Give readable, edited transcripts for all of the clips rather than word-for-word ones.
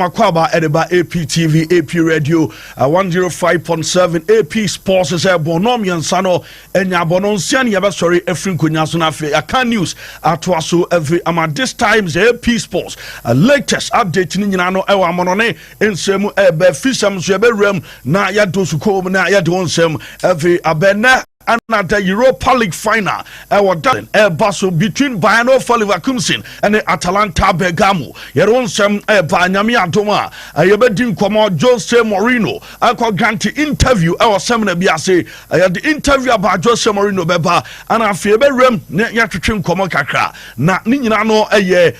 Makwaba Edeba APTV, AP Radio, 105.7 AP Sports is a bonomian sano, and Yabonon Yabasori, Efrin Kunyasun, Aka News, Atwaso, every this times AP Sports, latest update in Yano Ewa Monone, in Semu Ebe Fisham Zeberem, na Yadosuko, na Yadonsem, every Abena. And the Europa League final, our done a battle between Bayano Leverkusen and the Atalanta Bergamo. Your own some Banyami Atoma, a Yabedin Como Jose Mourinho. I could grant the interview our seminar Biase. I had the interview about Jose Mourinho Beba, and I feel Berem, Yatrim Como Kakra, not Ninano a year,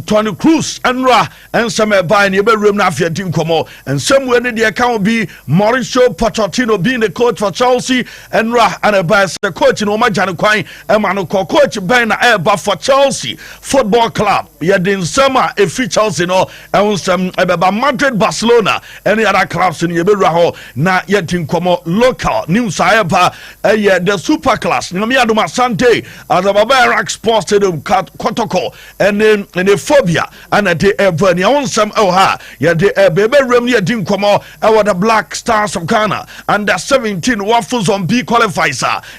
Tony Cruz, and Ra, and some by Neberum Nafia Dincomo, and somewhere the account be Mauricio Pochettino being the coach for Chelsea and Ra. And a bass coach in Omajano Quine, a man coach Bena Eba for Chelsea Football Club. Yet in summer, a free Chelsea no, and some Madrid, Barcelona, any other clubs in Yebiraho, not yet in Como local news. Eba, the super class, Namiaduma Sante, as a Barbaric Sports Stadium Kotoko, and then the phobia, and at the Ebony on some Oha, yet the Bebe Remia Dinkomo, our the Black Stars of Ghana, and the 17 waffles on B qualifiers.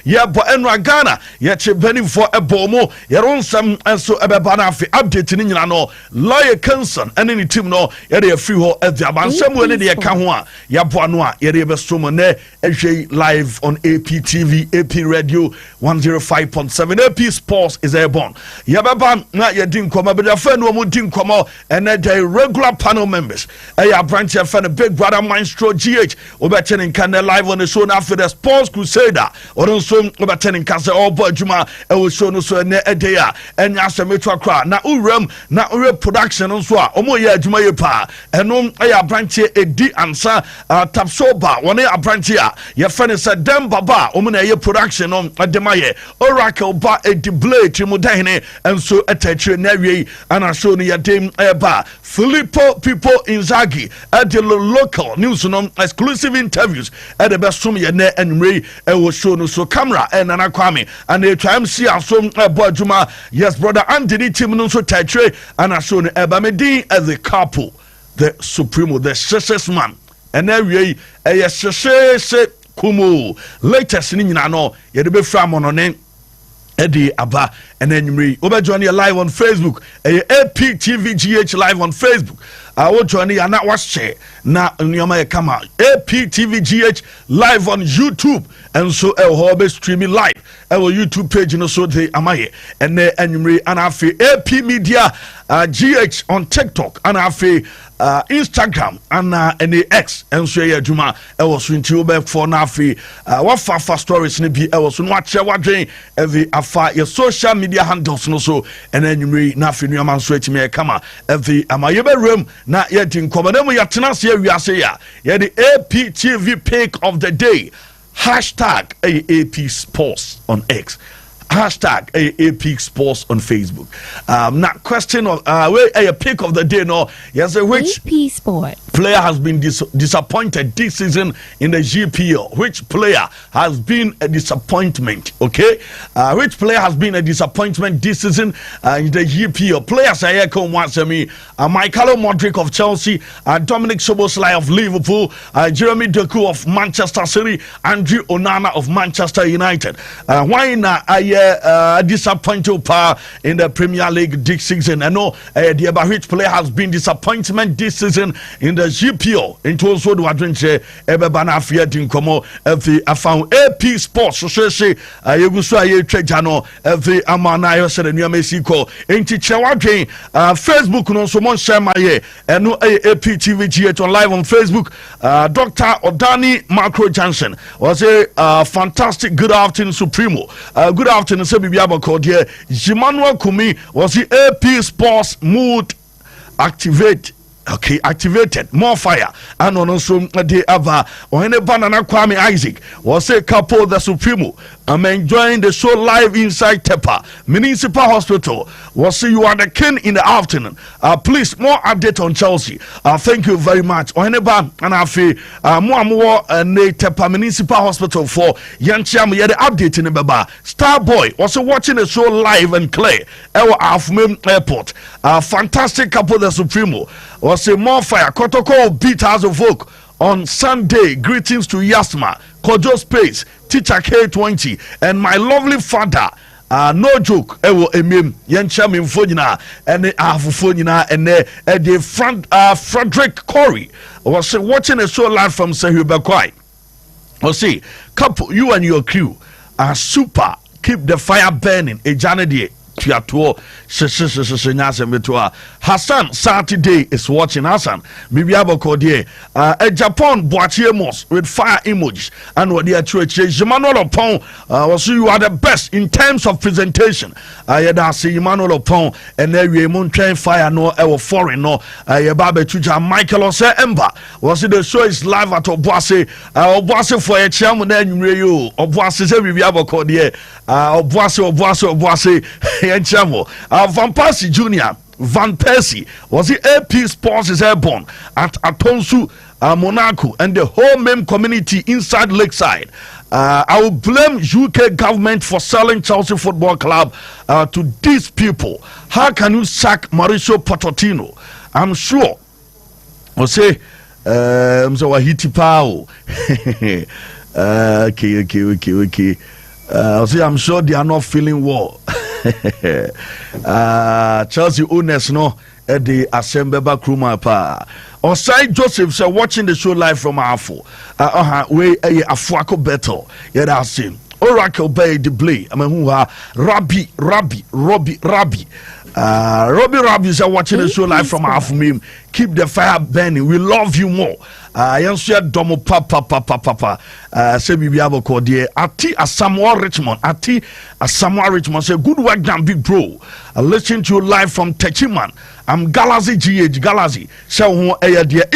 Yeah, but Enra Ghana, yet you're burning for a bomo, your own some and so a banafi updating in Yano, lawyer Kenson, and any team no, yet a free hole at the Aban, somewhere in the Akanwa, Yabuanwa, Yerebesumane, AJ live on APTV, AP Radio 105.7, AP Sports is airborne. Yababan, not yet didn't come, but a friend who didn't come out, and the regular panel members. A branch of a big brother Maestro GH, Oberton can live on the show after the Sports Crusader. Or also overturning Casa or Bojuma, I will show no so a day, and Yasa Metro Cra, na Uram, na Ure production on Swa, Omoya Jumayapa, and a branch a D answer, Tapsoba, one a branch here, your friend is a damn baba, Omana production on a demaye, Oracle ba a deblay Timudahine, and so a tetra Neri, and I show you a dame eba, Filippo People in Zagi, at the local news on exclusive interviews at the best room, and Ray, show no so camera and Nana Kwame and they try see some Bojuma. Yes, brother Anthony Tim no so tetre and I show Ebamedi as the Capo de Supremo, the success man. And then we a success kumu latest in no ye de be from on name Eddie Abba and then we over join you live on Facebook, APTVGH live on Facebook. I will join you and not watch it now. Nyama come out APTVGH live on YouTube and so I'll be streaming live our YouTube page and so they amaye and then and I feel AP Media GH on TikTok and I feel Instagram and the X and so yeah Juma I was into back for nafi what far stories be I was watching every afar your social media handles no so and then you nafi nyama switch me come every amaye room not yet in common then we are tenacity we are say yeah the APTV pick of the day hashtag AP Sports on X. Hashtag AP Sports on Facebook. Not question of a pick of the day. No, yes, which AP Sport player has been disappointed this season in the GPO? Which player has been a disappointment? Okay, which player has been a disappointment this season in the GPO? Players I come once me. Michael Modric of Chelsea, Dominic Szoboszlai of Liverpool, Jeremy Doku of Manchester City, Andrew Onana of Manchester United. Why not? Disappointed power in the Premier League this season. I know the which player has been disappointment this season in the GPO. Into also the adventure Ebebana Fiat in Como every I found AP Sports. So say you saw a trejano every Amana said in New Mexico. Into Chewaji Facebook no so much share my and no APTVGH on live on Facebook. Dr. Odani Macro Johnson was a fantastic good afternoon Supremo. Good afternoon. Jimanuel Kumi was the AP Sports mood activated more fire and also the other when a banana Kwame Isaac was a Capo de Supremo. I'm enjoying the show live inside Tepa Municipal Hospital. We'll see you are the king in the afternoon. Please more update on Chelsea. Thank you very much. Oheneba and I feel more Tepa Municipal Hospital for Yanchiam. Yeah, the update in the Baba Starboy was watching the show live and clear. Our Afmem Airport. Fantastic Capo de Supremo. was a more fire. Kotoko beat House of Oak on Sunday. Greetings to Yasma, Kojo Space, Teacher K20, and my lovely father. No joke, ewo emem yencha me mfonyina ene afufonyina ene the Frederick Corey was watching a show live from Sehubekwai. Or say, couple, you and your crew are super. Keep the fire burning. Ejanedi Tiatuo Hassan Saturday is watching. Hassan Bibiabo Kodie a Japan Boatiemos with fire emojis and what they are to Emmanuel Opon was you are the best in terms of presentation. I see Emmanuel Opon and then we mountain fire no ever foreign no Yababe Tuja Michael Ose Emba was it the show is live at Obuase for a chairman and you Obuase Bibiabo Kodie Obuase Chamo Van Persie Jr. Van Persie was the APSPORTS is airborne at Atonsu Monaco and the whole meme community inside Lakeside. I will blame UK government for selling Chelsea Football Club to these people. How can you sack Mauricio Pochettino? I'm sure. I'll say okay. I'm sure they are not feeling well. Chelsea owners no at the Asembeba Kruma pa. Osai Joseph say watching the show live from Afo. We a Afuako battle. Yeah, that's him. Oracle Bay the Blay. I mean who are Robbie is watching the show live from Afo. Keep the fire burning. We love you more. Yansuya domo papa say bibiabo kodie ati Asamoah Richmond say good work done big bro. Listen to you live from Techiman. I'm Galazi Galazi say who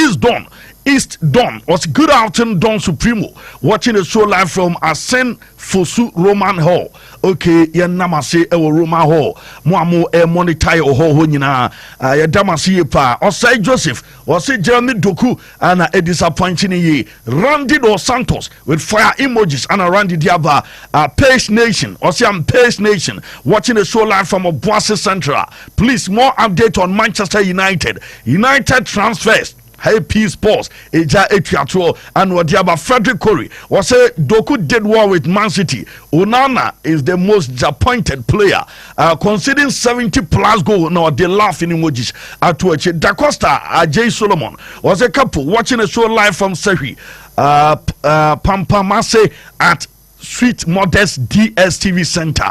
is done. East Don was good afternoon Don Supremo watching the show live from Asen Fosu Roman Hall. Okay, ya namase ewo Roman Hall. Mo monetize ho nyina. Ya damase pa. Osai Joseph was Jeremy Doku and a disappointing ye. Randy Dos Santos with fire emojis and Randy Diaba. Pace Nation. I'm Pace Nation watching the show live from Obuasi Central. Please more update on Manchester United transfers. APSPORTS Eja Etiatuo and Wadiaba Frederick Corey was a Doku did well with Man City. Onana is the most disappointed player. Conceding 70 plus goal. Now they laugh in emojis at Twitch. Da Costa Jay Solomon was a couple watching a show live from Sehi. Pampamase at Sweet Modest DSTV Center.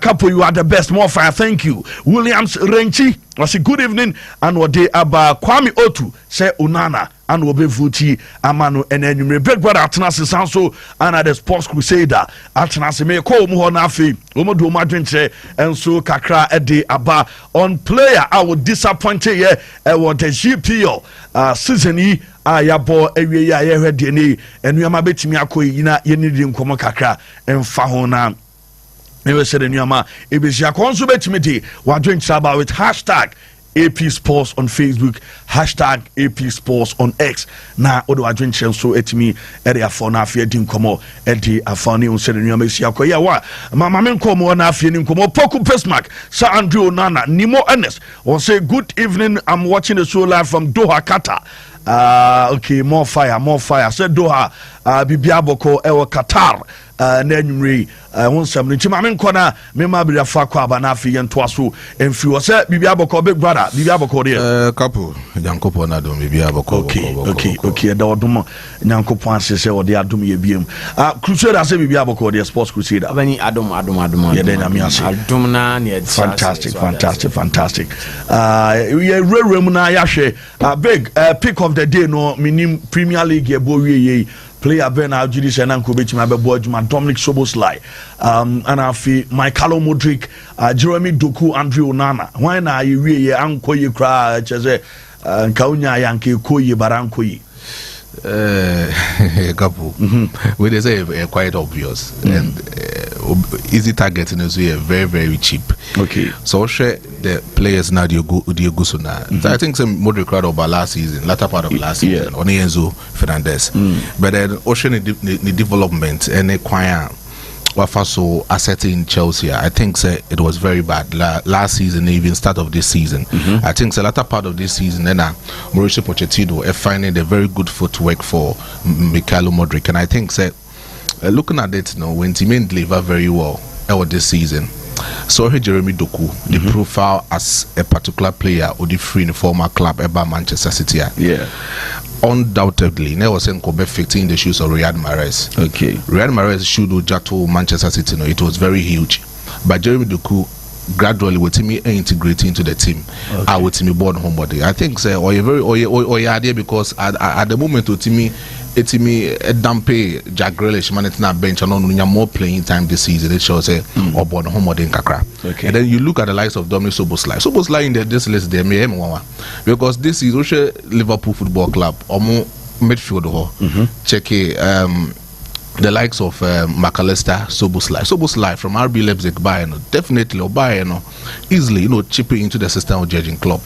Couple, you are the best. More fire. Thank you. Williams Renchi was a good evening. And what they about Kwame Otu say Unana and Wobe Vuti Amanu and then you big brother Atnas Sanso and the Sports Crusader Atnas me call Muhonafi Umodu Madrinche and so Kakra Ede Aba on player I would disappoint you what the GPO season ayabo ewie ya ye hwede ni enuama betimi akoyi na ye nidi nkomo kakra emfa ho na ewe se enuama ebisia konso betimi di wadwen chaba with hashtag APSPORTS on Facebook, hashtag APSPORTS on X. Na odo wadwen so etimi ere afo na afie di nkomo edi afani on se enuama esia koya wa mama men komo na afie ni nkomo poku pesmark Sir Andrew Nana Nimo Ernest will say good evening. I'm watching the show live from Doha, Qatar. Okay, more fire. Said Doha, Bibiaboko, Ewa Qatar, Nenri, Wonsam, Chimamin Kona, Mema Biafakwa, Banafi, and Twasu, and Few said Bibiaboko, big brother, Bibiaboko, dear. Couple, Yankopo Nado, Bibiaboko. Okay, Dodum, Yankopan says, or the Adumi Bium. Crusader, say Bibiaboko, dear Sports Crusader. Adum, fantastic. We are Remuna Yashe, big pick of the day, no, meaning Premier League, Bowie. Player Ben Algidis and Uncle Bitch, Dominic Soboslai, and Afi, Michael Modric, Jeremy Doku, Andrew Onana. When are you really Uncle you cry, Chese, and Kaunya Yankee, Koyi, Barankoyi? Couple. We they say quite obvious and easy targeting is very, very cheap. Okay. So share the players now the Gusuna. I think some Modric crowd about last season, latter part of last season, on Enzo Fernandez. But then Ocean the development and acquire so asset in Chelsea, I think it was very bad last season, even start of this season. I think the latter part of this season, then Mauricio Pochettino finding a very good footwork for Mikhailo Modric, and I think looking at it, when Timen deliver very well this season. So Jeremy Doku, the profile as a particular player or the free in the former club about Manchester City. Yeah. Undoubtedly, never was Kobe fitting the shoes of Riyad Mahrez. Okay. Riyad Mahrez should Jato Manchester City. It was very huge. But Jeremy Doku gradually with me integrating into the team. I with me born homebody. I think or you very idea because at the moment with me a dampe Jack Grealish man it's not bench and on more playing time this season. It shows or born homebody in Kakra. Okay. And then you look at the likes of Dominic Soboslai. Soboslai in this list there may because this is also Liverpool Football Club or more midfield check the likes of McAllister, Soboslai from RB Leipzig, Bayern, definitely or Bayern, easily, chipping into the system of judging club,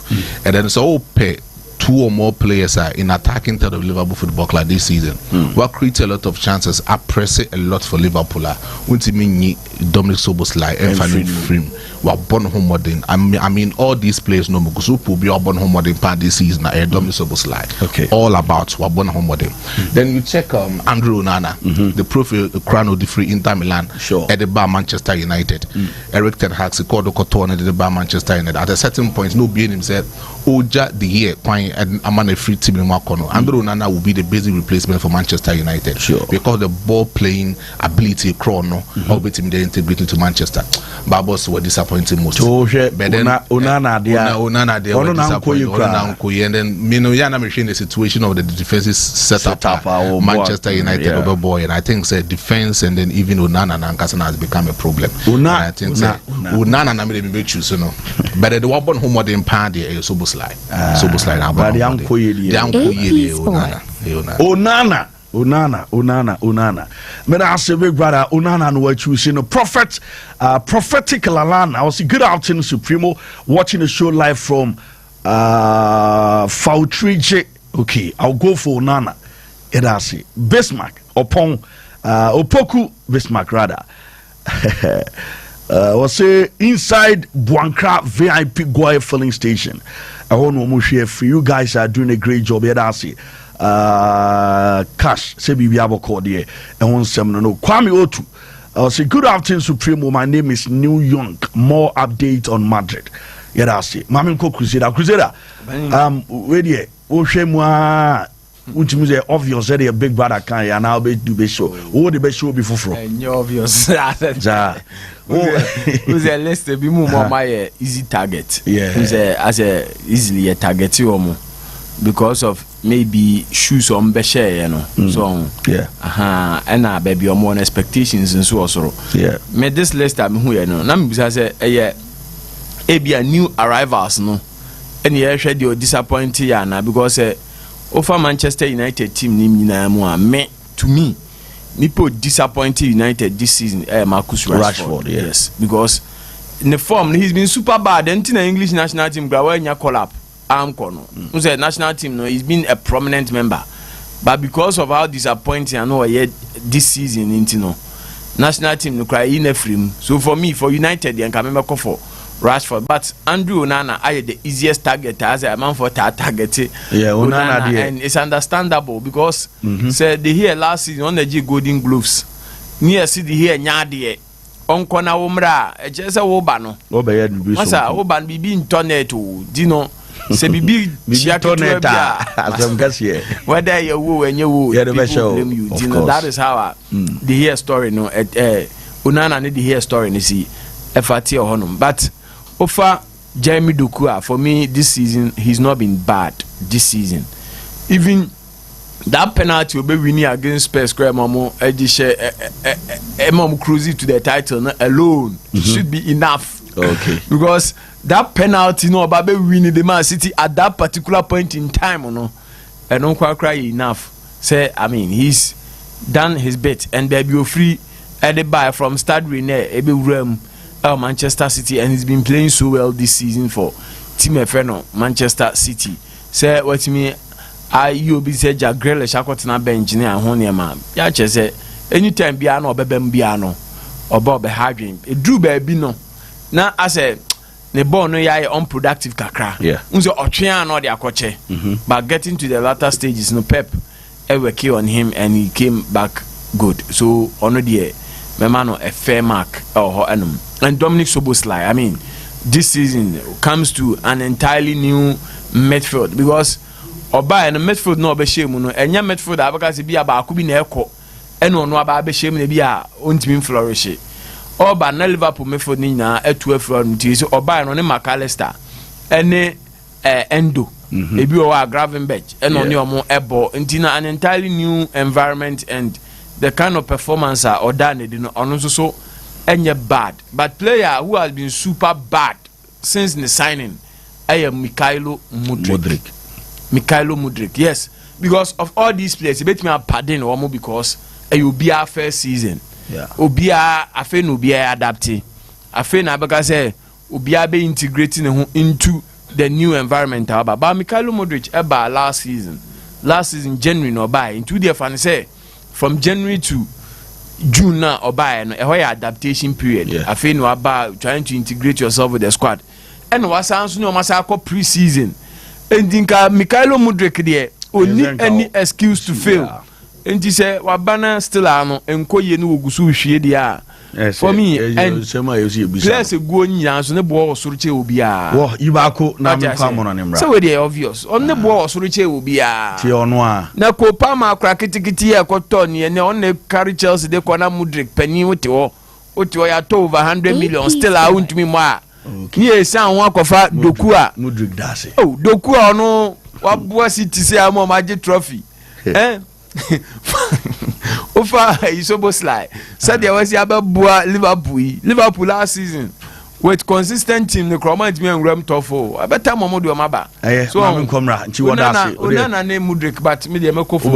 and then so pay 2 or more players are in attacking third of Liverpool Football Club this season. What creates a lot of chances, are pressing a lot for Liverpool. Ultimately, Dominic Soboslai and Fanny Frim were born home modern. I mean, all these players know Mugusupu be born home modern part this season. Dominic Soboslai, okay, all about were born home modern. Then you check Andrew Onana, the profile Crown the free Inter Milan, at the bar Manchester United. Eric Ten Hag, Ricardo Coton at the bar Manchester United. At a certain point, no being himself, Oja the year. And I'm on a free team in Makono. Andrew Onana will be the basic replacement for Manchester United because the ball playing ability, chrono, or be team they integrated to Manchester. Babos were disappointing most. But then Onana were disappointing. And then Minoyana machine the situation of the defensive setup Manchester United over boy. And I think defense and then even Onana and Ankasana has become a problem. I think Onana and I may choose, but the one home what in party is Soboslai now. Onana. But I say, big brother, Onana, what you see, prophet, prophetic Lalana. I was a good afternoon, Supremo, watching the show live from Fautrige. Okay, I'll go for Onana. It I say, Bismarck, upon Opoku Bismarck, rather. Was say inside Buankra VIP Goy filling station. I want to share for you guys are doing a great job. Yeah, that's it. Cash, say we have a call there. And one seven no Kwame Otu. I say good afternoon, Supremo. My name is New York. More update on Madrid. Yeah, that's it. Maminko Crusader. Where there? Oh, shame. Which means obvious that a big brother can and I'll be do be show. What the best show before from? Obvious. Who's a list be more my easy target. Yeah. Who's as a easily a target because of maybe shoes on Beshe, So yeah. And our baby or more expectations and so also. Yeah. Made this list I'm who Nam because a be a new arrivals no. And yeah, schedule disappointing because over Manchester United team me to me Nipo disappointed United this season Marcus Rashford yes because in the form he's been super bad and in the English national team when you call up who's a national team no he's been a prominent member but because of how disappointing I know this season into no national team no cry in a frame so for me for United and can remember for Rashford, but Andrew Onana I the easiest target as a man for target. Yeah, Onana and it's understandable because say the here last season on the G Golden Gloves near city here nyade on kona umra just a wobano. Masa woban bibi internet to dino say bibi chiatoneta as I'm guess here. Whether you woo and you woo that is how the here story no Onana need the here story you see FRT or honum but Ofa Jeremy Doku for me this season he's not been bad this season. Even that penalty will be winning against Spurs Mom cruising to the title alone should be enough. Okay. Because that penalty about winning the Man City at that particular point in time and don't quite cry enough. Say I mean he's done his bit and baby you free at the buy from Stade Rennais Manchester City and he's been playing so well this season for Team FNO Manchester City. Say what me you be say Jack Grealish akotena bench ne ahone ma ya che say anytime bia na obebem bia no Oba be hardwin. It drew baby no. Na I say the ball no ya unproductive kakra. Yeah. Unzo otwea no de akoche. But getting to the latter stages, no Pep ever key on him and he came back good. So ono de my man a fair mark or and Dominic Soboslai. I mean, this season comes to an entirely new midfield because Oba and the midfield no be shame no. Enya midfield abaka be aba akubi na ekọ. Eno no aba be shame na bi a ontimi flourish. Oba na Liverpool midfield ni na etu afro nti so Oba no ne McAllister ene Endo ebi o wa Gravenberch eno ne omo ebo nti na an entirely new environment and the kind of performance Oda ne no ono so enye bad but player who has been super bad since the signing Mikhailo Mudryk, yes, because of all these players, bet me a pardon or more because you be our first season. Yeah. Obia afe no be adapting. Afe na because obia be integrating into the new environment. But Mikhailo Mudryk eba last season January no buy into the fan say from January to June now or buy no a adaptation period. Yeah. Afe no about trying to integrate yourself with the squad. And was sounds no masako pre-season. And Dinka Mikhailo Mudryk there only any excuse to fail. And he said Wabana still ano enko ye no ogusu hwie dia. For me and players go nya so ne bo osoroche obi a. Wo ibako na me kwa mo no ne mra. So we dey obvious. On ne bo osoroche obi a. Ti ono a. Na ko Palmer akra kitikiti e ko to ne ne on ne carry Chelsea de ko na Mudryk pani wote wo ya to over 100 million still a untumi mo a. Ni san won akofa Doku a Mudryk dase. Oh, Doku a no waboa City say am maji trophy. Ofa Isoboslai. Said there was Ababoa Liverpool last season with consistent team the Cromant me and Ram Tofo. I better Momodu Amaba. So I'm komra nti wodase. Onana name Mudryk but me dey meko for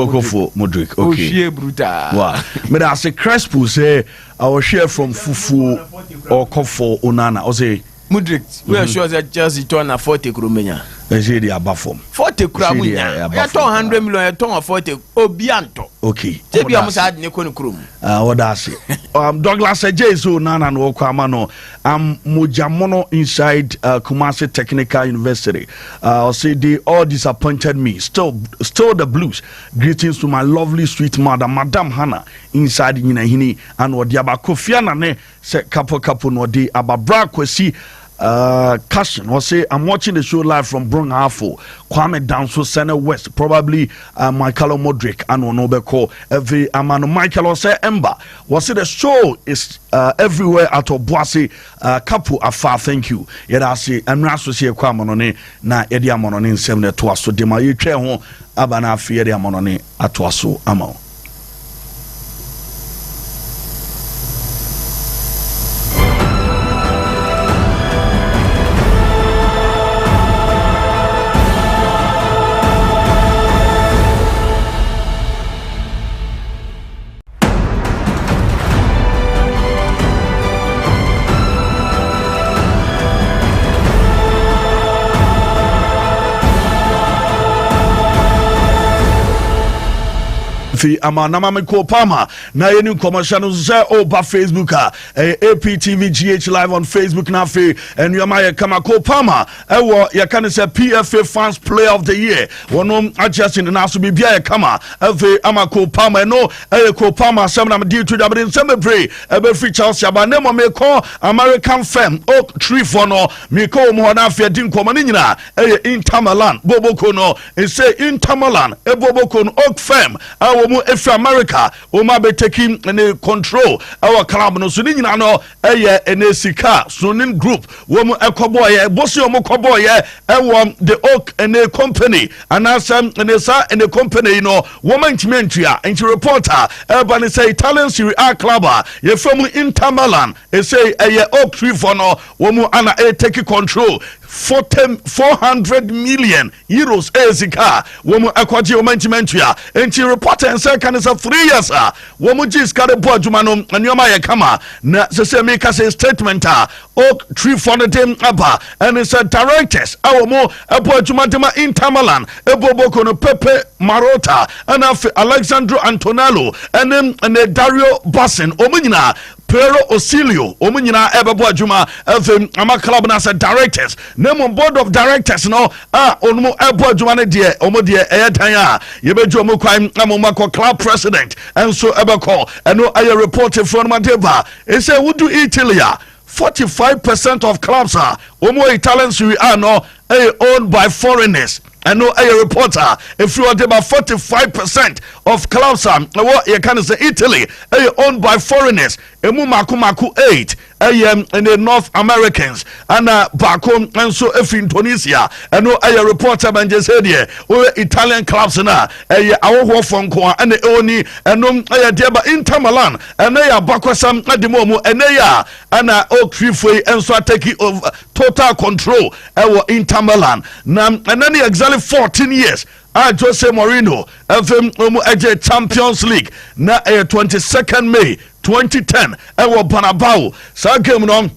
Mudryk. Okay. Ohie bruta. Wow. Me da say Crespo say I will share from Fufu or Kofo Onana. O say Mudryk, we are sure that Chelsea turn a 40 kromenya. Eje dey aba form. 40 kramunya. Ya turn 100 million, ya turn 40 obianto. Okay. Tebi amusa ad ne konu krom. What that's it. Douglas Ejeso Nana no kwama no. Mujamono inside Kumasi Technical University. Say they all disappointed me. Still the blues. Greetings to my lovely sweet mother, Madam Hannah, inside Yinahini and Wadiaba Kofiana ne se kapo no di ababra kwesi Cashin will say I'm watching the show live from Brunghafo, Kwame Danso, Senna West, probably Mikhailo Mudryk and Onobeko. Every Amano Michael or say Ember. Was it the show is everywhere at Obuasi Capo Afa, thank you. Yet I say I'm not so see Kwamonone na Edia Monone 7 to us so Dema you chair home Abana Fiedia Monone at Waso Amo. Amanama Miko Palmer na yenu commercial say over Facebook APTV GH live on Facebook na fe and you ma kama Ko Palmer ewo ya kan say PFA fans player of the year wonom adjusting na so bibia ya kama efe amako Palmer no Ko Palmer sem na di to dabin sem pray ebe free Chelsea aba nemo me call American firm Oak Tree for no me call mo na fe din komo ni nyina Inter Milan Boboko no e say Inter Milan Boboko no Oak firm if America ma be taking any control our club no so ni nyina no enesika Sunin group wo ekobo ye bosi o kobo ye the Oak and company and asem and the company no woman timentua and reporter everybody say Italian Serie A club ye from Inter Milan e say Oak Tree for no wo ana take control 400 million euros ezika womu akwaje omantimentua enti reporter and say can is 3 years womu ji skade bo adwuma no anyoma ye kama na se make say statement Oak Tree for the team aba and it's a directors awomu abo adwuma tema Inter Milan eboboko no Pepe Marotta and Alexandro Antonello and then Dario Bassin omunyina Pero Osilio omunyina ebebo adwuma efem ama club na say directors name board of directors no onumu ebo adwuma ne de omo de eyedan a yebeju omo kwan amoma club president enso ebeko eno aye report from Madeba e say wudu Italy 45% of clubs are omo Italian Serie A no owned by foreigners. And no a reporter if you are about 45% of clubs what you can say Italy owned by foreigners emu maku 8 and the North Americans and back home and so if in Tunisia and no a reporter man just said here Italian clubs na our phone call and the only and no a Inter Milan and they are bakwasam at the moment and they are and Okrifwe and so take over total control our Inter Milan now and then the exactly 14 years Jose Mourinho FM Champions League na 22nd May 2010 ewo Banabao sa game no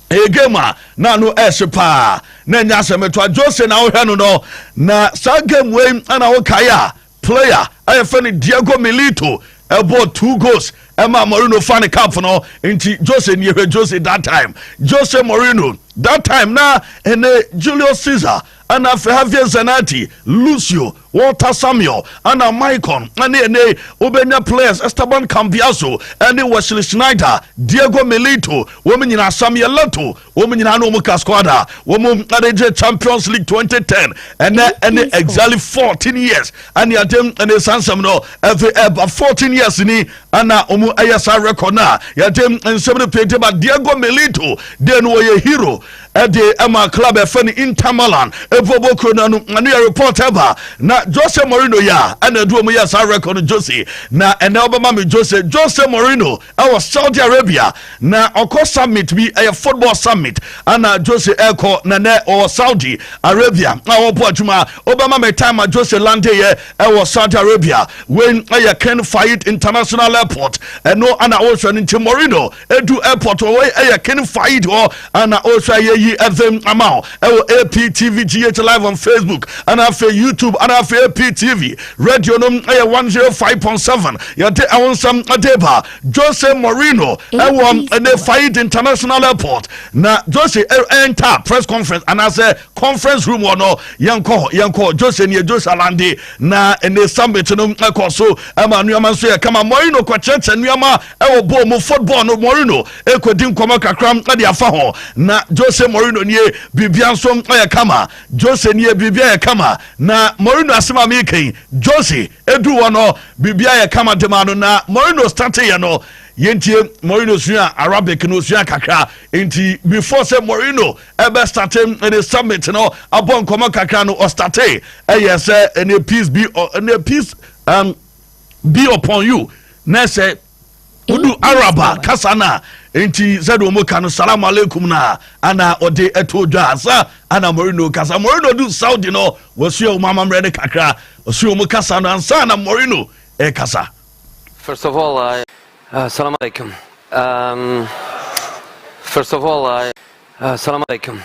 game na no espa na nya semeto Jose na ohwe no na sa game we na wo kaya player ayefani Diego Milito about 2 goals Emma Mourinho fan camp no inti Jose niye Jose that time Jose Mourinho that time na ene Julius Caesar and Javier Zanatti, Lucio, Walter Samuel, Anna Maicon, and the Obenya players, Esteban Cambiaso, and the Wesley Schneider, Diego Milito, women in Samuel Lato, women in Anomuka Squadra, women at Champions League 2010, and then exactly 14 years, and the and the Sansamno, every 14 years in Anna Omu Ayasa Recona, Yatem and 70 paid about Diego Milito, then were a hero at the Emma Club, a funny Inter Milan. Boboko na no report ever na Jose Mourinho ya ana do mo ya sa record Jose na ene obama me Jose Mourinho our Saudi Arabia na oko summit bi a football summit ana Jose eko na ne or Saudi Arabia na opo adwuma obama me time Jose lande ye e Saudi Arabia when aye Ken Fayed International Airport eno ana also nti Mourinho edu airport o aye Ken Fayed o ana also ye FM amount e APTV live on Facebook and after YouTube and after APTV radio no 105.7 yate awon sam adeba Jose Mourinho and they fight international airport na Jose enter press conference and as a conference room or no yanko Jose ni Jose Alande na and the summit no ekoso ama nuama so ya kama Mourinho kwa cheche nuama ewo bo mo football no Mourinho ekodim koma kakram ade afa ho na Jose Mourinho nie bibia nso ya kama Jose niye bibia ya kama na Mourinho asema miki Jose edu wano bibia ya kama demano na Mourinho starte ya no yenti Mourinho suya Arabic no suya kakra enti before say Mourinho ebe starte in the summit no abon koma kakra no o starte yes any peace be upon you na say udu Araba kasana enti zedo mo kanu salamu alaikum na ana ode eto dwasa ana Mourinho kasa Mourinho do Saudi no wasu mama mrede kakra wasu mo kasa no ansa na Mourinho kasa. First of all assalamu alaikum. First of all assalamu alaikum.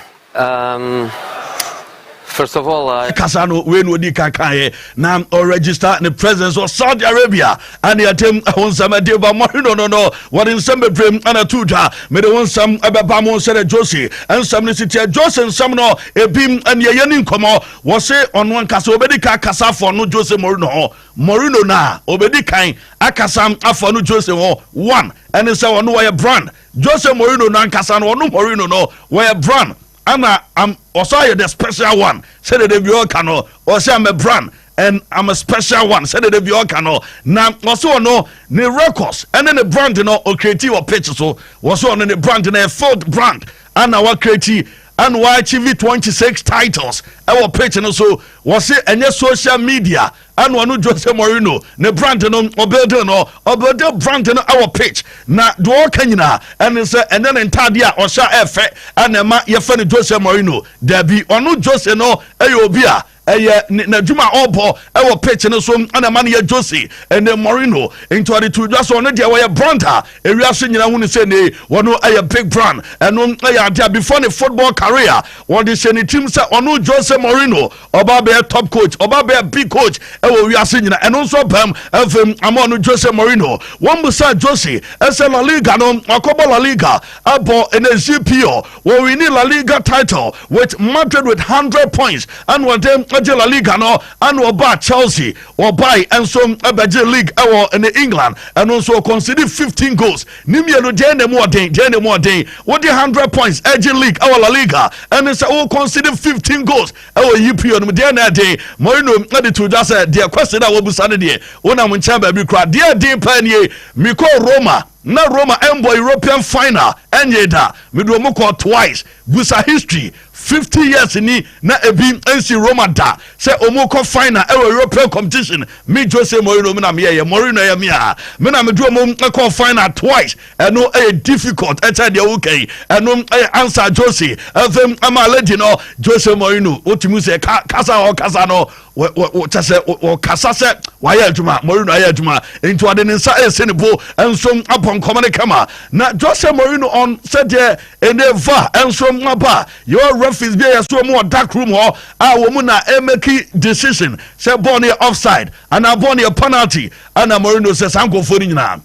First of all, Kasano when we kakaye na or register the presence of Saudi Arabia and the attempt on some deba Mourinho no what in some dream and a tuja me the one some ababamo said Jose and some city Jose and some no a beam and ye yenin komo was say on one kasa obedika kasa for no Jose Mourinho na obedikan akasam afọ no Jose one and it's one why brand Jose Mourinho na kasa no Mourinho no why brand Anna, I'm also the special one. Said the Bio Cano, or say I'm a brand and I'm a special one. Said the Bio Cano. Now, also no, the records and then the brand, or creative or pictures. So, was on the brand in a fourth brand and our creative and YTV 26 titles. Our picture also was it and your social media. And one Jose Mourinho, ne brand no obedo brand no our pitch na do kanyina and say and then entadia osha efe and ma ye fe Jose Mourinho there be onu Jose no eyobia na dwuma obo e wo pitch no so ana man ye Jose and Mourinho into the two just on the way branda ewiase nyina hu ni say ne wono a big brand and no ade before the football career one the say team say ono Jose Mourinho oba be top coach oba be big coach e wo wiase nyina and also bam fm amonu Jose Mourinho one musa Jose ese La Liga no akobo La Liga abo in a GPO where we need La Liga title with Madrid with 100 points and one them La Liga no and oba Chelsea or buy and some Abaje League in England and also consider 15 goals nimye no jene more day what the 100 points Abaje League our La Liga and it's all consider 15 goals our UPO no jene day Mourinho na to just the question that will be Saturday when I'm in chamber be crowd dear panye miko Roma na Roma embo European final enye da midwo call twice busa history 50 years ni na ebi NC Roma da say omoko final European competition me Jose Mourinho me na me ye Mourinho ye me a me na me do mo call final twice and no difficult e tell the okay and no answer Jose them am legend no Jose Mourinho otimu say kasa no wo tase wo kasa se wa ye adwuma Mourinho aye adwuma into ade nsa senebo enso apon komane kama na Jose Mourinho on said there eneva enso maba your referees be so mo dark room ho wo mu na make decision say ball near offside and a ball near penalty and Mourinho says anko foni nyina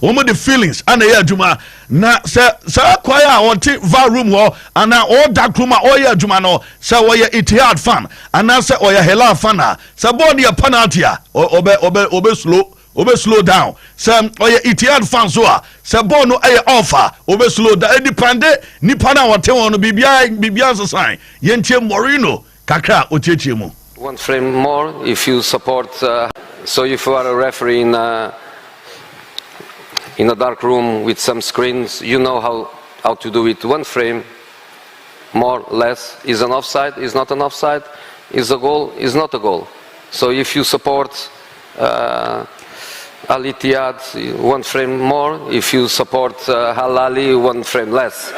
woman the feelings and the adwuma na say kwaya won ti va room ho and all dark room all ya adwuma no say wo ye Etihad fan and say o ye Hilal fan say ball near penalty obe slow down say o ye Etihad fan so say ball no offer obe slow down depende nipa na wote won no bibia so sign ye ntie Mourinho kakra otiechie mu one frame more if you support so if you are a referee in a dark room with some screens, you know how to do it. One frame, more, less, is an offside, is not an offside, is a goal, is not a goal. So if you support Al Ittihad, one frame more. If you support Halali, one frame less.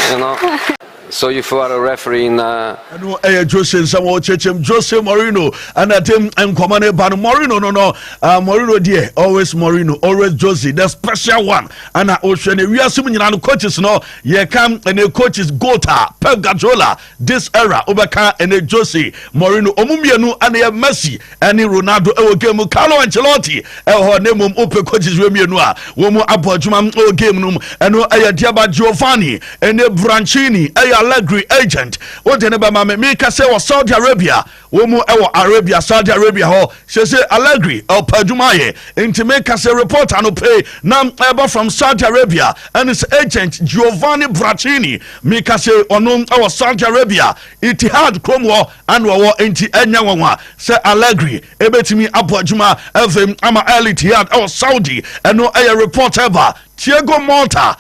You know. So if you are a referee in Jose Jose Mourinho and at him and command ban Mourinho no Mourinho dear always Mourinho always Jose the special one and ocean we are assuming you coaches no ye come and the coaches Gota Pep Guardiola this era Obaka and Jose Mourinho omumienu and Messi and Ronaldo e game Carlo Ancelotti e name ope coaches we mienu a wo mu abodjuma o game no and Diaba Giovanni and Branchini Allegri agent what never me ka say was Saudi Arabia wo mu Arabia Saudi Arabia ho say Allegri el padumaye into make us a reporter no pay nam ever from Saudi Arabia and his agent Giovanni Bracchini me ka say ono our Saudi Arabia Etihad Cromwell and wo enti enya wanwa say Allegri ebetimi abodjuma FM ama Al Ittihad our Saudi and no a reporter ba Thiago Motta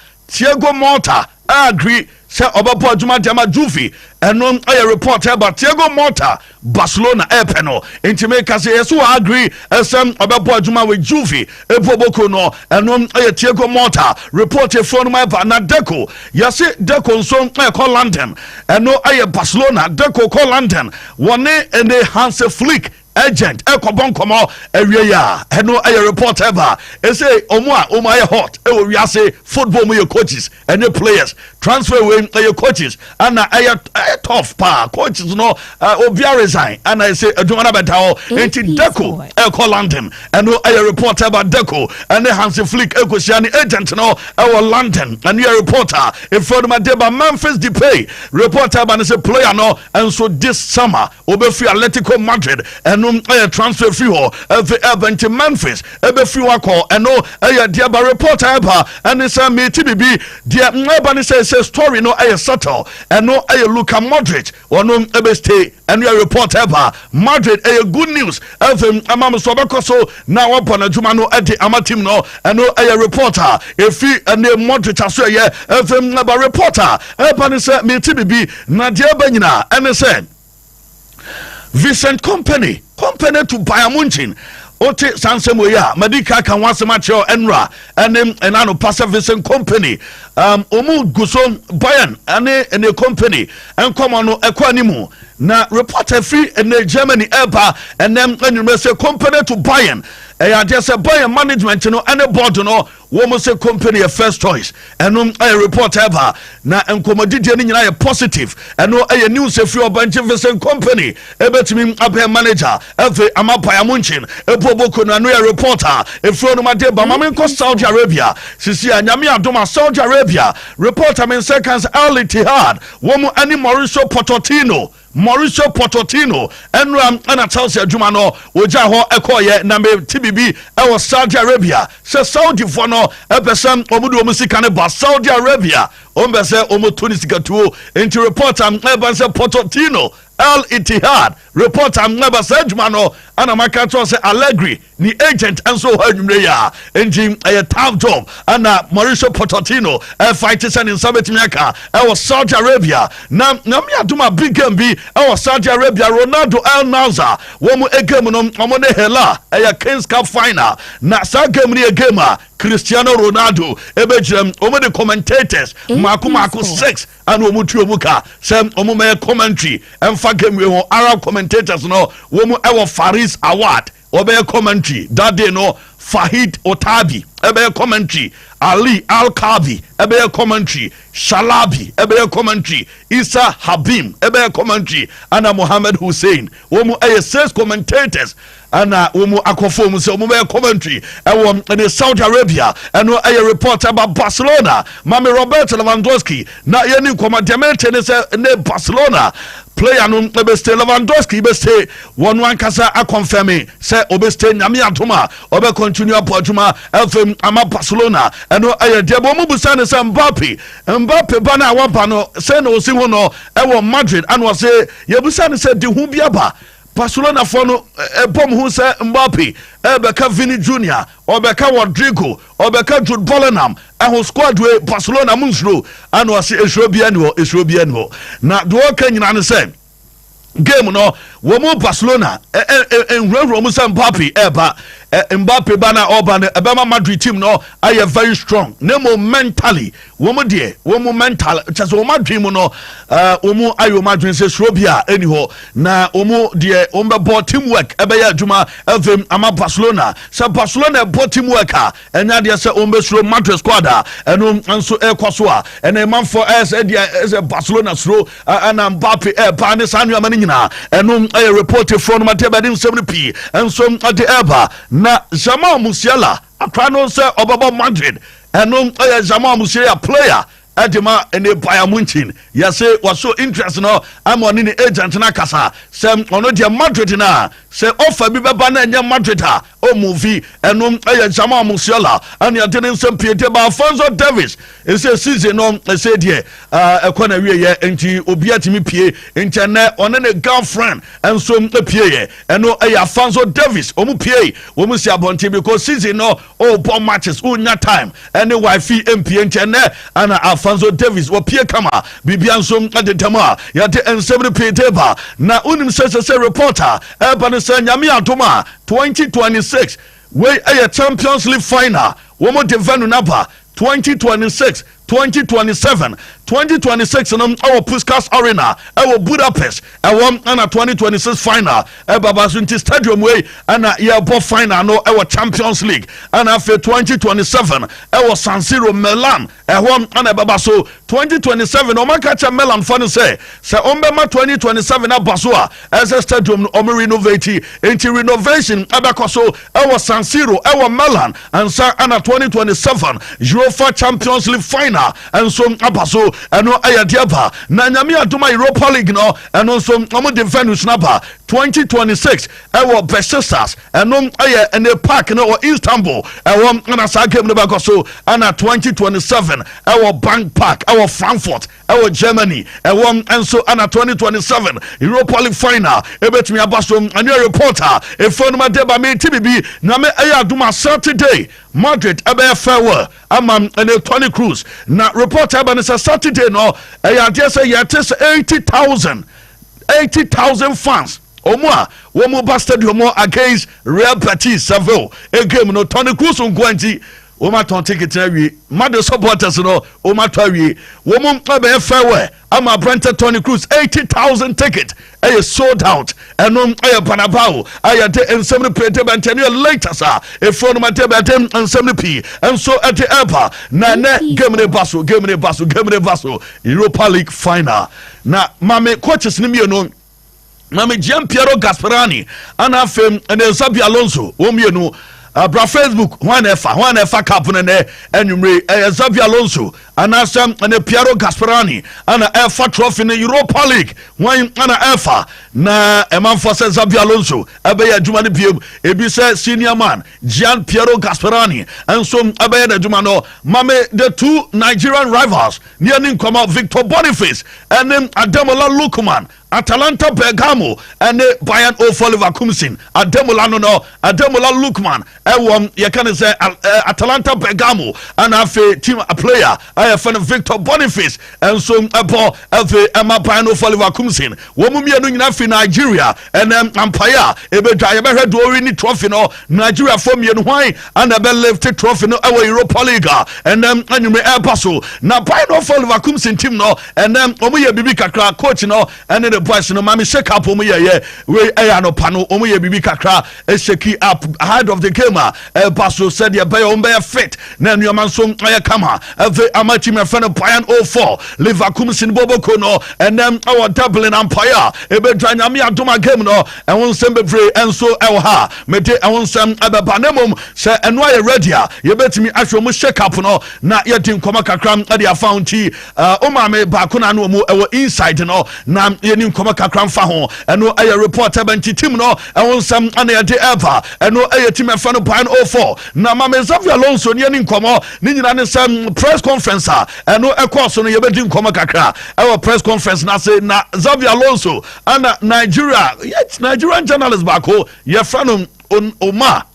agree say obapo adwuma diama Juve eno aye report about Thiago Motta Barcelona epeno intimate say yeso agree esem obapo adwuma with Juve eboboko no eno aye Thiago Motta report from my na Deco yase Deco nso call London eno aye Barcelona Deco call London one and the Hans Flick agent ekobon komo awie ya eno aye report ever e say omo aye hot e wo wiase football mu coaches and the players transfer we aye coaches and aye tough pa coaches no obia resign and I say adwuma beta ho enti Deco e call London eno aye report about Deco and the Hans Flick ekosiani agent no e wo London and your reporter e for my deba Memphis Depay reporter about say player no and so this summer obefi Atletico Madrid and transfer free ho event in Memphis ebe free wa call and no dia ba reporter eba and it's a me TBB dia neba say story no settle and no Luka Modric or no ebe stay and your report eba Madrid good news FM amam so bekoso na upon adwuma no edi amatim no and no reporter efi and Modric aso ye FM neba reporter eba say me TBB na dia ba nyina and say Vincent Company to Bayern Munich. Ote sansemo ya medika kan wasema cheo enra enano passa Vincent Company omu guson Bayern ene company enkomo no ekwanimu na reporter free in Germany eba and then when you say company to Bayern just a Bayern management and a board woman say company a first choice and a report ever na encommodity any positive and no a news if you bunch of the company ebet me a manager every amapaya munchin a boboko na no reporter if you no matter ba Saudi Arabia sisi anyame adoma Saudi Arabia reporter men seconds Al Ittihad woman any Mauricio Pochettino enram ana Chelsea adwuma no oja ho ekoye na me TBB e was Saudi Arabia se Saudi for no epesam omudu omusika ne ba Saudi Arabia ombese omotunisika tuo into reporter eba se Pochettino Al Ittihad reporter never said mano ana makato se Allegri ni agent and so hadwumre ya enti a tough job ana Mauricio Pochettino fight sen in Sabet Miaka was Saudi Arabia na me aduma big game bi was Saudi Arabia Ronaldo Al Nassr womu egame no omone hela Kings Cup final na sa game ni egame Cristiano Ronaldo ebejam omo the commentators mako 6 and omutu omuka sem omo me commentary emfa game we Arab commentators no womu ewo Faris Award obey commentary that day no Fahid Otabi ebe commentary Ali Al-Kabi ebe commentary Shalabi ebe commentary Isa Habim ebe commentary ana Mohammed Hussein womu 6 commentators ana womu akofo mu se womu be commentary in Saudi Arabia and no a report about Barcelona Mami Robert Lewandowski na yeni commandement ne Barcelona player no obeste Lewandowski beste one kasa a confirm say obeste nyame atoma obe continue apojuma FM ama Barcelona and no aye de bo mu busa ne say Mbappe bana wampa no say no osi ho no e wo Madrid and was say ye busa ne say de hu biaba Barcelona for no bom who say Mbappe Ebeka Vini Jr. Obeka Rodrigo Obeka Jude Bellingham and who squad way Barcelona Munsro and was Esrobiano na do Kenyan say game no womo Barcelona en Rome say Mbappe bana oban ebema Madrid team no are very strong nemo mentally womo mental just womo dream no womo ayo Madrid say Srobia anyhow na womo de ombe teamwork ebe ya adwuma evem ama Barcelona say Barcelona bo teamwork enya de say ombe sro Madrid squad eno anso ekoso a ena man for as Barcelona sro ana Mbappe ba ne sanu amani nyina eno aye report from Matebadin 70p enso ade eba na Jamal Musiala akrano say obaba Madrid eno aye Jamal Musiala player Edema and the Bayern Munich. Yes, was so interesting. No, I'm on the agent na kasa. Sem ono dia Madrid na. Say offer bi baba na nya Madrid ha. O movie eno aye Jamal Musiala and ya didn't some Peter ba Alphonso Davies. E say season no e say die ekwana wie ye enti obi atimi pie enti na ono ne girlfriend and so pie ye. Eno aye Alphonso Davies omu pie. Omu si abonti because season no all bomb matches unya time. Any wife MP enti na ana Alphonso Davies wapie kama bibia nso adetama yate ensebre peteba na unim sese reporter eba ne se nyame atoma 2026 we a Champions League final womo devenu naba 2026 2027 2026 no our Puskas Arena our Budapest our 2026 final baba sunti stadium way and yeah final no our Champions League and after 2027 our San Siro Milan and baba so 2027 o makacha Milan fan say ombema 2027 abasoa as a stadium o renovate into renovation abakoso our San Siro our Milan and sa 2027 UEFA Champions League final and so abaso eno ayadiaba na nyame adoma Europa League no eno so omo defend snapper 2026 ewo Besiktas eno aye ene park no Istanbul ewo na sa game no bakoso ana 2027 ewo Bank Park ewo Frankfurt ewo Germany ewo enso ana 2027 Europa League final ebetumi abaso anya reporter efonu madeba me TBB na me ayadoma Saturday Madrid ebe farewell amam ene Tony Cruz na reporter ebe say Saturday no ayade say yates 80,000 fans omwa womu ba stadium against Real Betis Seville a game no Tony Cruz ngwanti Oma ton ticket na wi. Mad supporters no oma to wi. Wo mum be farewell. Ama Brenta Tony Cruz 80,000 ticket. Aye sold out. Enom aye panabao. Aye de ensem pete bantene later sa. E phone ma te bante ensem p. And so at the airport. Na game ne baso. Europa League final. Na mame coaches ni mi no. Mame Gian Piero Gasperani. Ana fem and Xabi Alonso. Wo mi no. Bra Facebook one efa cap ne enumre Xabi Alonso anasem ne Piero Gasperani ana efa trophy in Europa League one ana efa na eman for Xabi Alonso ebe ya djuma ne biem ebi se senior man Gian Piero Gasperani and so ebe ya djuma no mame the two Nigerian rivals near Nkoma Victor Boniface and Ademola Lukman Atalanta Bergamo and Bayern 04 Leverkusen Ademola Lukman you can say Atalanta Bergamo and have a team a player I have Victor Boniface and so about Emma Bayern 04 Leverkusen woman in Nigeria and Empire ebe do win trophy no Nigeria for me and why and a left trophy no our Europa League and annume Airpaso na Bayern 04 Leverkusen team no and omo bibi kakra coach no and the boys no mami shake up omo we no pano omo bibi kakra shake up ahead of the game Basso said ya be on be fit na nneoma so aya kama amachi me friend Bayern 04 Leverkusen Boboko no and our Dublin Empire ebe dwanyame adoma game no and won sem bebre enso ha me de won sem ababanemum se eno aye ready a ye betimi ahwe mo shake up no na ye din koma kakram ade afounti o ma me ba ko na no mu inside no na ye nim koma kakram fa ho eno aye report abanti team no and won sem ane de ever eno aye team e fa no Bayern 04 na mame Xavi Alonso ne ni nkomo ni nyina ne sem press conference eno ekos no ye be din koma kakra our press conference na say na Xavi Alonso and Nigeria yet Nigerian journalist back ho ye fra no Oma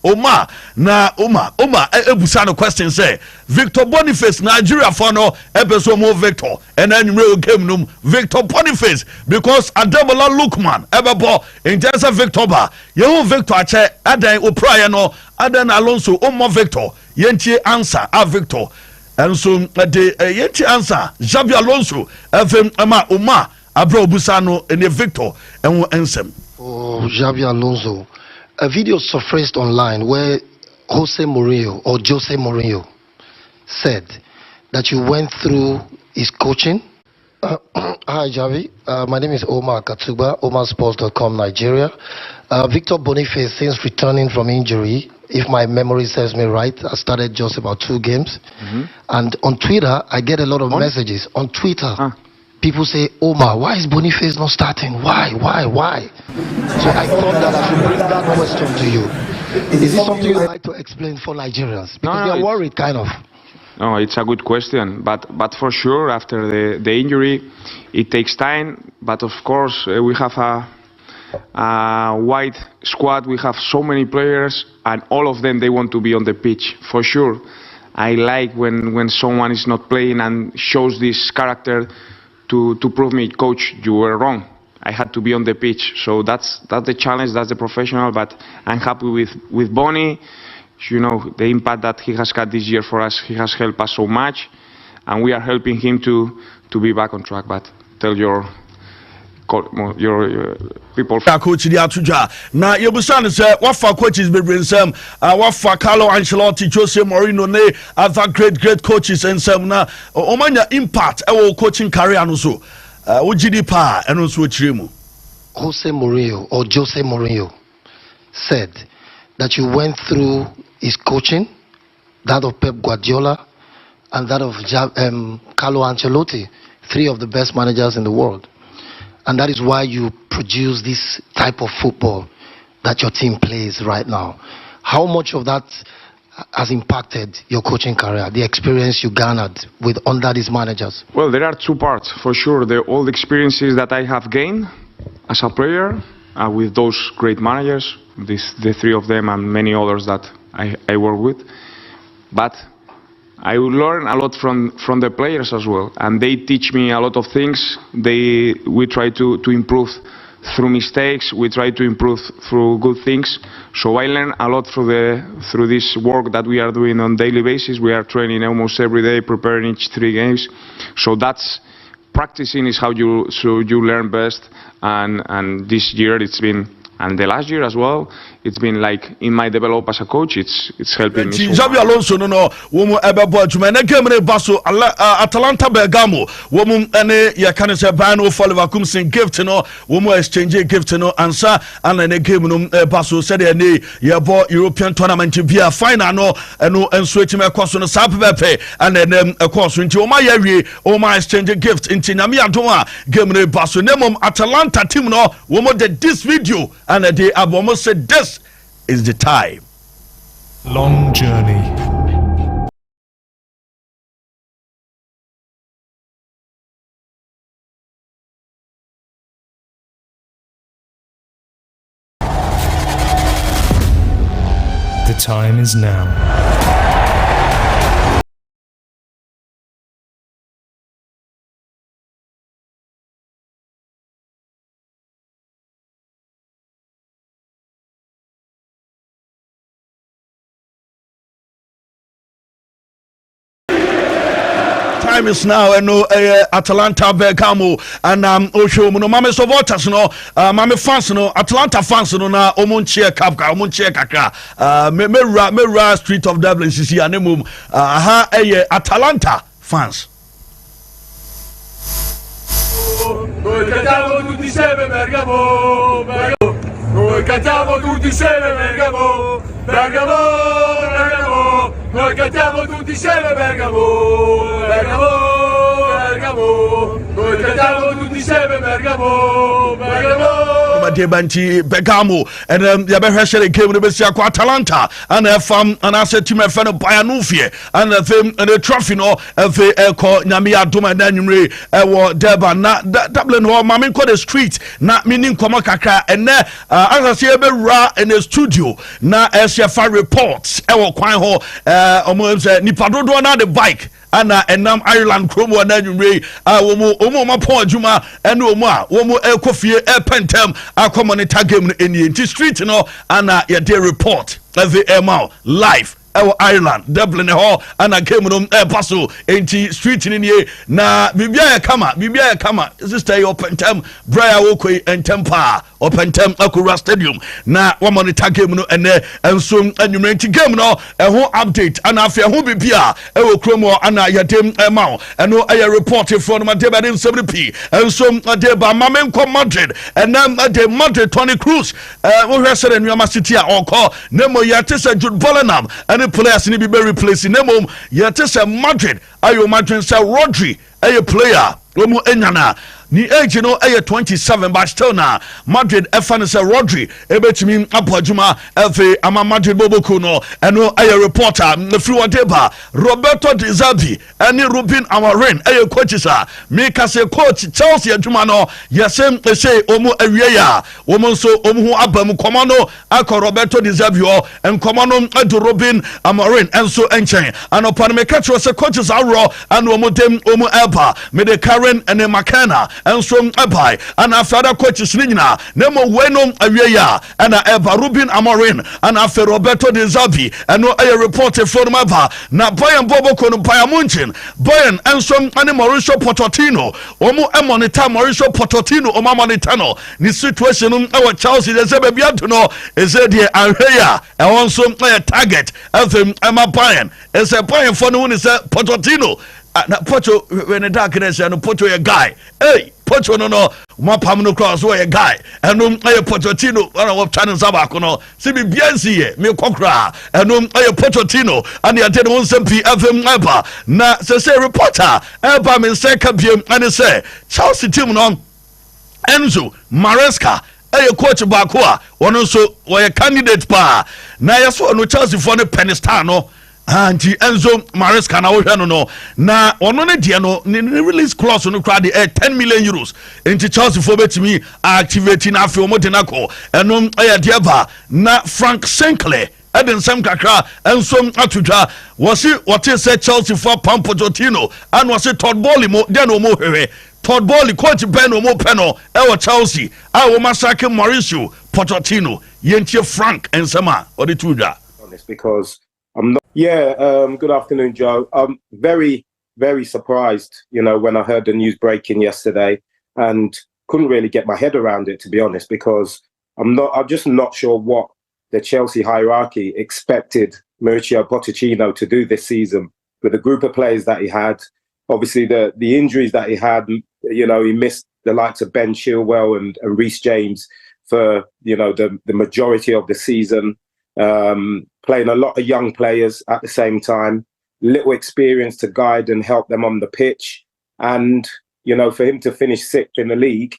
ebusa no question say Victor Boniface Nigeria for no episode more Victor and then real game no Victor Boniface because Ademola Lukman ebebo in terms of Victor ba ye Victor ache adan opra no adan Alonso omo Victor yentie answer a Victor and so the yentie answer Xabi Alonso fm Oma abro obusa no ene Victor and ensem Xabi Alonso. A video surfaced online where Jose Mourinho said that you went through his coaching. Hi, Javi. My name is Omar Katsuba, OmarSports.com, Nigeria. Victor Boniface, since returning from injury, if my memory serves me right, I started just about 2 games. And on Twitter, I get a lot of messages. On Twitter, people say, Omar, why is Boniface not starting? Why? So I thought that I should bring that question to you. Is this something you'd like to explain for Nigerians? Because they're worried, kind of. No, it's a good question. But for sure, after the injury, it takes time. But of course, we have a wide squad. We have so many players, and all of them, they want to be on the pitch, for sure. I like when someone is not playing and shows this character to prove me, coach, you were wrong. I had to be on the pitch. So that's the challenge, that's the professional, but I'm happy with Bonnie. You know, the impact that he has got this year for us, he has helped us so much, and we are helping him to be back on track. But tell your people. Coach di atuja na yebusan say wafa coaches be bring some wafa Carlo Ancelotti, Jose Mourinho ne other great coaches and some na omanya impact e wo coaching career no so ugidi pa eno so chiremu. Jose Mourinho said that you went through his coaching, that of Pep Guardiola and that of Carlo Ancelotti, 3 of the best managers in the world. And that is why you produce this type of football that your team plays right now. How much of that has impacted your coaching career, the experience you garnered under these managers? Well, there are 2 parts, for sure. All the experiences that I have gained as a player with those great managers, the 3 of them and many others that I work with. But I will learn a lot from the players as well, and they teach me a lot of things. We try to improve through mistakes. We try to improve through good things. So I learn a lot through this work that we are doing on daily basis. We are training almost every day, preparing each 3 games. So that's practicing is how you learn best. And this year it's been, and the last year as well, it's been like in my develop as a coach, it's helping me. Xabi Alonso no womu ebebo adwuma na game ne baso Atalanta Bergamo womu ene ya kan se ban no for Liverpool sin gift no womu exchange gift no ansa ana ne game no baso said ne ya bo European tournament bia final no eno enso etim ekoso no sa pepe ana ne ekoso nti o ma ya wie o ma exchange gift nti nyame adom a game ne baso nemom Atalanta team no womu de this video and they abomo said this is the time. Long journey. The time is now. Time is now and no Atalanta Bergamo and Osho no mame supporters no mame fans no Atalanta fans no na omunchie kakra me street of Dublin sisi anemum Atalanta fans. Cacciamo tutti insieme Bergamo, noi cacciamo tutti insieme Bergamo, noi cacciamo tutti insieme Bergamo, noi cacciamo tutti insieme Bergamo. Banti Bergamo and the Behesher came to Bessia Atalanta and a farm and I said to my friend of Bayanufie and the trophy no the Eco Namia Duma Nanumre Deba na Dublin or Mamin called the street not meaning Komakaka and as I say ra in the studio na SFR reports Ewo Kwanho almost Nipadodo na the bike ana enam Ireland kromo na nwure womo mapo adwuma ene womo ekofie pentem akomonita game no eni nti street no ana ye dey report every email live Ireland Dublin ho ana game no paso enti street ni nie na bibia ya kama sister yo pentem bra wokoi entempa opentem akura stadium na wa monitor game no ene enso anwumre nti game no ho update ana afia ho bibia kromo ana yadem emaw eno aye report from Madeba dem 70p enso Madeba mamen ko Madrid enam de Madrid Tony Cruz wo hwese de New City a onko nemo yate se Jude Bellingham any players ni be replacing nemo yate se Madrid ayo Madrid se Rodri aye player womu enyana ni age no 27 but still na Madrid efan say Rodri ebetimi apojuma efe ama Madrid boboku no eno aye reporter free Wadeba Roberto De Zerbi eni Ruben Amorim aye coaches a me ka say coach Chelsea adwuma no yesem say omu awie ya omu so omu ho abam komano akọ Roberto De Zerbi o enkomano adu Ruben Amorim enso enchen anopan me ka say coaches awro and omu dem omu elba me de Karen and Makana and some abai and after the coaches nina nemo wenom awie and Eva Ruben Amorim and after Roberto De Zerbi and no a reporter from Eva na Bayern Bobo kono Payamunchin Bayern and some Mauricio Pochettino omo monitor Mauricio Pochettino o monitano ni situation our Chelsea the Zebebiato no is there area and also a target of them Emma Bayern is a Bayern for no one is a Pochettino na Pocho when the darkness and Pocho a guy hey Pocho no mapam no cross way a guy and aye Pochettino one of channels abako no se bi biansi me kokra and aye Pochettino and the attend one SMP FM eba na say reporter eba me say ka biem and say Chelsea team no Enzo Maresca aye coach bako a one so we candidate pa na yeso no Chelsea for no Penistar no anti Enzo Maresca na wohwe no na ono ne de no ne release clause no kra de 10 million euros enti Chelsea for betimi activate na afi omo de na ko eno aye de ba na Frank Sinclair eden sam kakra enso atudwa wote say Chelsea for Pochettino and was Todd Bowley mo de no mo hwewe Todd Bowley coach Ben Omo Peno ewo Chelsea I wo masake Mauricio Pochettino yentie Frank and Sama or the tuda because I'm not good afternoon Joe. I'm very surprised, you know, when I heard the news breaking yesterday and couldn't really get my head around it, to be honest, because I'm just not sure what the Chelsea hierarchy expected Mauricio Pochettino to do this season with the group of players that he had. Obviously, the injuries that he had, you know, he missed the likes of Ben Chilwell and Reece James for, you know, the majority of the season, playing a lot of young players at the same time, little experience to guide and help them on the pitch. And, you know, for him to finish 6th in the league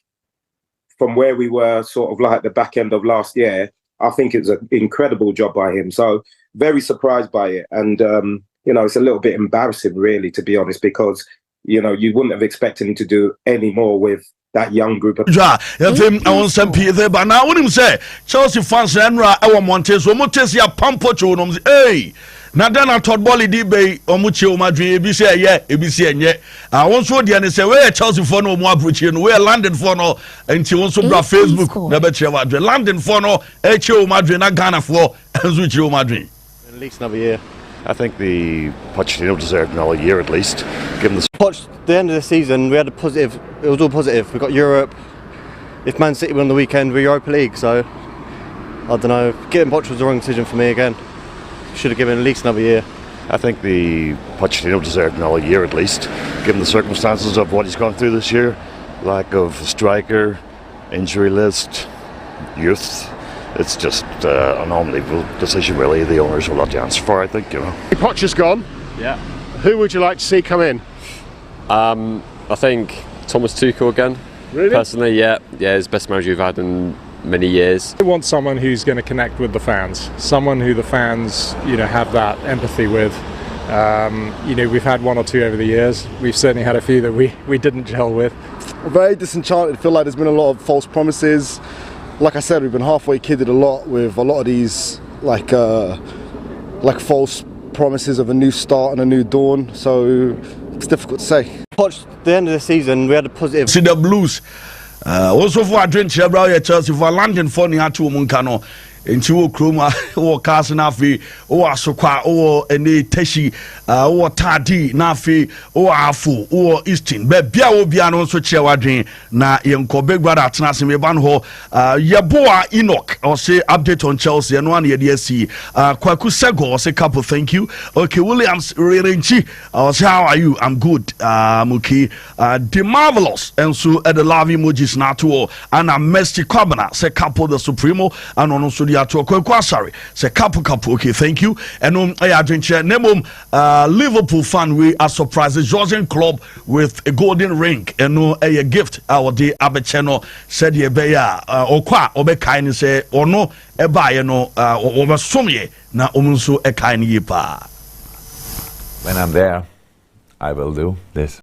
from where we were sort of like at the back end of last year, I think it's an incredible job by him. So very surprised by it. And, you know, it's a little bit embarrassing, really, to be honest, because, you know, you wouldn't have expected him to do any more with that young group of I want some people, but now when him say Chelsea fans and I want Montes, we Montes ya pampo chonom. Hey, now then I thought Bolly D Bay or Mucho Madrid, ABC, I once would the say where Chelsea for no more preaching, where London for no, and she wants to bring Facebook, never check London for no, HO Madrid, not Ghana for, and Zucho Madrid. At least another year. I think the Pochettino deserved another year at least. Given the end of the season, we had a positive. It was all positive. We got Europe. If Man City won the weekend, we're Europa League. So I don't know. Getting Poch was the wrong decision for me again. Should have given at least another year. I think the Pochettino deserved another year at least, given the circumstances of what he's gone through this year. Lack of striker, injury list, youth. It's just an unbelievable decision, really. The owners will have to answer for, I think, you know. Poch is gone. Yeah. Who would you like to see come in? I think Thomas Tuchel again. Really? Personally, yeah, he's the best manager we've had in many years. I want someone who's going to connect with the fans, someone who the fans, you know, have that empathy with. You know, we've had one or two over the years. We've certainly had a few that we didn't gel with. We're very disenchanted. I feel like there's been a lot of false promises. Like I said, we've been halfway kidded a lot with a lot of these like false promises of a new start and a new dawn. So it's difficult to say. Poch, the end of the season, we had a positive. See the Blues. Also for a drink, Chelsea for London for Niatu Munkano. Into Kruma or Casanafi or Asokwa or any Teshi or Tadi Nafi or Afu or Easton. But Biao Biano so Chewadrin na Yanko Big Brother Tanasim Banho Yaboa Enoch or say update on Chelsea and 1 year DSC Kwaku Sego or say couple thank you. Okay, Williams Renchi or say how are you? I'm good. Muki the marvelous and so at the love emojis natuo and a Messi Cabana say Capo de Supremo and also sorry say Capo okay thank you and I drink Nemum Liverpool fan we are surprised Georgian club with a golden ring and no a gift our day Abecheno said ye beya okwa obekai say or no e buy no over somye na omunso e kind ye pa. When I'm there I will do this.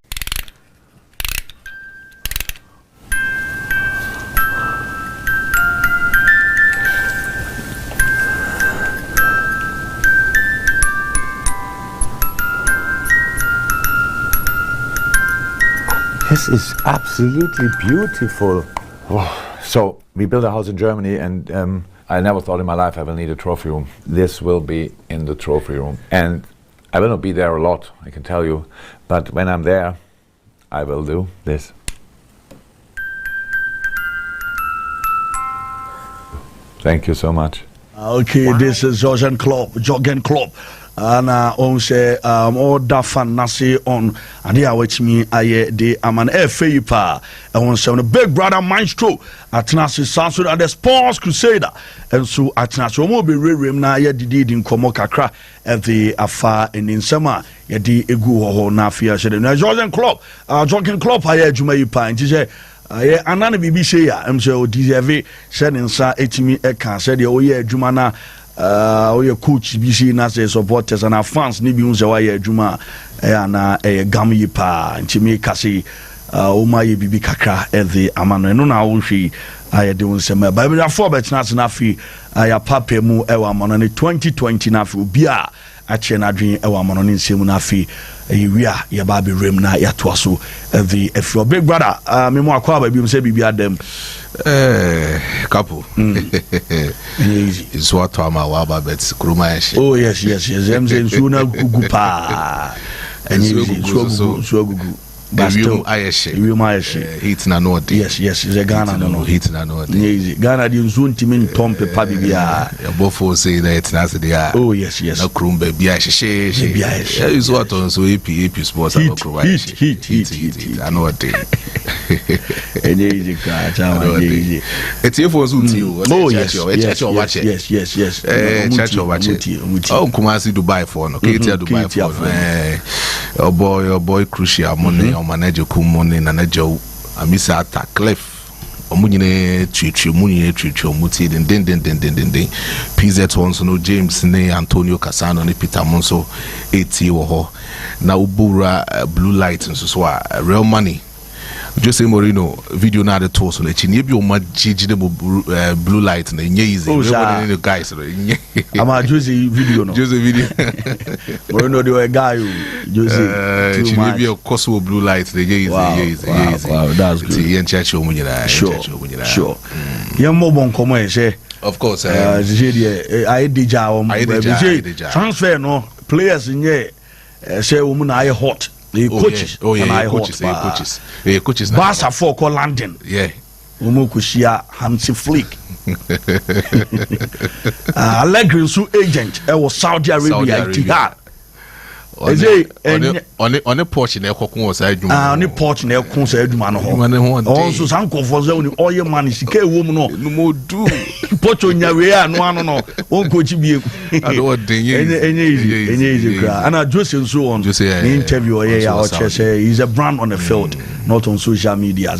This is absolutely beautiful. Oh, so we built a house in Germany and I never thought in my life I will need a trophy room. This will be in the trophy room. And I will not be there a lot, I can tell you. But when I'm there, I will do this. Thank you so much. Okay, this is Jurgen Klopp. And on say all that fan nasi on and here which me I de am an FA pa and on say the big brother maestro at Nasi Sanso at the Sports Crusader and so at Nasi mo be rem na ye did in komo kakra at the afa in Insama ye di egu ho na afia shede na Jurgen Klopp aye adwuma yi pa nti say anana bibi say ya am say o deserve shede nsa etimi e kan say de o ye adwuma na we coach BC na say supporters and our fans ni bi unse wa ye adwuma na gam yi pa ntimi kasi o ma ye bibi kakra the amano no na wo hwi aye de unse ma Bible for bet na fi ya papa mu e wa amano ne 2020 na fi obi a ache na adwen e wa mono ne nsem na afi ewia ya ba be rem na ya to so the if your big brother me mo akwa ba bi say bibi adam Capo easy is what ama wa ba bet kuruma ya oh yes em say nsu na gugu pa so gugu Basto Ayeshe heat na no yes is a Ghana no heat na no easy Ghana di nsu ntimi ntom pepa bibia ya bofo say that na say dia oh yes na krumbe bia she is what on so AP sports aba provide heat I know what day easy ka chama easy eti for so ti o oh yes church watch oh Kumasi Dubai for no Ketia Dubai for your boy crucial money manager kumone na najo amisa ata clef omunyine twetwe munyine twetwe muti den PZ onso no James ne Antonio Casano ne Peter Monso eti wo ho na ubura blue light nso so real money Jose Mourinho video na the toast na chini ebi o ma jijide blue light na nye easy nobody the guys ama Jose video no Mourinho the guy Jose chini ebi o koso blue light na nye easy wow that's good yen church o munyina sure yen mo bon komo e se of course I deja transfer no players nye say o mu na I hot the coaches Barca for call London Umukushia Hansi Flick Allegri su agent was Saudi Arabia Etihad on a porch in Ekokun was on a porch in Ekokun said Dumano also Sanko for Zoni all your money she came woman no more do Porto Nyawea no one coach be any and I just and so on interview he's a brand on the field not on social media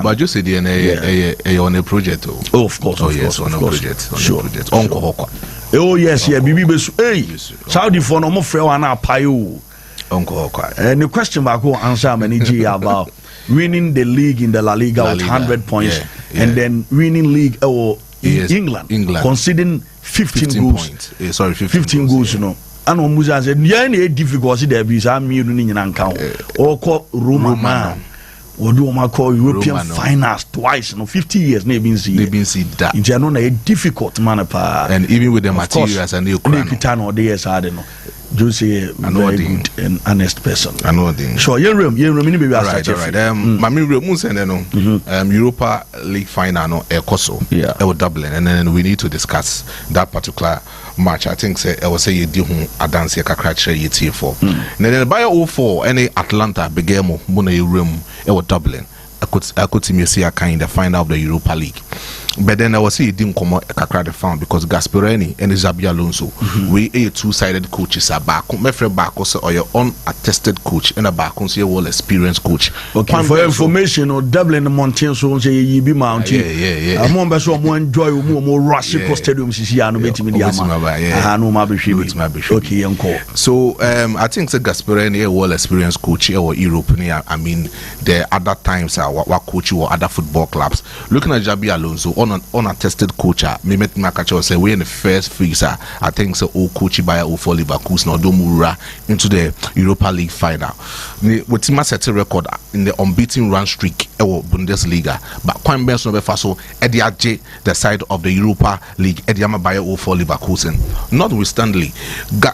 but just say on a project oh of course on a project sure oh yes bibi besu Saudi for no more free one apayo and the question back who answer many G about winning the league in the La Liga with 100 points and then winning league England conceding 15 goals 15 goals you know and on Musa said yeah difficulty there be some me ni nyina or call Roma man or do my call European finals twice, 50 years they've been see that. In general, a difficult man and even with the materials and the Ukraine or DS I don't know. Jose a very good and honest person. I know sure you remember right. Mami no Europa League final no Koso Dublin and then we need to discuss that particular match. I think say I will say you di hu adanse kakra kire yeti for. Then by 04 any Atlanta begemo muna room Dublin. I could see me see a kind of final of the Europa League. But then I was say it didn't come out a found because Gasperini and Xabi Alonso we a two-sided coaches are back. My friend back also or your unattested coach and a back on say well experienced coach. Okay, for information or Dublin the mountain so say you be mountain. Yeah. I'm on so more enjoy more rush stadium no okay uncle. So I think the Gasperini a well experienced coach or European I mean the other times what coach or other football clubs looking at Xabi Alonso on an unattested coach me met Makacho say we in the first phase I think so all coach by for Leverkusen or Domura into the Europa League final with him set a record in the unbeaten run streak Bundesliga but Kwan Benson be faso Eddie the side of the Europa League Eddie Amabaye for Leverkusen notwithstanding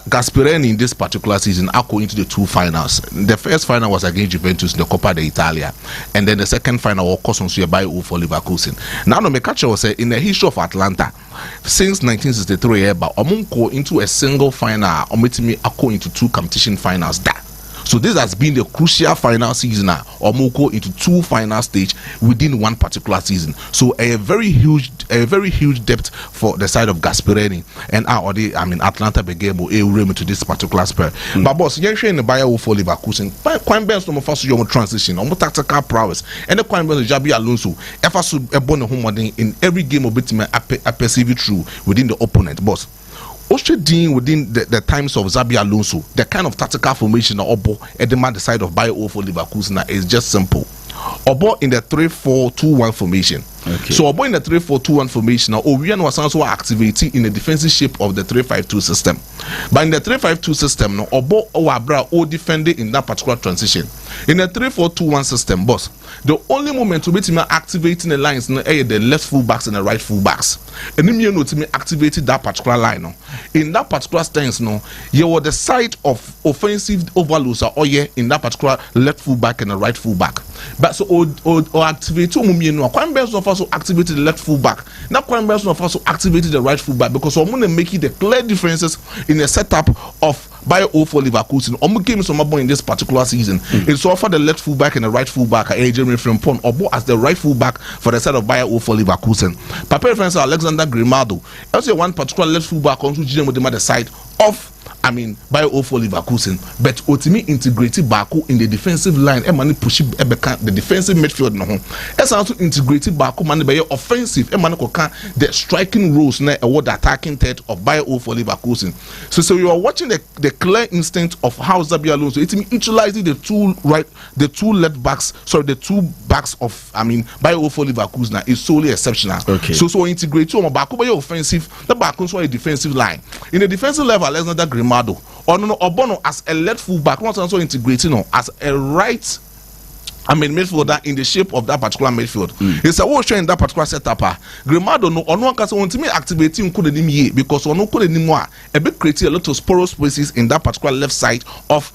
Gasperini in this particular season go into the two finals. The first final was against Juventus in the Coppa d'Italia and then the second final was course on by for Leverkusen. Now no me catch say in the history of Atlanta since 1963 but omunko into a single final omitimi ako into two competition finals that. So this has been the crucial final season now. Omuko into two final stage within one particular season. So a very huge depth for the side of Gasperini and Atlanta Begebo a to this particular spur. But boss, you're in the bio for Leverkusen. Quite best no first your transition, tactical prowess, and the quite best Xabi Alonso. Efasu a born home in every game of Bitman I perceive it through within the opponent, boss. Also dealing within the times of Xabi Alonso, the kind of tactical formation or demand the side of Bayer for Leverkusen is just simple. Obo in the 3-4-2-1 formation. Okay. So Obo in the 3-4-2-1 formation now Owian was also activating in the defensive shape of the 3-5-2 system. But in the 3-5-2 system now Obo Owabra o defended in that particular transition. In the 3-4-2-1 system, boss, the only moment to be activating the lines now the left full backs and the right full backs. And then you know to me activated that particular line now. In that particular stance now, you were the side of offensive overloads or in that particular left full back and the right full back. But so or activate Quite best of also activated the left full back. Now quite best of also activated the right full back because I'm gonna make it the clear differences in the setup of Bayer 04 Leverkusen. Game is in this particular season. It's offered the left full back and the right full back Jeremy Frimpong or as the right full back for the side of Bayer 04 Leverkusen. Papa reference Alexander Grimaldo. Also one particular left full back on to with them at the side of Bayer 04 Leverkusen, but Otimi integrated Baku in the defensive line and money push the defensive midfield no. As also integrated Baku man by offensive and man the striking roles na the attacking third of Bayer 04 Leverkusen. So you are watching the clear instinct of how Xabi Alonso utilizing the two left backs, the two backs of Bayer 04 Leverkusen is solely exceptional. Okay. So integrate Baku by offensive, the Baku so a defensive line. In the defensive level, Alexander Grimaldo Obono as a left full back, not also integrating as a right midfielder in the shape of that particular midfield. It's a watch in that particular setup. Grimaldo no on one case want to me activating because on could anymore a bit creating a lot of sporous spaces in that particular left side of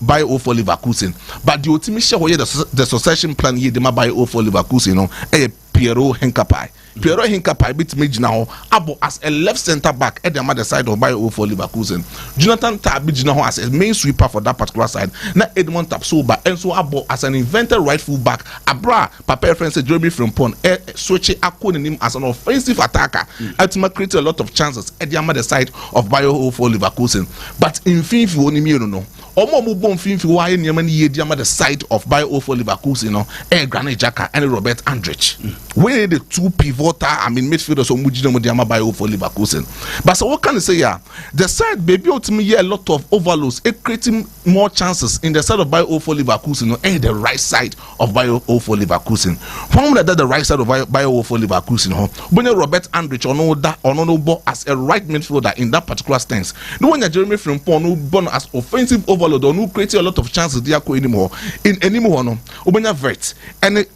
Bayer 04 Leverkusen. But the ultimate share the succession plan here the Bayer 04 Leverkusen Piero Hincapié. Piero Hincapié bit me now abo as a left centre back at the other side of Bayer 04 Leverkusen. Jonathan Tabi now as a main sweeper for that particular side. Now Edmond Tapsoba and so abo as an invented right full back. Abra Papa reference Jeremy Frimpong switch him as an offensive attacker. Ultimately create a lot of chances at the other side of Bayer 04 Leverkusen. But in Finfi only me no. Omo bon Finfi why Niamani ye the other side of Bayer 04 Leverkusen Granit Xhaka and Robert Andrich. We the two pivotal midfielders on Mujino Diama Bayer 04 Leverkusen. But so what can I say here? The side baby ultimately a lot of overloads, creating more chances in the side of Bayer 04 Leverkusen and the right side of Bayer 04 Leverkusen. From the right side of Bayer 04 Leverkusen, when Robert Andrich or no ball as a right midfielder in that particular stance. No one Jeremy Frimpong no born as offensive overload or no creating a lot of chances there anymore in anymore no. Ubenya Vert and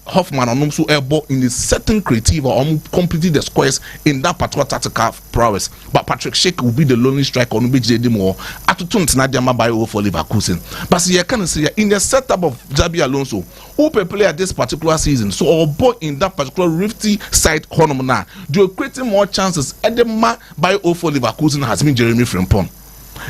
Hoffman and also elbow in a certain creative or completing the squares in that particular tactical prowess. But Patrick Schick will be the lonely striker on BJ more at the Tuntinadiama Bayer 04 Leverkusen. But you can see in the setup of Xabi Alonso, who play at this particular season, so our boy in that particular rifty side corner, they are creating more chances at the Bayer 04 Leverkusen has been Jeremy Frimpong.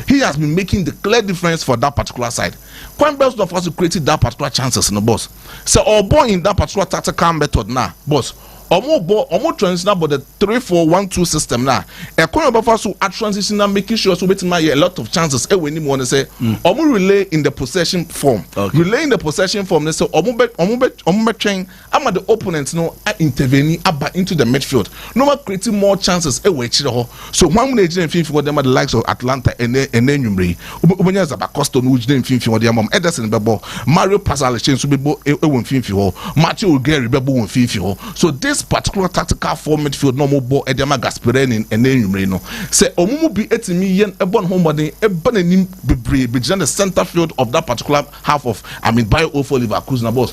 He has been making the clear difference for that particular side. Quite best of us created that particular chances in the boss. So our boy in that particular tactical method now, boss. Almost transition about the 3-4-1-2 system now. A corner of us who are transitioning making sure so we a lot of chances. When you want to say, relay in the possession form. Relay in the possession form. They say, train. I'm at the opponents no intervening into the midfield. No more creating more chances. So one way to think for them are the likes of Atlanta and then Numri. When you have Costa, which name think for their mom Ederson Bebo, Mario Pascal change to be Matthew Gary Bebo won't think. So this particular tactical form midfield no more ball Edema Gasperini and then Numrino. Say Omumu be 80 million a bon home body a benenim be the center field of that particular half of Bayer 04 Leverkusen boss.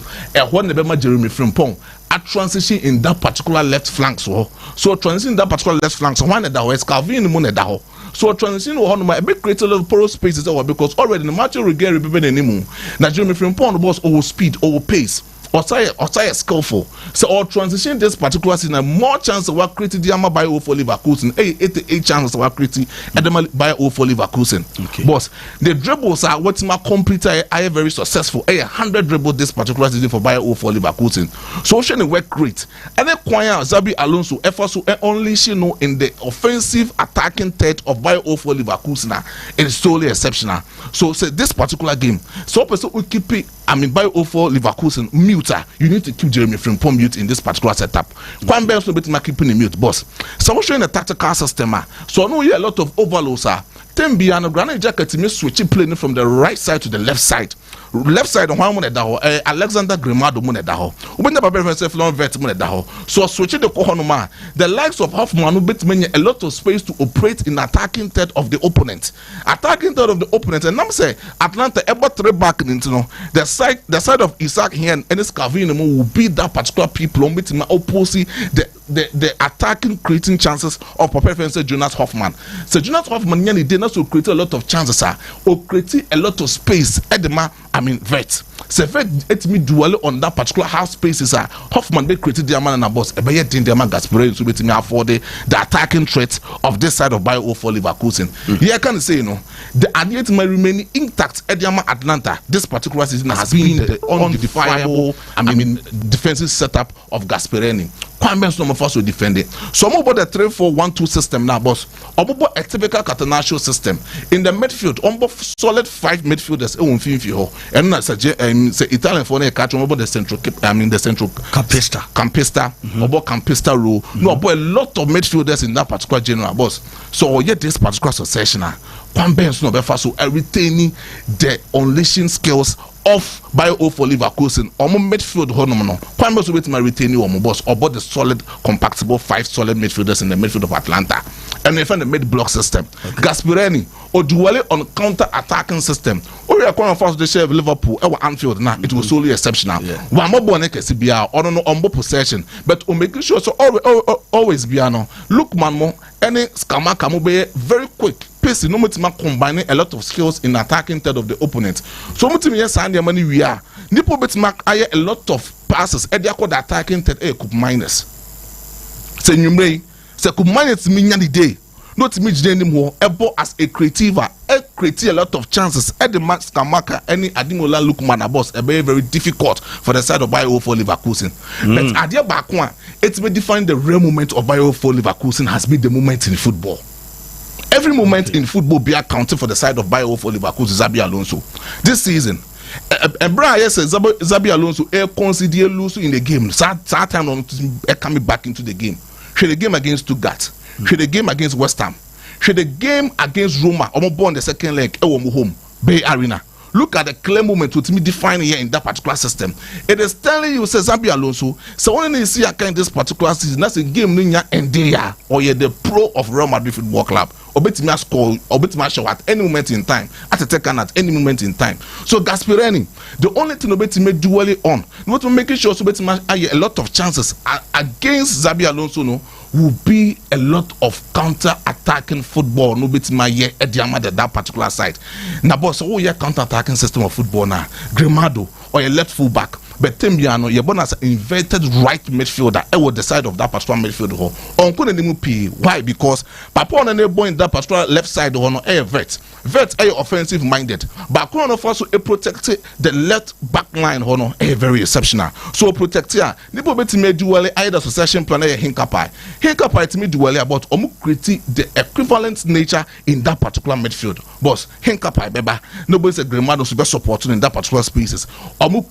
When the Bema Jeremy Frimpong a transition in that particular left flank so transition in that particular left flank so one that was Calvin Monedaho. So transition on a bit create a little porous spaces because already the Matthew Regari be anymore. Now Jeremy Frimpong boss over speed, over pace. Or skillful. So or transition this particular season more chance of creating the Bayer 04 Leverkusen. 88 chances of creating the Bayer 04 Leverkusen. Okay. Boss, the dribbles are what my computer are very successful. 100 dribbles this particular season for Bayer 04 Leverkusen. So she work great. And then Kwaya Xabi Alonso efforts to only in the offensive attacking third of Bayer 04 Leverkusen is solely exceptional. So say this particular game, so person will keep it. Bayer 04 Leverkusen mute. You need to keep Jeremy Frimpong mute in this particular setup. Quite best no bit keeping the mute, boss. So we're showing a tactical system. So I know a lot of overloads Tembiano Granite Jacket me switch playing from the right side to the left side. Left side on one Alexander Grimado Munedaho. When the Papa himself long vet Munedaho. So switching the Kohonoma, the likes of Hoffman who bit many a lot of space to operate in attacking third of the opponent. Attacking third of the opponent, and I'm say Atlanta ever three back into the side of Isaac here and Scavino will beat that particular people on between opposing the attacking creating chances of Papa Jonas Hoffman. So Jonas Hoffman did not create a lot of chances or create a lot of space at the vet. So vet it me dual on that particular half spaces Hoffman they created their man and a boss. But yet in their man Gasparini to be me afford the attacking threat of this side of Bio for Leverkusen. Here I can say the idea may remain intact at the Atlanta. This particular season has been the undefiable defensive setup of Gasparini. Kwame no first will defend it. So about the 3-4-1-2 system now, boss. About a typical Catenaccio system in the midfield. Solid 5 midfielders. And say Italian for a catch about the central. The central Campista. About Campista rule. No, about a lot of midfielders in that particular general, boss. So yet this particular succession. Kwame no first will retaining the unleashing skills of Bio for Leverkusen. Midfield honomono. Kwame will with my retaining boss about the solid, compactable 5 solid midfielders in the midfield of Atlanta. And they find the mid-block system. Gasparini or dually on counter-attacking system. Or you are calling first the share of Liverpool or Anfield now. It was solely exceptional. One more bonnet CBR or no on possession, but on making sure so always be look man any Skamaka move very quick. No mutima combining a lot of skills in attacking third of the opponent. So mutima yes and money we are. Nipo betmark a lot of passes. Edia called attacking third could minus. Say numre say could minus me the day. Not me anymore. Ebo as a creative create a lot of chances. At the Max Kamaka any Adimola Lukman boss very difficult for the side of Bio for Leverkusen. But at the back one, it's been defined the real moment of Bio for Leverkusen has been the moment in football. Every moment in football be accounted for the side of Bio for Leverkusen, Xabi Alonso. This season, Brian says Xabi Alonso consider losing in the game. Sad time on coming back into the game. Should the game against Stuttgart, should the game against West Ham, should the game against Roma, or born the second leg, home, Bay Arena. Look at the clear moment with me defining here in that particular system. It is telling you, says Xabi Alonso, so when you see a kind this particular season, that's a game and they are, or you're the pro of Real Madrid Football Club. Or bet me score, or bet me show at any moment in time, at a second at any moment in time. So Gasparini, the only thing about me dually on, not to making sure so bet me a lot of chances against Xabi Alonso will be a lot of counter-attacking football. No bet me here at that particular side. Now, boss, oh yeah, counter-attacking system of football now. Grimado or a left full back. But Tembiano, you're born as an inverted right midfielder. I was the side of that particular midfield. Why? Because Papa on a boy in that particular left side on a vet. Vet a offensive minded. But one of us who protected the left back line hono a very exceptional. So protect here. Nipo beti me dually either succession plan a hinkapai. Hinkapai to me dually about critique the equivalent nature in that particular midfield. Boss, hinkapai beba. Nobody's a Grimado super supporting in that particular species.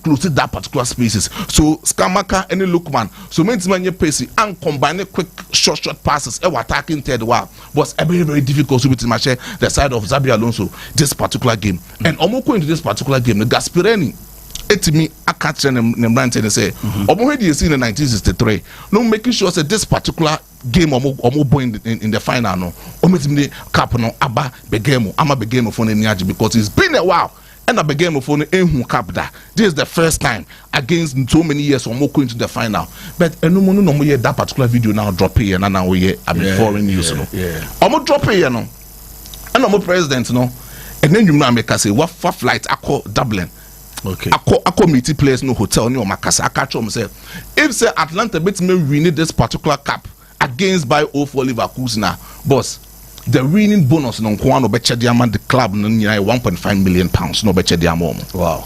Close that particular spaces. So Skamaka any Lookman. So means man you pacey and combine quick short passes attacking third while was very difficult to match the side of Xabi Alonso this particular game. And Omoko into this particular game, the Gasparini it me I catch them and say already you see in 1963 no making sure that this particular game omo in the final no omo cap no aba begemo ama begemo for Niaji because it's been a while. And I began with phone Capda. This is the first time against so many years or more into the final. But no that particular video now drop here and now we foreign news. I'm gonna drop here no. And I'm a president no. And then you know make say what flight I call Dublin. Okay. I call meet players no hotel no makasa. I catch them say if say Atlanta bet me win this particular cap against by 0 for Leverkusen boss. The winning bonus no kwano beche diamond the club no nyina 1.5 million pounds no beche diamond. Wow.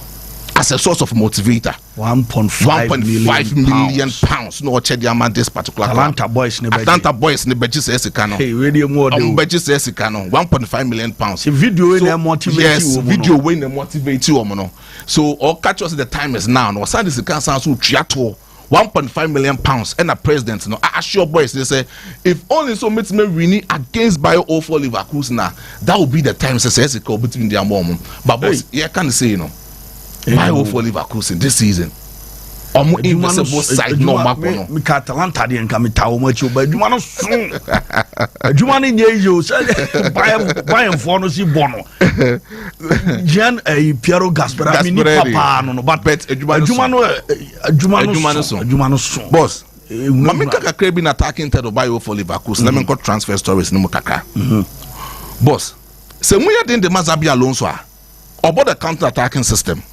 As a source of motivator. 1.5 million pounds no beche diamond this particular Atlanta boys ne beche sesika no. Hey, really more than beche sesika no 1.5 million pounds. Video wey na motivate you. Yes, video wey na motivate you no. So all catch us the time is now. No send this can sound so triato. 1.5 million pounds and a president no I assure boys they say if only so meet me winning against Bayer 04 Leverkusen now that will be the time says it between their mom but boss yeah can say Bayer 04 Leverkusen this season omo invisible side no makono me Atalanta de nka meta o machi ba adwuma no so adwuma no nye yo Bayern for no si bono Jean Piero Gaspera mi ni papa no but adwuma no so boss mama kakra bi na attacking third of Bayer for Leverkusen let me go transfer stories no mo kakra boss se mu ya den de Mazabi Alonso a about the counter attacking system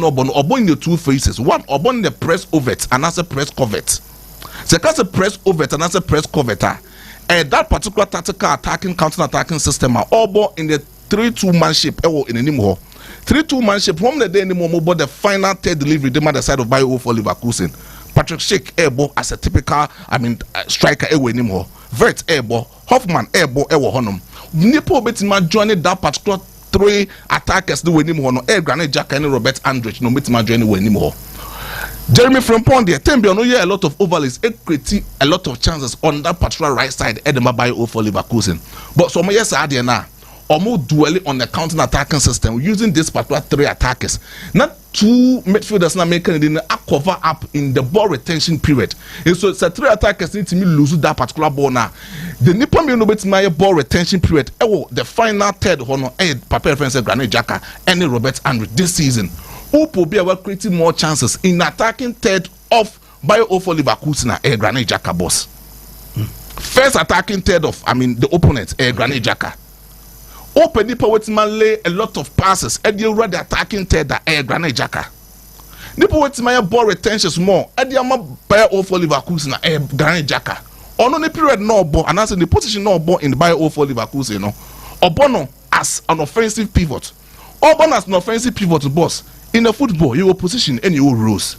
no obo in the two phases. One obo in the press overt and as a press covert. So because a press overt and as a press covert, that particular tactical attacking counter attacking system are obo in the 3-2 manship in the name 3-2 manship from the day anymore about the final third delivery the other side of Bayer 04 Leverkusen. Patrick Schick airbo as a typical striker anymore. Vert airbo, Hoffman airbo honum. Nipo betima joining that particular 3 attackers do anymore no Granit Xhaka and Robert Andrich no meet my journey anymore. Jeremy Frimpong there tembe no a lot of overlays create a lot of chances on that particular right side Edema by 04 Leverkusen but some yes are there now almost dwelling on the counter attacking system using this particular 3 attackers not 2 midfielders now making it in a cover up in the ball retention period and so it's a 3 attackers need to lose that particular ball now the Nippon no bet my ball retention period the final third honor Papa reference Granit Xhaka and Robert Andrich this season who will be able creating more chances in attacking third of Bayer 04 Leverkusen Granit Xhaka boss first attacking third of the opponent Granit Xhaka open Nipa Wetman lay a lot of passes and you read the attacking third Granit Xhaka Nipa Wetman ball retentions more and the Bayer 04 Leverkusen Granit Xhaka on the period no ball and as in the position no ball in the Bayer 04 Leverkusen no Obono as an offensive pivot Obono as an offensive pivot boss in a football you will position and you will roles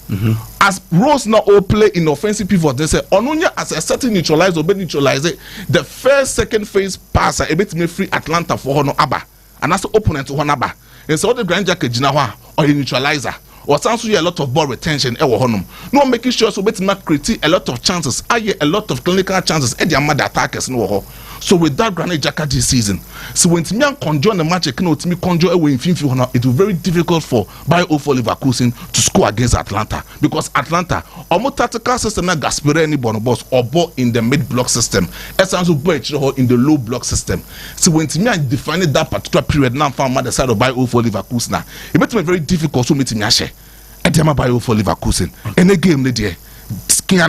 as roles now all play in offensive pivot they say onunya as a certain neutralize or be neutralize the first second phase passer a bit me free Atlanta for no aba and as the opponent to one aba and so the Granit Xhaka gina or a neutralizer or sounds a lot of ball retention no making sure so bet create a lot of chances a lot of clinical chances and the mother attackers no so with that Granit Xhaka this season so when Timian conjure the match it will be very difficult for Bayer 04 Leverkusen to score against Atlanta because Atlanta almost tactical system na gaspere any bonobos or ball in the mid block system essence of in the low block system so when Timian define that particular period now from the side of Bayer 04 Leverkusen it makes me very difficult to meet Timian Edema Bayer 04 Leverkusen any game they there skin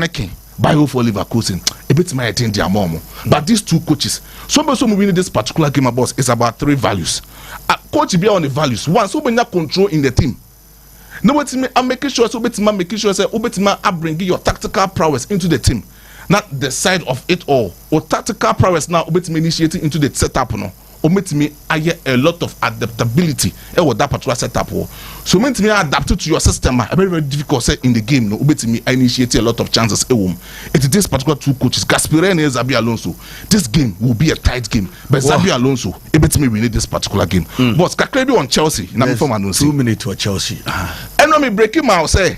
Bayer 04 Leverkusen a bit my attend their mom but these 2 coaches so winning this particular game boss is about 3 values coach be on the values one so many control in the team no what me I'm making sure so making sure say I bring your tactical prowess into the team not the side of it all or tactical prowess now initiating into the setup no me a lot of adaptability with that particular setup so me adapt to your system very very difficult say in the game no me initiate a lot of chances it is this particular 2 coaches Gasperi and Xabi Alonso this game will be a tight game but Xabi Alonso me win this particular game but kakrebi on Chelsea na me form announce 2 minutes to Chelsea and no me breaking my say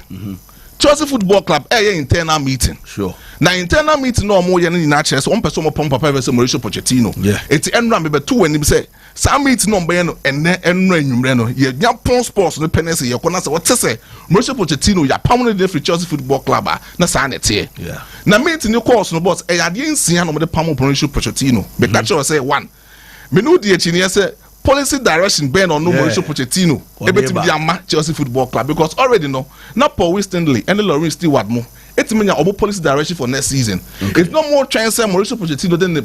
Chelsea Football Club internal meeting sure na internal meeting no more yen in chess one person mo pom papa versus Mauricio Pochettino it's enra me be 2 when him say some meeting no be no enra enwumre no ye pon sports no penance ye kona say what say Mauricio Pochettino ya permanent for Chelsea Football Club na sa na tie na meeting no course no boss e ade nsia no mo de pam Mauricio Pochettino be catch say 1 me no die chi ne say policy direction Ben on no Mauricio Pochettino ebetim di ama Chelsea Football Club because already no na Paul Winstanley and Lawrence Stewart mo it means your policy direction for next season. It's no more chance Mauricio Pochettino than the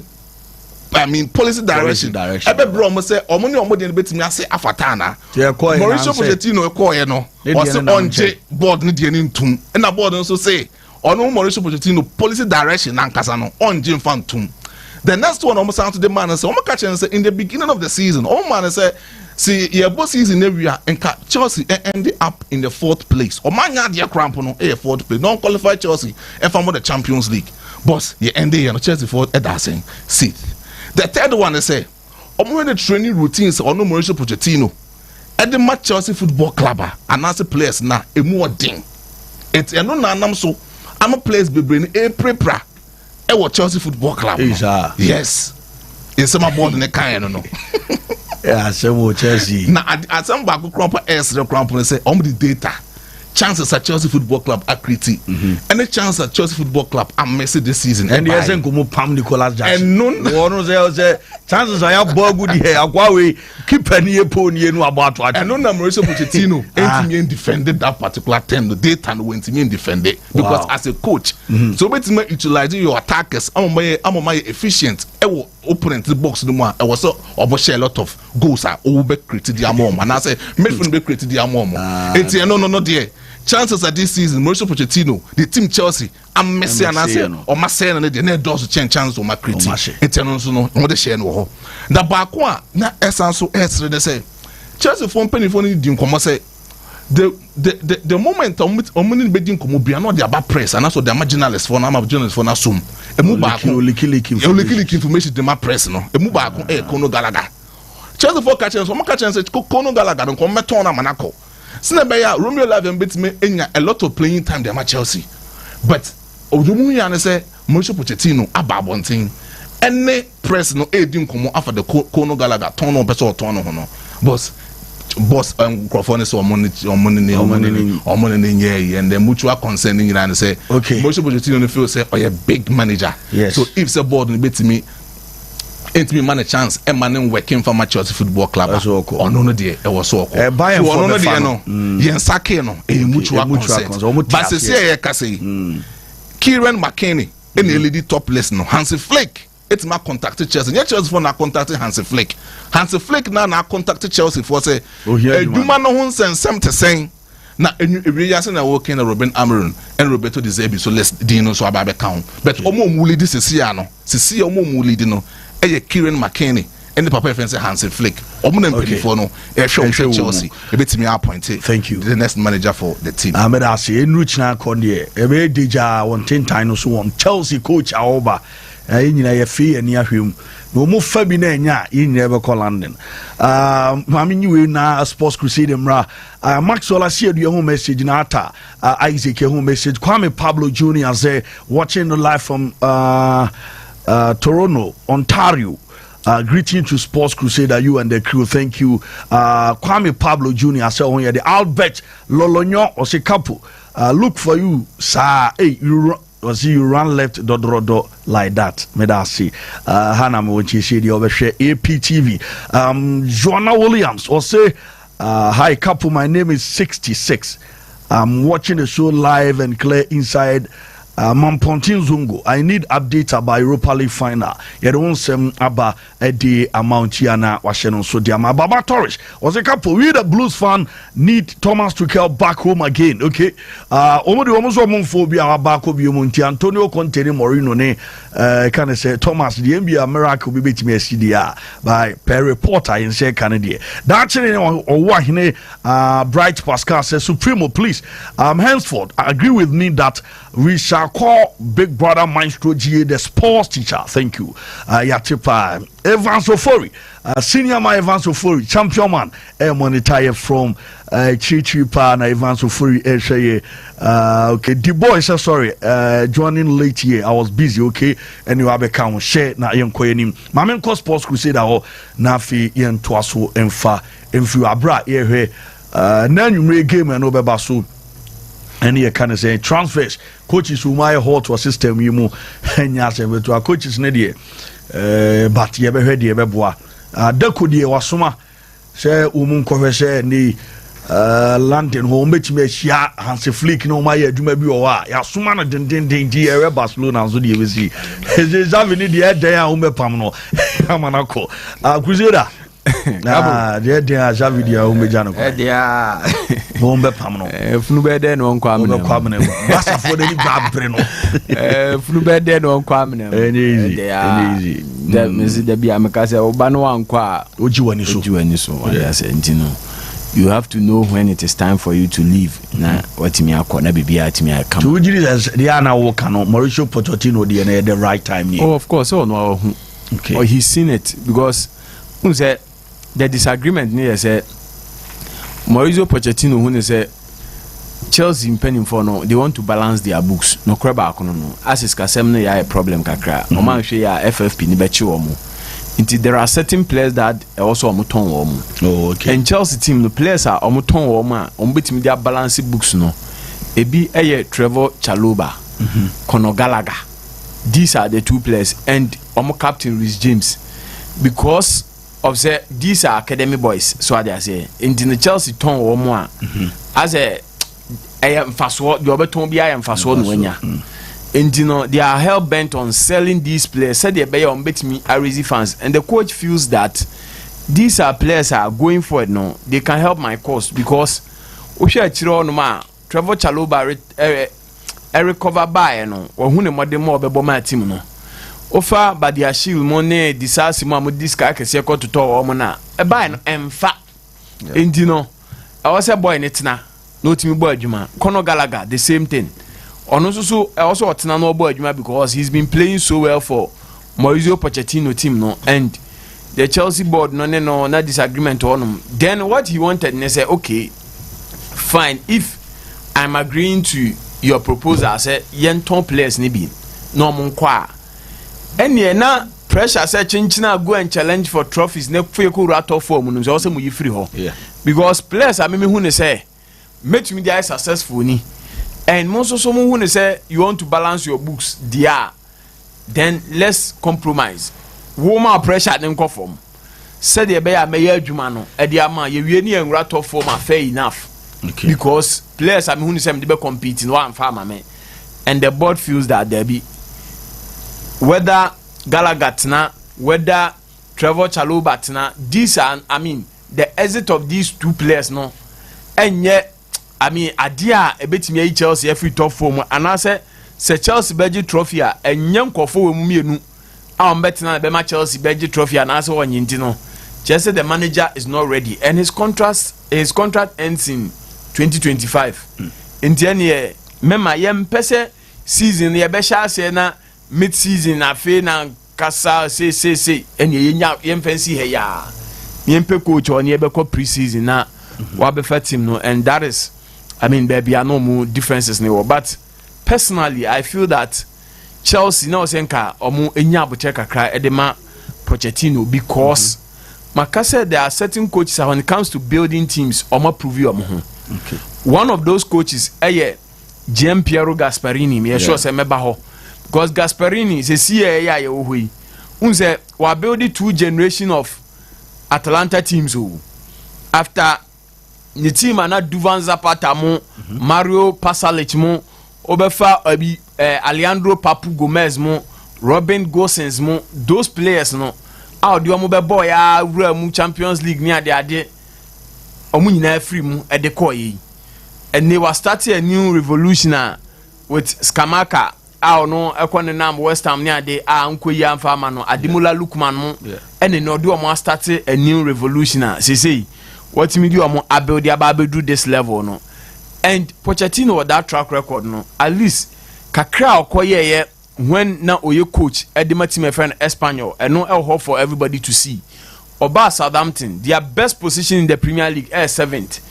policy direction. Ebe bro mo say omoni omodi en betimi ase afatana. Mauricio Pochettino ekoye no. O say onje board ni de ni ntum. Na board no so say ono Mauricio Pochettino policy direction ankasa no onje mfa ntum. The next one almost sound to the man and say omo catch and say in the beginning of the season omo man say see your boss season area and Chelsea ended up in the 4th place. Or man ya dia cramp no 4th place. Non qualified Chelsea and from the Champions League. Boss, you end there no Chelsea 4th Ederson 6th. The third one is say omo the training routines or no Mauricio Pochettino. At the match Chelsea Football Club and as the players na emu odin. It's no nanam so I'm a place be bring a prepra. I was Chelsea Football Club. Yes. In some board in the kind no. Yeah, some Chelsea. Now at some back crump the crump and say the data. Chances at Chelsea Football Club are pretty. And the chance at Chelsea Football Club are messy this season. And yes, and come Pam Nicolas And Jackson. none chances I have ball good here. Aquawe keep any pony no about what. And no Mauricio Pochettino ain't defended that particular term. The data went to defend it because as a coach, so let's utilize your attackers. I'm my efficient. Opponent the box no more. I was so share a lot of goals. I over created the mom, and I say midfield be created the mom. It's no dear. Chances at this season, Mauricio Pochettino, the team Chelsea, I'm messy and I say, or my say, and they does change chance on my critic. It's no the share no. The Bakwa, na essence so they say Chelsea from penny for the come say the moment on bedding come be not the about press and also the marginalists for now journalists for now soon. A move back information the my press no. A move back Kono Gallagher. Chelsea for catching so catching say Kono Gallagher don't come metona manako. Sinabaya Romeo Lavin beats me a lot of playing time there Chelsea. But Odumu say Mauricio Pochettino about one thing. Any press no didn't come after the Kono Gallagher turn on person or turn on boss Crawford so money and the mutual concerning and say okay Mauricio Pochettino feel say a big manager. Yes. So if the board beats me ain't me man a chance and man working for my Chelsea Football Club or no dear it was so buy no yen sake no a mutual consent but say Kieran McKinney any lady top list no Hansi Flick it's my contacted Chelsea Chelsea for na contacted Hansi Flick now contacted Chelsea for say do man no sense something saying na we just na working na Ruben Amorim and Roberto De Zerbi so let's dino so about count but omo muli this is no sisi omo muli no Kieran McKinney and the papa friend say Hansi Flick. For no, Chelsea. A bit me appointed. Thank you. The next manager for the team. Ahmed Asi enrich na konde. Ebe deja one 10 times so one Chelsea coach aoba. Nyina ye fee ani ahwem. No mo fa bi na nya yin ebe call London. Mami nyi na Sports Crusade mra. Maxwell Asia do home message na ata. Isaac home message. Kwame Pablo Jr. say watching the live from Toronto, Ontario. Greeting to Sports Crusader, you and the crew. Thank you. Kwame Pablo Jr. said on here the Albert Lolonyo or say Capo. Look for you, sir. Hey, you run left dodo like that. Medasi. Hannah Mochi the overshare APTV. Joanna Williams or say hi Capo, my name is 66. I'm watching the show live and clear inside Mampontin Zungo. I need update about Europa League final. You don't say about the amount here na Washington so diama. Baba Torres was a couple. We the Blues fan need Thomas Tuchel back home again. Okay. Omo de omo so phobia back home Monti Antonio Conte Morino ne can say Thomas the NBA miracle be betimi CDA by per reporter in say Canada. That chene or Bright Pascal says Supremo please henceforth agree with me that we shall call Big Brother Maestro GA the sports teacher. Thank you. Yatipa Evans Ofori, senior man Evans Ofori, champion man, monetary from Chichipa na Evans Ofori. Okay, the boy says sorry, joining late here. I was busy, okay, and you have a count share na yen koyenim. Mamenko Sports Crusader ho na fi yen twaso emfa emfi abra ye na nwumre game and obeba so. And you can say transfers coaches who my hot to a system you mu and to our coaches nedia but you ever heard the beboa deko die wasoma say umun kohwese ni London home bet me shia Hansi Flick no my adwuma bi o wa ya soma na den di ere Barcelona so die we see Xavi di e den a home pam no amanako Crusader dia Xavi dia home jano dia bombe pamno funu bede no kwamne basa for the gabre no funu bede no kwamne easy that means the bia meka say oba no ankwa ojiwani so yes entino you have to know when it is time for you to leave na watimi akọ na bibia atimi akam to ujiri they are now working on Mauricio Pochettino the right time here. Oh of course no okay or he's seen it because who said the disagreement near say Mauricio Pochettino who say Chelsea impending for no, they want to balance their books. No creba no. As is kasem no ya a problem kakra. No man share ya FFP ni bechi omo. Inti there are certain players that also omuton omo. Oh, okay. And Chelsea team the players are omuton omo. Ombetimi their balance books no. Ebi eye Trevor Chalobah, Conor Gallagher. These are the two players and omo captain Reece James, because of say these are academy boys. So I say in the Chelsea ton omo as a I am fast word. You better be I am fast word when ya. And you know they are hell bent on selling these players. Said they buy on bet me Arizi fans, and the coach feels that these are players are going for it now. They can help my cause because Osha Chiro no ma Trevor Chalobah recover by no or who more the more bebo my team no. Ofa but the shield money disasi mo this guy can see to talk or na a buy no emfa. And you know I was a boy in it na no team boy juma. Conor Gallagher the same thing. On also Otena no boy juma because he's been playing so well for Mauricio Pochettino team no, and the Chelsea board no disagreement on him. Then what he wanted, and they said, okay, fine, if I'm agreeing to your proposal, I said, yen top players nibi no munkwa. And yeah, na pressure said chinchina go and challenge for trophies ne feko rato form no also mu free ho. Yeah. Because players I mean who say make me they successful ni. And most of someone who say you want to balance your books, then let's compromise. Woman pressure them come from. Said the bear may jumano, Ediama, you need a rat of form fair enough. Okay. Because players I mean who say they be competing one farmer man. And the board feels that there be whether Gallagher, whether Trevor Chalobah, these are I mean the exit of these two players no, and yet I mean, idea a bit me Chelsea every top form, and I say Chelsea Belgian trophy and young Kofo Muminu. I'm betting on the Chelsea Belgian trophy and also on Yintino. Just the manager is not ready, and his contract ends in 2025. In 10 years, Mema Yem Pese season, the Besha Sena mid season, a na Kasa say, and Yem fancy heya. Yempe coach or Yebeko pre-season now. Wabe team no, and that is. I mean, there be no more differences now. But personally, I feel that Chelsea now senka omu enya bucheka cry edema Pochettino because Makase there are certain coaches when it comes to building teams omu prove you omu. Okay. One of those coaches, Gian Piero Gasperini, me sure say meba ho because Gasperini say see ya ohui. Unse we building two generation of Atalanta teams who after the team ana Duvan Zapata mo, Mario Pasalic mo, Obefa Alejandro Papu Gomez mo, Robin Gosens mo, those players no. Out do mo be boy mu Champions League near the ade. Omu nyina free mu e de koyi. And they were starting a new revolution with Skamaka. No ekwane nam West Ham near the Unko Yan Farmer no, Ademola Lookman mo. And no do mo started a new revolution say. What me do build do this level no, and Pochettino with that track record no, at least kakra okoye when na oye coach edema team friend Espanyol and no hope for everybody to see. Oba Southampton, their best position in the Premier League is 7th,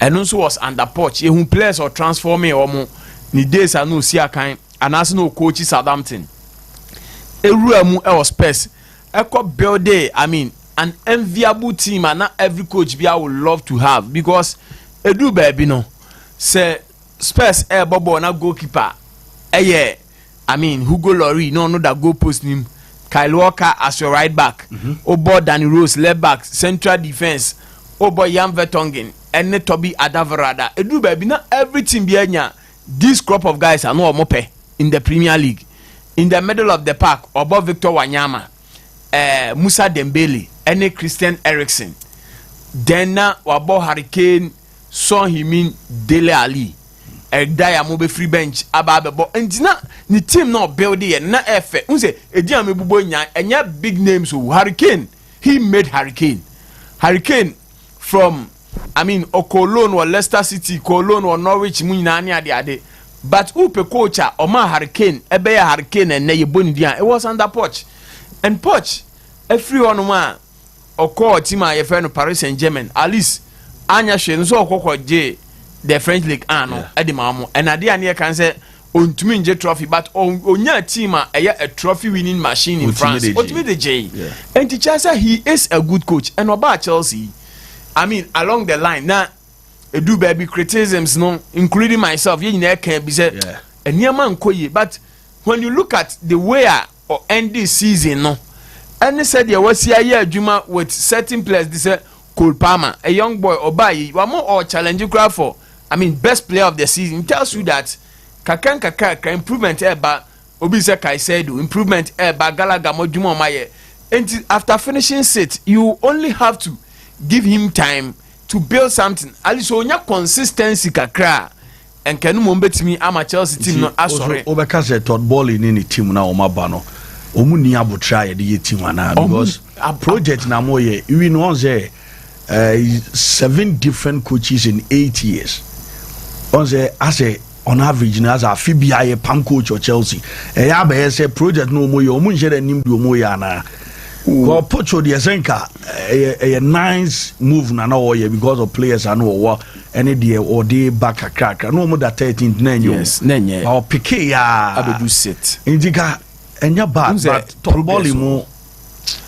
and also was under Poch. Who players or transforming or ni days are no see a kind and as no coach Southampton. Eruamu was Spurs. Eko build I mean. An enviable team and not every coach I would love to have because edu baby no say Spurs Bobo na goalkeeper I mean Hugo Lloris no that goal post him Kyle Walker as your right back Obo Danny Rose left back central defense Obo Jan Vertonghen and Toby Adavarada edu baby not every team this crop of guys are no mope in the Premier League. In the middle of the park Obo Victor Wanyama Musa Dembele any Christian Eriksen. Then wabo Hurricane Son Heung-min Dele Ali. Daya mo be free bench ababebo. And ni team no build it na efe. Unse edi am ebubo nya enya big names so Hurricane. He made Hurricane. Hurricane from I mean Cologne or Leicester City, Cologne or Norwich mu nyina ane ade. But who pe coach Oma Hurricane ebe ya Hurricane and ye boni dia. It was under Poch. And Poch everyone man or call team I friend Paris Saint-Germain. At least Anya Shen so J the French League ano edi maamo and ade ane kan say ontumi nje trophy but onya team a trophy winning machine in France ultimately J and teacher say he is a good coach and about Chelsea I mean along the line now do baby criticisms no including myself you know can be said and near man koye but when you look at the way or end this season no and they said there was here Juma with certain players they said Cole Palmer a young boy Obayi one more or challenging crowd for I mean best player of the season tells you that kaka improvement eba obi say Kaisedo improvement eba Galaga mo Juma Omaye and after finishing sit you only have to give him time to build something at least onya consistency kakra and kanu mo betimi ama Chelsea team no asore obeka say Todd Bowley ni ni team na omaba no omu ni abotra ye de team ana because a project na mo ye we know say 7 different coaches in 8 years on say as a on average na as a FBI pam coach or Chelsea ya be say project no mo ye omu nje nim do mo ya na well, Pocho the Zenka a nice move na no because of players I know any day or day back a crack. No more that 13th nenyo. Yes, nenye. Or pique ya. Abedu sit. Indica and your bad but probably more.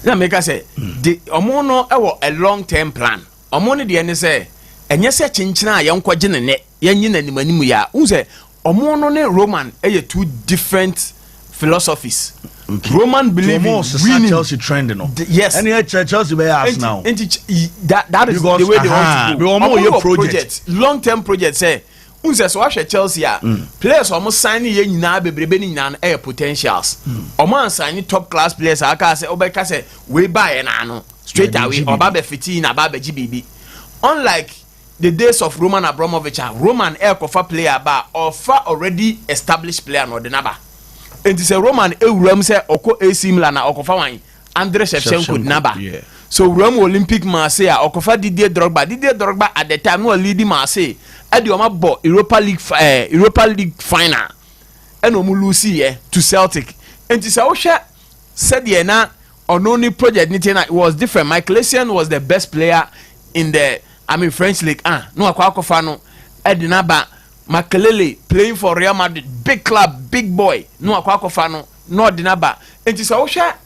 Now make us say the omono a long-term plan. Omono the end say and yes a chinchina young kwajin net yen and manimu ya. Unse omono ne Roman two different philosophies. Okay. Roman believing winning Chelsea trending no. Yes. And Chelsea be asked now. That is because, the way they want to go. Your project. Long-term project say unse so ahwe Chelsea players almost sign ye nyina bebrebe ni nyina air potentials. Omo sign top class players aka say obeka say we buy na no straight away oba be 15 aba be GBB. Unlike the days of Roman Abramovich, Roman air kofa player ba offer already established player no de naba. And it's a Roman ewuram say oko AC Milan na okofa wan Andrei Shevchenko naba. So Rome Olympic Marseille okofa Didier Drogba at the time no leading Marseille at the omabo Europa League final and omu lose to Celtic. And it's a osha said ye na only project it was different. Michael Essien was the best player in the French League. No akwa no edinaba Makelele playing for Real Madrid, big club, big boy. No akwa no no dinaba. And it's osha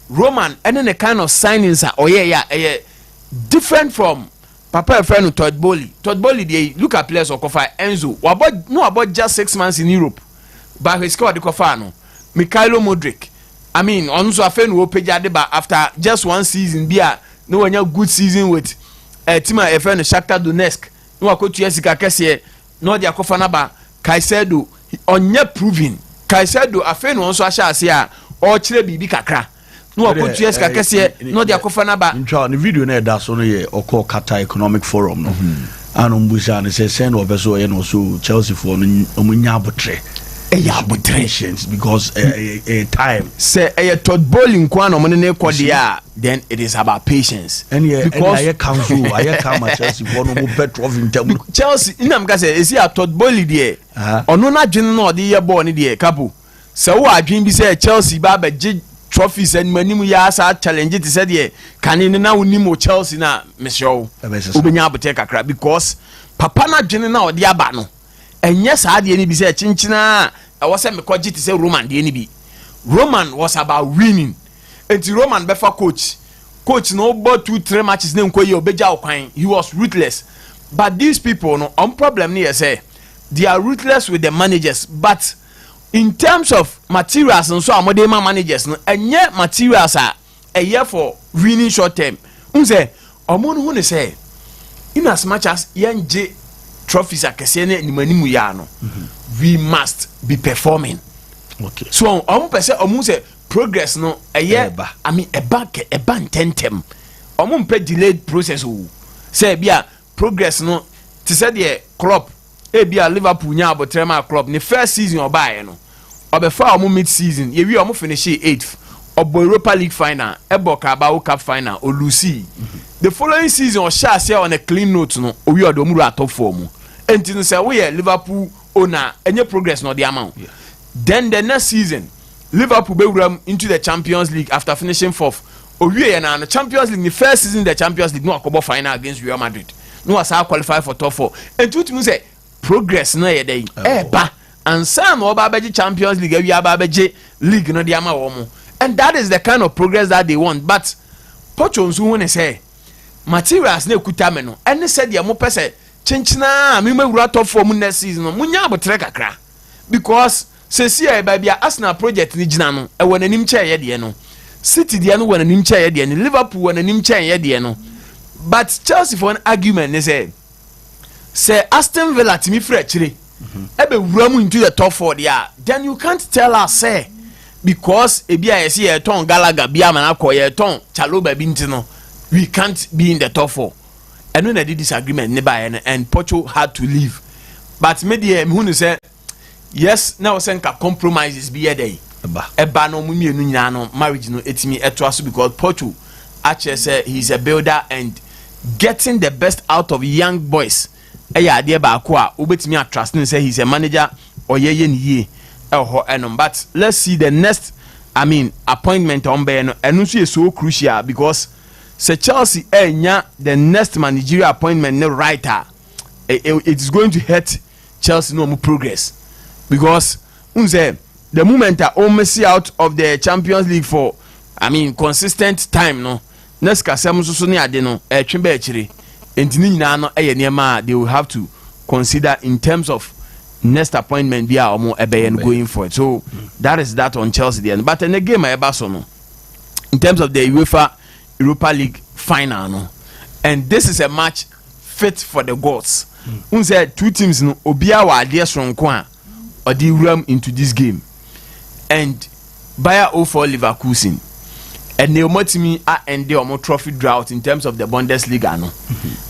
Roman and then the kind of signings are different from Papa friend Todd Bowley. Todd Bowley they look at players okofa Enzo. About just 6 months in Europe. But he scored the Kofano. Mikhailo Modric. Onso afen wo peja deba after just one season bia no one good season with team FN Shakhtar Donetsk. No akotu Jessica Kese no dia Kofana ba Kaisedo onye proving. Kaisedo afen onso asha ase a o kire bibi kakra. No akotu Jessica Kese no dia Kofana ba. Intro the video na da so no ye oko Qatar Economic Forum no. Anumbusa ne se send obeso ye no so Chelsea for no omunya abotre. Because a time say a Todd Bowling kwan omonene kwadia then it is about patience and because I council I come Chelsea for no better of in Chelsea inam ka say is here Todd Bowling there ono na dwen no de ye ball ni there Capo say wo adwen bi say Chelsea ba ba trophies and manimu ya sa challenge it said there kan ni na wonimo Chelsea na meshow obenya abote kakra because papa na dwen na ode aba no enye saa de ni bi say chinchina I was saying because it is a Roman the NB. Roman was about winning. And Roman befa coach no but 2-3 matches name ko ye obeja okwan. He was ruthless. But these people no on problem near say they are ruthless with the managers, but in terms of materials and so amodema managers no enye materials are a year for winning short term. Unse omon hu ne say in as much as yenje trophies akese ne nimanimu ya no we must be performing. Okay. So omu say progress no eba tentem. Omu pe delayed process o. Say bia progress no ti say the club bia Liverpool nya abotrema club ni first season obaye no. Obefa omu mid season ye wi omu finish 8th. Obo Europa League final, ebo Carabao Cup final o Lucy. The following season o sha say on a clean note no o wi odo mu ra top form. Enti say we Liverpool owner any progress no the amount. Then the next season Liverpool be into the Champions League after finishing 4th. Owie na the Champions League the first season the Champions League no akobo final against Real Madrid. No was qualify for top 4. And to say progress no ye dey eba ansa no oba beji Champions League awi aba beji league no dey ama wo mo, and that is the kind of progress that they want. But Pocho nso won say materials na ekuta me no ene said ye mo pese chenchina me mawura top form next season no munya abotre kakra, because sesi e ba bia Arsenal project ni gina no e won anim che ye de no, City de no won anim che ye de no, Liverpool won anim che ye de no, but Chelsea for an argument they say Aston Villa timi free chire ebe wura mu into the top 4 there, then you can't tell us say because ebia yesi ye ton Gallagher bia man akọ ye ton Chaloba bi ntino we can't be in the top 4. And when I did disagreement nearby and Pocho had to leave, but media me say yes now senka compromises be a day eba no mu mienu nyina no marriage no etimi etoaso, because Pocho actually say he's a builder and getting the best out of young boys. Eya ade ba ko a obetimi attrust say he's a manager or ye ni but let's see the next appointment on be no enu so so crucial, because say Chelsea enya the next managerial appointment no writer it is going to hurt Chelsea no more progress, because unse the moment I almost see out of the Champions League for consistent time no next kasem so ne ade no twemba akire entini nyina no niema they will have to consider in terms of next appointment bia omo ebe going for it. So that is that on Chelsea then. But in the game eba so no in terms of the UEFA Europa League final no, and this is a match fit for the gods. Unse two teams no obia wa ade sonko a odi ram into this game, and Bayer 04 Leverkusen and the omotimi end the omo trophy drought in terms of the Bundesliga no.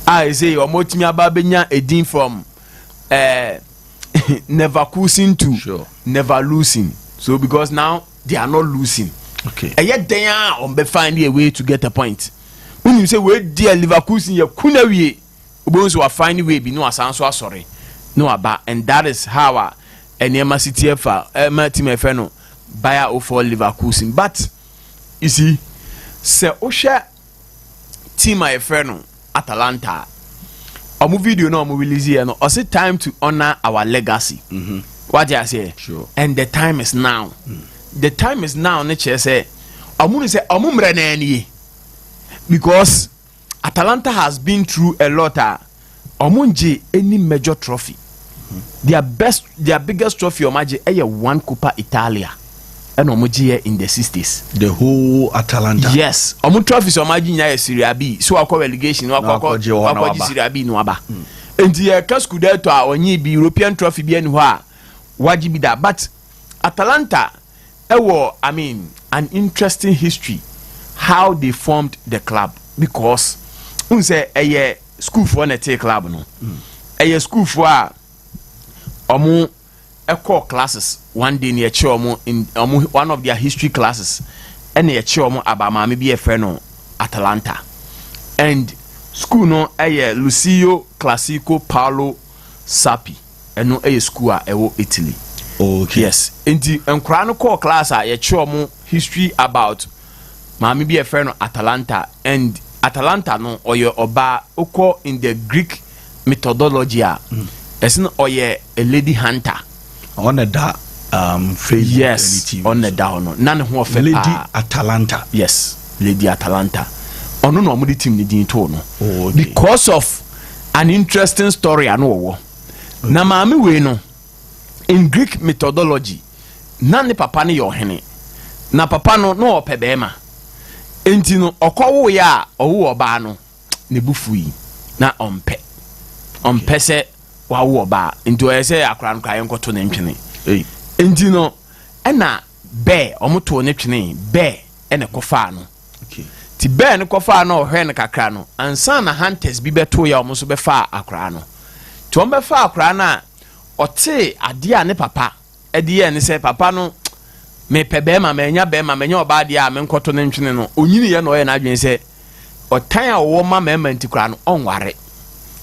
I say omotimi ababenya edin from never losing to never losing. So because now they are not losing. Okay. And yet they are on be finding a way to get a point. When you say we dear Leverkusen you kuna we ubonso wa find way be no asanso sorry. No aba, and that is how Enema City fa team no Bayer 04 Leverkusen. But you see se osha team no Atalanta omu video no omu release here no it's time to honor our legacy. What do I say? Sure. And the time is now. The time is now. Nature say omu say omu mre na eni, because Atalanta has been through a lot. Omu nje any major trophy. Their biggest trophy omaje eye one Coppa Italia. And omoji in the 60s. The whole Atalanta. Yes. Omu trophies omaji nya Serie B. So akọ relegation akọ Serie B no aba. Enti e ka Scudetto a onyi bi European trophy bi eni ho a waji bi da. But Atalanta an interesting history how they formed the club, because unse eye school for na take club no. Eye school for omu core classes one day near Chomo in one of their history classes, and near Chomo Abama maybe a friend no Atalanta, and school no a Lucio Classico Paolo Sapi, and no a school ewo Italy. Okay. Yes, in the core class a Chomo history about Mami be a friend no Atalanta, and Atalanta no or your oba oko in the Greek methodology as no or a lady hunter. On the Facebook, yes, on the down. None who of Lady Atalanta. Yes, Lady Atalanta. On no more team the tono. Because of an interesting story I know. Na mami we no in Greek methodology. None papa ni your henny. Na papa no pebema. Entino okowo ya owo oba no ne bufui na ompe se wa wo ba into e say akran kwa yenkoto ne ntwene enti no na be omoto ne twene be ene kofa no okay ti be ne kofa no hwe ne kakra no ansa na hunters bi beto ya omo so be fa akra no ti on be fa akra na ote ade a ne papa ede ye ne say papa no me pebe ma menya oba de a me nkoto ne ntwene no onyini ye no ye na adwen say otan a wo ma mema ntikra no onware.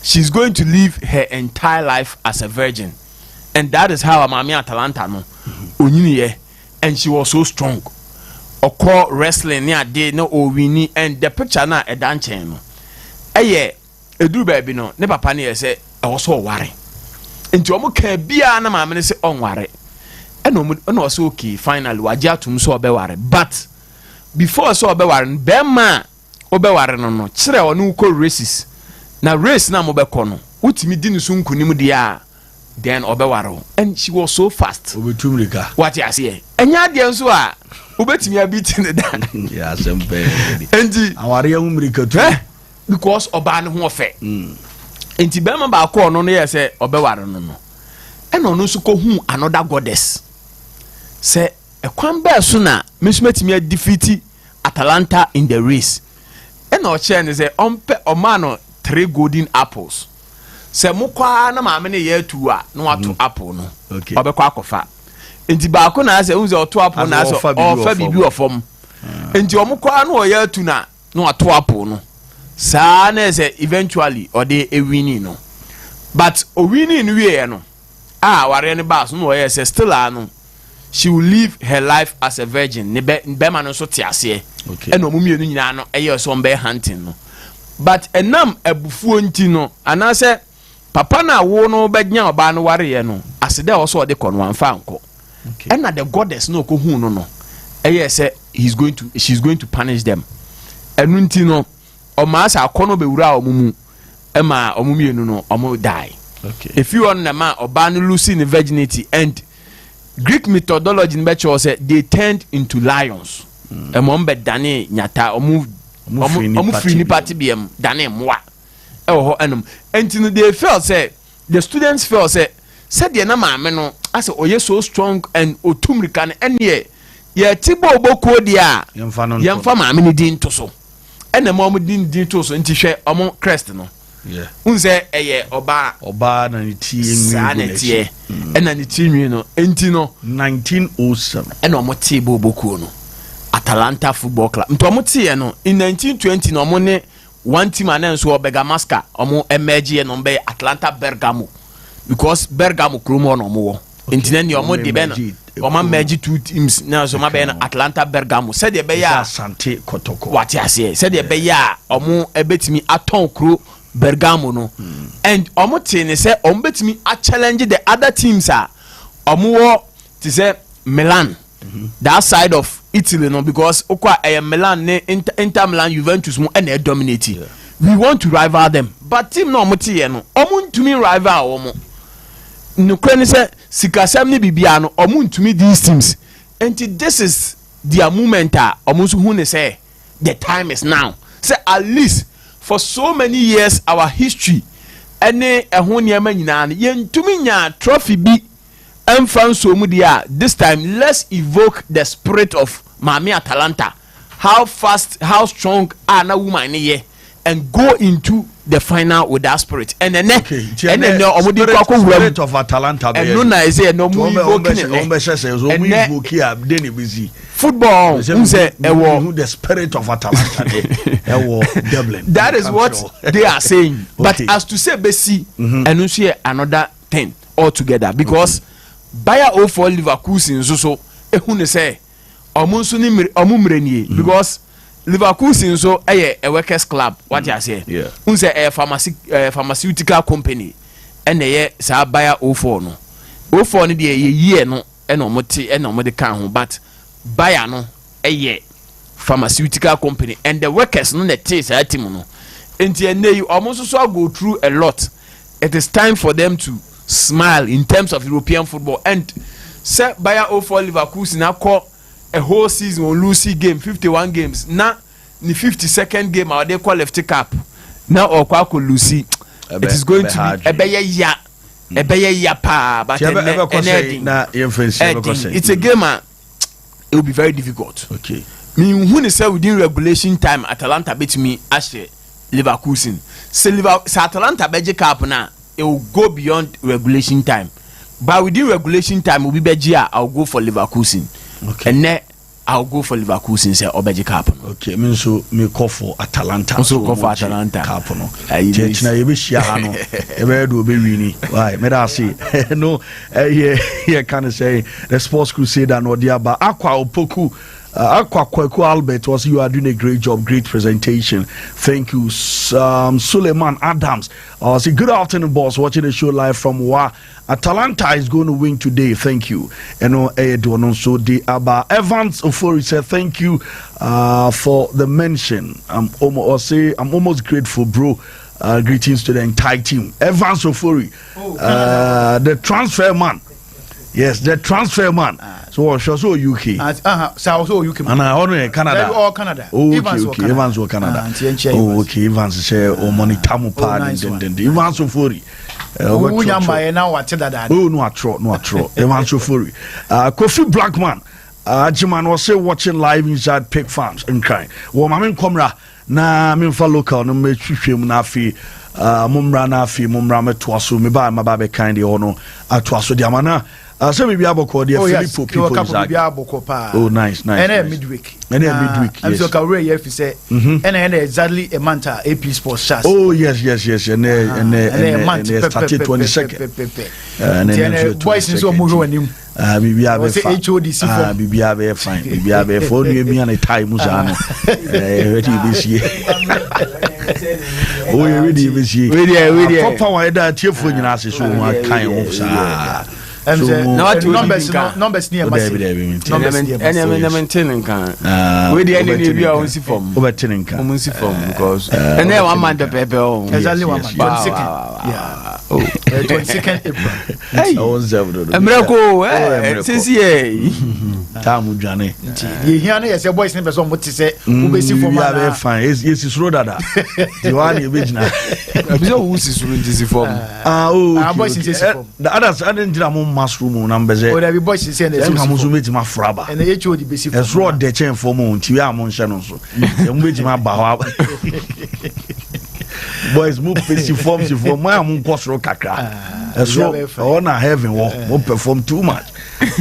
She's going to live her entire life as a virgin, and that is how Mami Atalanta no onyini, and she was so strong. Oko wrestling near day no owini, and the picture na e danchen no. Eye eduru baby no ne papa ne say also worry. nti omo ka bia na maame ne se onware eno so okay finally waje atum so obeware but before so obeware be ma obeware no kire ono ko races na race na mo be ko no utimi di ne so nkunim dia then obeware and she was so fast obetumrika what you say enya de nso a obetimi abiti ne dan ya sempe enti aware umrika tu because oba ne ho ofe enti be ma ba ko no ye se obeware no and ono so ko hu another goddess say ekwan ba so na mesmetimi defeat Atalanta in the race and o che ne say ompe omano 3 golden apples say mukwa na maame ne ye tu a no ato apple no obekwa akofa enti ba ko na say unze oto apple na say ofa bibi ofom enti omukwa na o ye tu na no ato apple no sa na say eventually o de ewini no but o wini no wie no ware ne ba so no ye say still no she will live her life as a virgin ne be man so tiase and omumienu nyina no eye so mbe hunting no but enam abufuo nti no anase papa na wo no begnya oba no ware ye no asede wo so de kono anfa anko and na the goddess no ko hu no eye say she's going to punish them enu nti no o ma asa akono be wura omumu e ma omumienu no omo die if you on na ma oba no lose in virginity and Greek methodology in betcho say they turned into lions. Emombe dane nyata omu free ni party biem dane mwa. Ho enum. Enti they felt say the students felt say said the na maame no as oye so strong and otumrika ne ene ye tibo oboko dia yemfa maame ni din to so. Ene mom din to so enti hwe omo crest no. Yeah. Unse eye oba na ti enwi ena ni ti nwi no enti no 1907 ena omo ti boboku no Atalanta Football Club nto omo ti no in 1920 no omo ne one team anenso Bergamasca omo emerge no be Atalanta Bergamo because Bergamo kromo no omo wo enti na ni omo de be no omo merge two teams na so ma be na Atalanta Bergamo said e be ya Asante Kotoko what you say said e be ya omo ebetimi aton kro Bergamo no and omo tene say omo betimi a challenge the other teams omo wo to say Milan that side of Italy no because okwa Milan ne Inter Milan Juventus mo and they dominate we want to rival them but team no omo tie no omo ntumi rival omo no kwani say sikasam ne bibia no omo ntumi these teams and this is their moment omo so hu ne say the time is now say at least for so many years our history ene ehun niam nyina ne yentumi nya trophy bi emfan so mu dia this time let's evoke the spirit of Mami Atalanta how fast how strong na woman ye and go into the final with that spirit and then omodi kwa ko wura spirit of Atalanta and no na say no mu evoke football unse ewo the spirit of Atalanta ewo Dublin that is what they are saying but as to say besi and also another thing altogether because Bayer 04 Leverkusen so ehun say omunso ni omumrenie because Leverkusen so a workers club what you say unse a pharmaceutical company and ye sa Bayer 04 no 04 ni de ye no and omote and omode kan ho but Bayer no pharmaceutical company and the workers no net say team no enti eney omunso so go through a lot. It is time for them to smile in terms of European football and say Bayer 04 Leverkusen na call a whole season on losing game 51 games na the 52nd game or they call left cap now or kwa ko lucy it is going to be ebeye ya pa but it's a game it will be very difficult. Okay, me who say within regulation time Atalanta beat me ashe Leverkusen say Atalanta beje cap na it will go beyond regulation time but within regulation time will be beje I'll go for Leverkusen. Okay. And then I'll go for Leverkusen say obeji cap. Okay, me so me call for Atalanta. Also call for Atalanta. Cap no. Church na yebe shia ha no. Ebe do be wini. Why? Me da say no here can say the sports crusader no dia ba akwa opoku Akwa Albert was you are doing a great job, great presentation. Thank you, Suleiman Adams. Say good afternoon, boss. Watching the show live from Wa. Atalanta is going to win today. Thank you. So the Evans Ofori said thank you for the mention. I'm almost grateful, bro. Greetings to the entire team. Evans Ofori, the transfer man. Yes, the transfer man. So also UK. So also UK. And I only Canada. All Canada. Oh, okay. Evans or Canada. Oh, okay. Evans say money tamu pad and Evans Ofori. Oh, no, I throw. Evans Ofori. Kofi Blackman. Jiman was say watching live inside Pig Farms and crying. Well, I'm Comra. Na me fa local no me twhwem na afi mumra na afi mumra me toaso me ba ma ba be kind de hono atoaso de amana say me bia boko de Filippo people is like oh nice and midweek yes I'm so career here fi say and exactly a month AP Sports chance oh yes and started 22nd and boys so mo hwe anim bibia be say HOD fine bibia be fine bibia be for no emi an time musa no ready this year oh you ready this year we there papa wa da tiefo nyina ase so mo kan ho sa numbers near massive and maintaining can we the enemy we are si form overturning can si form because and then 1 month pepe exactly 1 month 22nd yeah 22nd April hey Americo since here tamu dwane ye hia na yes boys ne person mo ti say wo be si form na fine yes is road dada the one you begina because who is road is form boys in say form the others I didn't jira mo mushroom na mbeze o da bi boys say na so mo so metima fraba and the HOD be si form es road de chen form o nti ya mo nhye no so e mo metima ba ho boys move face form si form mo am nkosoro kakra so all na heaven wo perform too much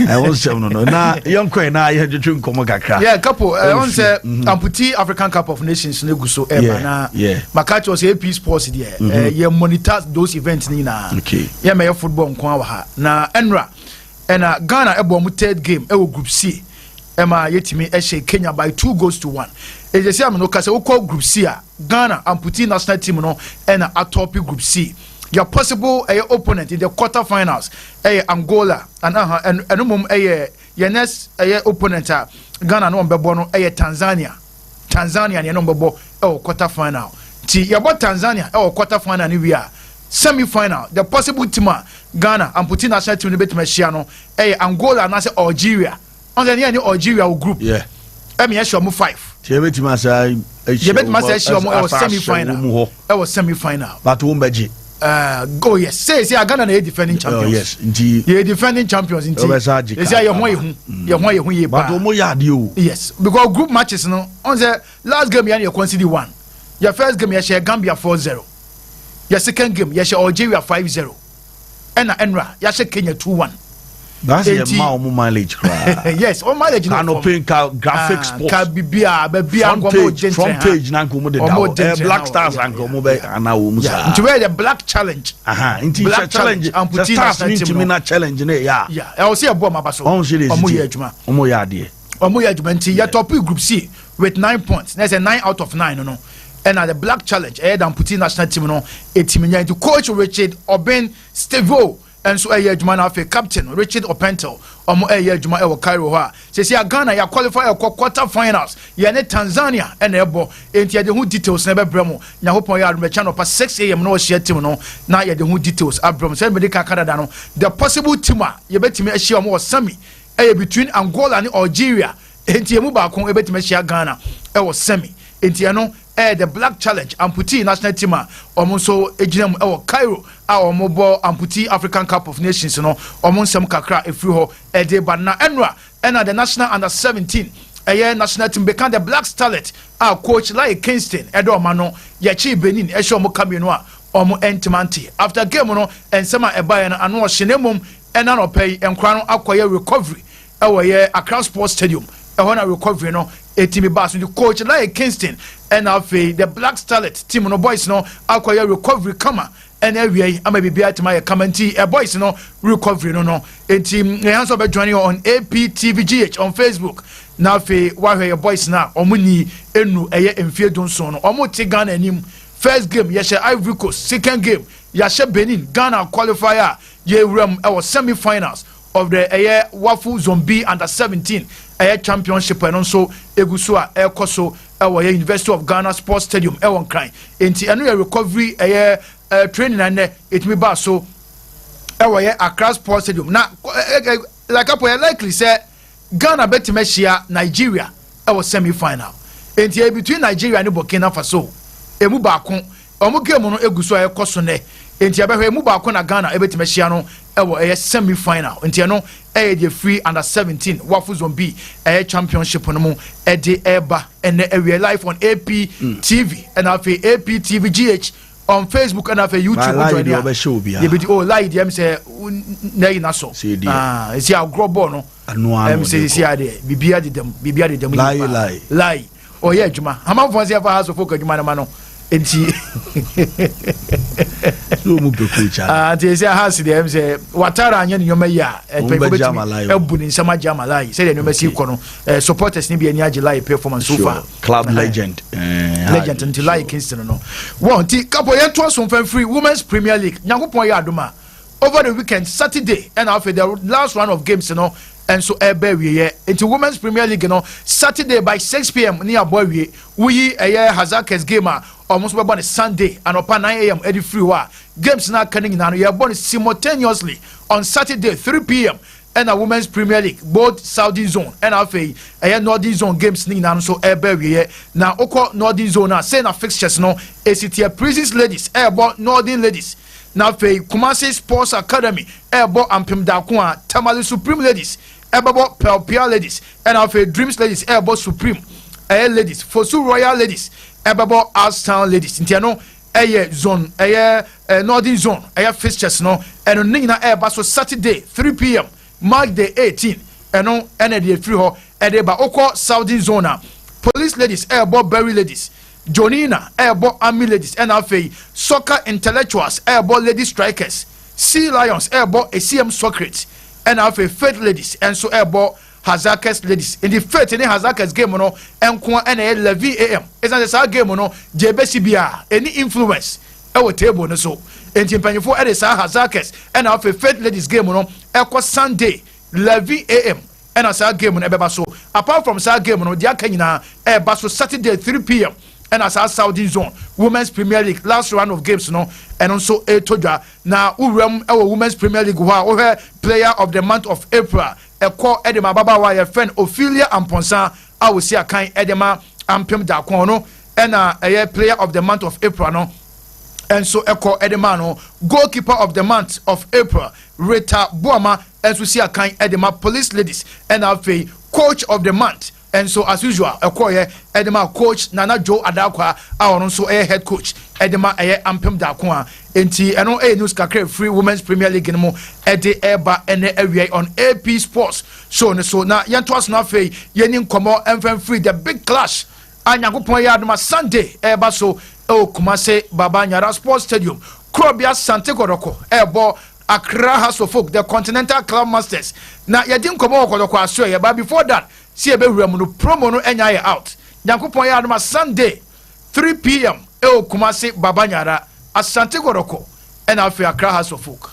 I was saying no na young queen na you had to come kakra yeah couple on say amputee African Cup of Nations ne guso na makacho say AP Sports there you monitor those events ni na okay yeah me football nko wa ha na enra na Ghana ebo mu third game e wo group C ema yetimi e she Kenya by 2-1 e je say am no kase wo call group C a Ghana amputee national team no na atop group C. Your possible opponent in the quarterfinals, Angola, and mum your next opponent, Ghana no bebono, Tanzania, and no bebo quarterfinal. Your about Tanzania quarterfinal, and we are semi-final. The possible team, Ghana, and putting national team in the bit Messiano, Angola, and I say Algeria. On the near Algeria group, yeah. I mean, yes, you're 5. You bet semi-final. I was semi-final. But Wumbaji. Go yes. Say Ghana na defending champions. Oh yes. Indeed. You defending champions indeed. They say you won but omo yard you. Yes. Because group matches no. On the last game you concede 1. Your first game you share Gambia 4-0. Your second game you share Algeria 5-0. Enra you share Kenya 2-1. That's a mileage yes, all mileage no paying graphics sports. Front page na nkomo de Black Stars and nkomo be ana wo musa. Yeah, to wear the black challenge. Black challenge and put stars into me na challenge ne ya. Yeah, I will say abo mabaso. Omo ye adwuma. Omo ye ade. Omo ye adwuma nti ya top group C with 9 points. That's a 9 out of 9 no. And at the black challenge, and putting national team no, a team into coach Richard Oben Stevo. And so Juma na captain Richard Opento Juma e Cairo ha say Ghana ya qualify quarter finals ya ne Tanzania and ebo enti ya de hu details na bebremo nya hopon ya me channel pa 6 am no share team no na ya de hu details abrom say me de Canada no the possible team ya betimi a share mo semi between Angola and Algeria enti emu ba kon e betimi share Ghana e was semi enti ya no the black challenge amputee national team so ejinem Cairo omobo amputee African Cup of Nations no nsem kakra efri ho de banna enra the national under 17 national team become the black starlet coach like Kingston edo mano yachi Benin omo kamenu omo entimanti after game no ensema ebaye na ano hyenemum no pay enkra no akoye recovery Accra Sports Stadium na recovery no team bass the coach like Kingston the black starlet team no boys no akoye recovery kama we ama bibia tema commentary boys no recovery no team hands up joining on APTVGH on Facebook na fe wahwe your boys na omuni enu eye emfie donson no omo te Ghana anim first game yeshe Ivory Coast second game yashe Benin Ghana qualifier ye ram our semi-finals of the Wafu Zombie under 17 championship and also Egusua Ekoso University of Ghana Sports Stadium Ewon Kran enti eno recovery training and it me ba so Accra Sports Stadium na like up likely say Ghana betimeshia Nigeria semi-final enti between Nigeria and Burkina Faso emu ba kon omo game no Egusua Ekoso ne enti abehwe emu ba kon na Ghana betimeshia no semi-final enti no the free under 17 Wafu Zombie championship no mo the eba and we live on AP TV and have AP TV GH on Facebook and have YouTube you be oh lie dem say na so see our grobo no say see there bibia de dem lie oh yeah juma how for say for house of folk juma na no enti no mu bekucha they say house dem say watara anya nyoma ya ebu ni nsama jama lai say nyoma si ko no supporters ni bi ani age performance so far club legend until like Kingston no one ti Capo yento so free Women's Premier League nyakopon ya adoma over the weekend Saturday and after the last round of games and so we into Women's Premier League Saturday by 6 p.m. near boy we Hazakes game almost about Sunday and upon 9 a.m. Eddie free games now coming now you are born simultaneously on Saturday 3 p.m. and a Women's Premier League both Saudi zone and a Northern zone games now so we now oko Northern zone now say na fixtures ACT Princess ladies about Northern ladies now Kumasi Sports Academy about Ampim Dakwa Tamale Supreme ladies about Pelpia ladies and Dreams ladies about Supreme ladies Fosu Royal ladies about Alstown ladies Intiano zone Northern zone fixtures and Nina so Saturday 3 p.m. Mark the 18th and the free ho about Oko Saudi zone police ladies about Berry ladies Jonina about Army ladies and soccer intellectuals about lady strikers Sea Lions about ACM Socrates and faith ladies and so about Hazakes ladies in the faith in the Hazakes game and 11 a.m. It's not the game JBCBA any influence our table so and for Hazakes and faith ladies game Sunday 11 a.m. and as our game so apart from our game dia so Saturday 3 p.m. and as our Saudi zone Women's Premier League last round of games and also toja now our Women's Premier League player of the month of April call Edema Baba wa friend Ophelia Amponsa I will see a kind Edema Ampem Dakono and a player of the month of April and so call Edemano goalkeeper of the month of April Rita Buama and we see a kind Edema police ladies and coach of the month. And so as usual, Edema coach Nana Joe Adakwa, our also head coach Edema Ampem Dakwa, enti eno news kakre free Women's Premier League no ede eba ene area on APSPORTS. So na yentwas na fe yenin komo emfem free the big clash. Anyakopon ya adoma Sunday eba so Kumase Baba Nyara Sports Stadium. Krobia Sante Kodoko ebo Accra House of Folk, the Continental Club Masters. Na yedin komo Kodoko aso but before that see a promo no enya out. Nyankopon ya adoma Sunday 3 p.m. Kumasi Babanyara Asante Goroko and Alfia Accra House of Folk.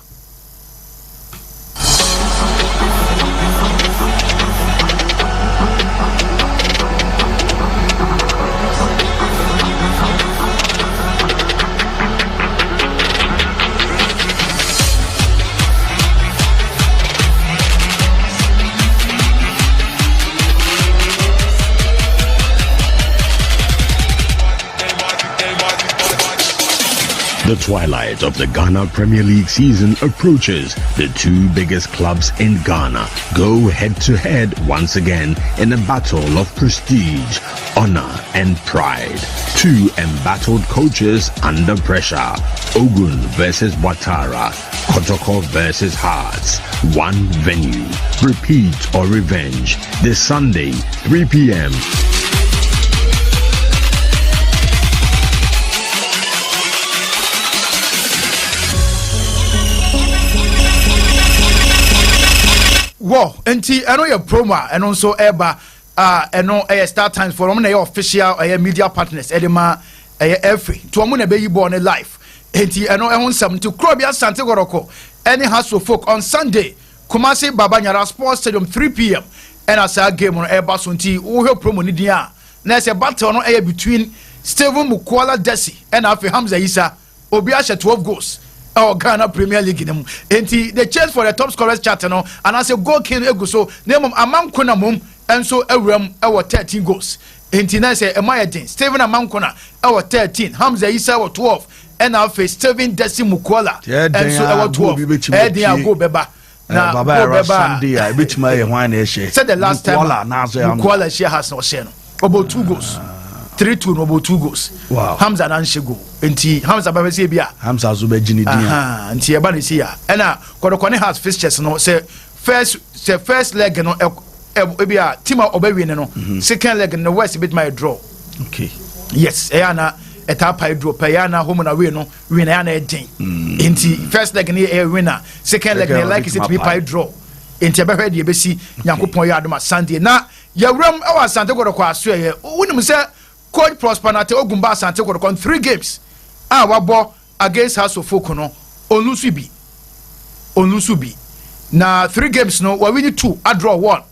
The twilight of the Ghana Premier League season approaches. The two biggest clubs in Ghana go head-to-head once again in a battle of prestige, honor and pride. Two embattled coaches under pressure. Ogun versus Ouattara. Kotoko versus Hearts. One venue. Repeat or revenge. This Sunday, 3 p.m. Wow, enti eno ye promo and also eba ɛno ɛyɛ start times for ɔmo na ɛyɛ official ɛyɛ media partners ɛde ma ɛyɛ every to ɔmo na ɛbɛyi bɔɔl ne live enti ɛno ɛho nsɛm nti kuro bi asante kɔrɔkɔ ɛne Hasso Folk on Sunday Kumasi Babanyara Sports Stadium 3 p.m. ɛna saa game no ɛba so nti wohwɛ promo ne din a na ɛsɛ battle no ɛyɛ between Stephen Mukwala Desi ɛna afei Hamza Isa obi ahyɛ 12 goals ɛwɔ Ghana Premier League ne mu enti the chase for the top scorers chart no anase goal king egu so na mmom Amankona mom ɛnso awuram ɛwɔ 13 goals enti na ɛsɛ ɛma yɛ den Stephen Amankona ɛwɔ 13 Hamza Isa ɛwɔ 12 ɛna afei Stephen Desi Mukwala ɛnso ɛwɔ 12 ɛden ago bɛba na Baba Sunday a betima yɛ hwan na ɛhyɛ said the last time Mukwala share has no share no about 2 goals 3-2 no about 2 goals wow Hamza na nhyɛ goal enti Hamza ba bɛsɛ bia Hamza zo bɛ gini dia enti ɛba ne si ya ɛna kɔdɔkɔne has fixtures no sɛ first leg no ebia team a ɔbɛwie ne no second leg no West bit my draw okay yes ɛya na eta pie draw pɛya na home na we no win ɛya na ɛden enti first leg ne ɛyɛ winner second leg ne like is it be pie draw enti ɛbɛhwɛ de ɛbɛsi Nyankopɔn yɛ adoma Sunday na yɛwuram ɛwɔ Asante Kɔdɔkɔ aso ɛyɛ wonim sɛ Coach Prosper Nate Ogumba Asante Kɔdɔkɔ 3 games a wabɔ against Hasso Folk no olusu bi na 3 games no wa win 2 a draw 1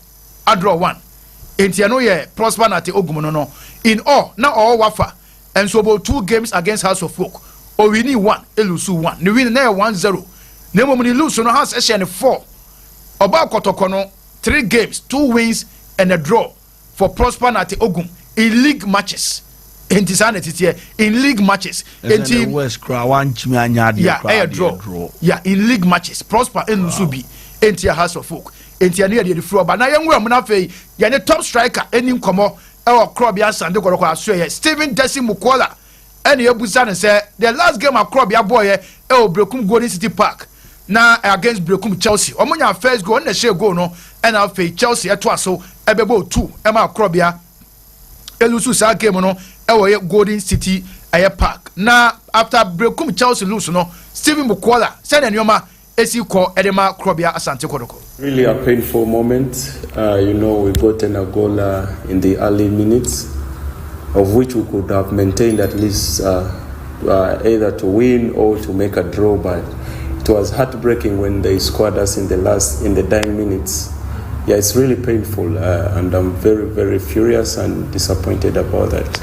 enti ɛno yɛ Prosper Nate Ogum no in all na all wafa and so about 2 games against Hasso Folk o win 1 elusu 1 ne win na 1-0 na mmom ne lose no has ɛhyɛ 4 Oba Kotoko no 3 games 2 wins and a draw for Prosper Nate Ogum in league matches enti sa na tete in league matches enti West Kra wan chimi anya de kra draw yeah in league matches Prosper elusu bi enti Hasso Folk enti anu yɛ de furu ba na yɛnwura mu na afei yɛ ne top striker eni nkɔmɔ ɛwɔ Krobi Asante Kɔdɔkɔ aso yɛ Stephen Desi Mukwala ɛna yɛbusa ne sɛ the last game a Krobi abɔɔ yɛ ɛwɔ Brekum Golden City Park na against Brekum Chelsea ɔmo nya first goal na share goal no ɛna afei Chelsea ɛto aso ɛbɛbɔ 2 ɛma Krobi elusu saa game no ɛwɔ yɛ Golden City ɛyɛ park na after Brekum Chelsea lose no Stephen Mukwala sɛ na nneɛma esi kɔ ɛdema Krobi Asante Kɔdɔkɔ. Really a painful moment. We gotten a goal in the early minutes, of which we could have maintained at least either to win or to make a draw. But it was heartbreaking when they scored us in the dying minutes. Yeah, it's really painful, and I'm very, very furious and disappointed about that.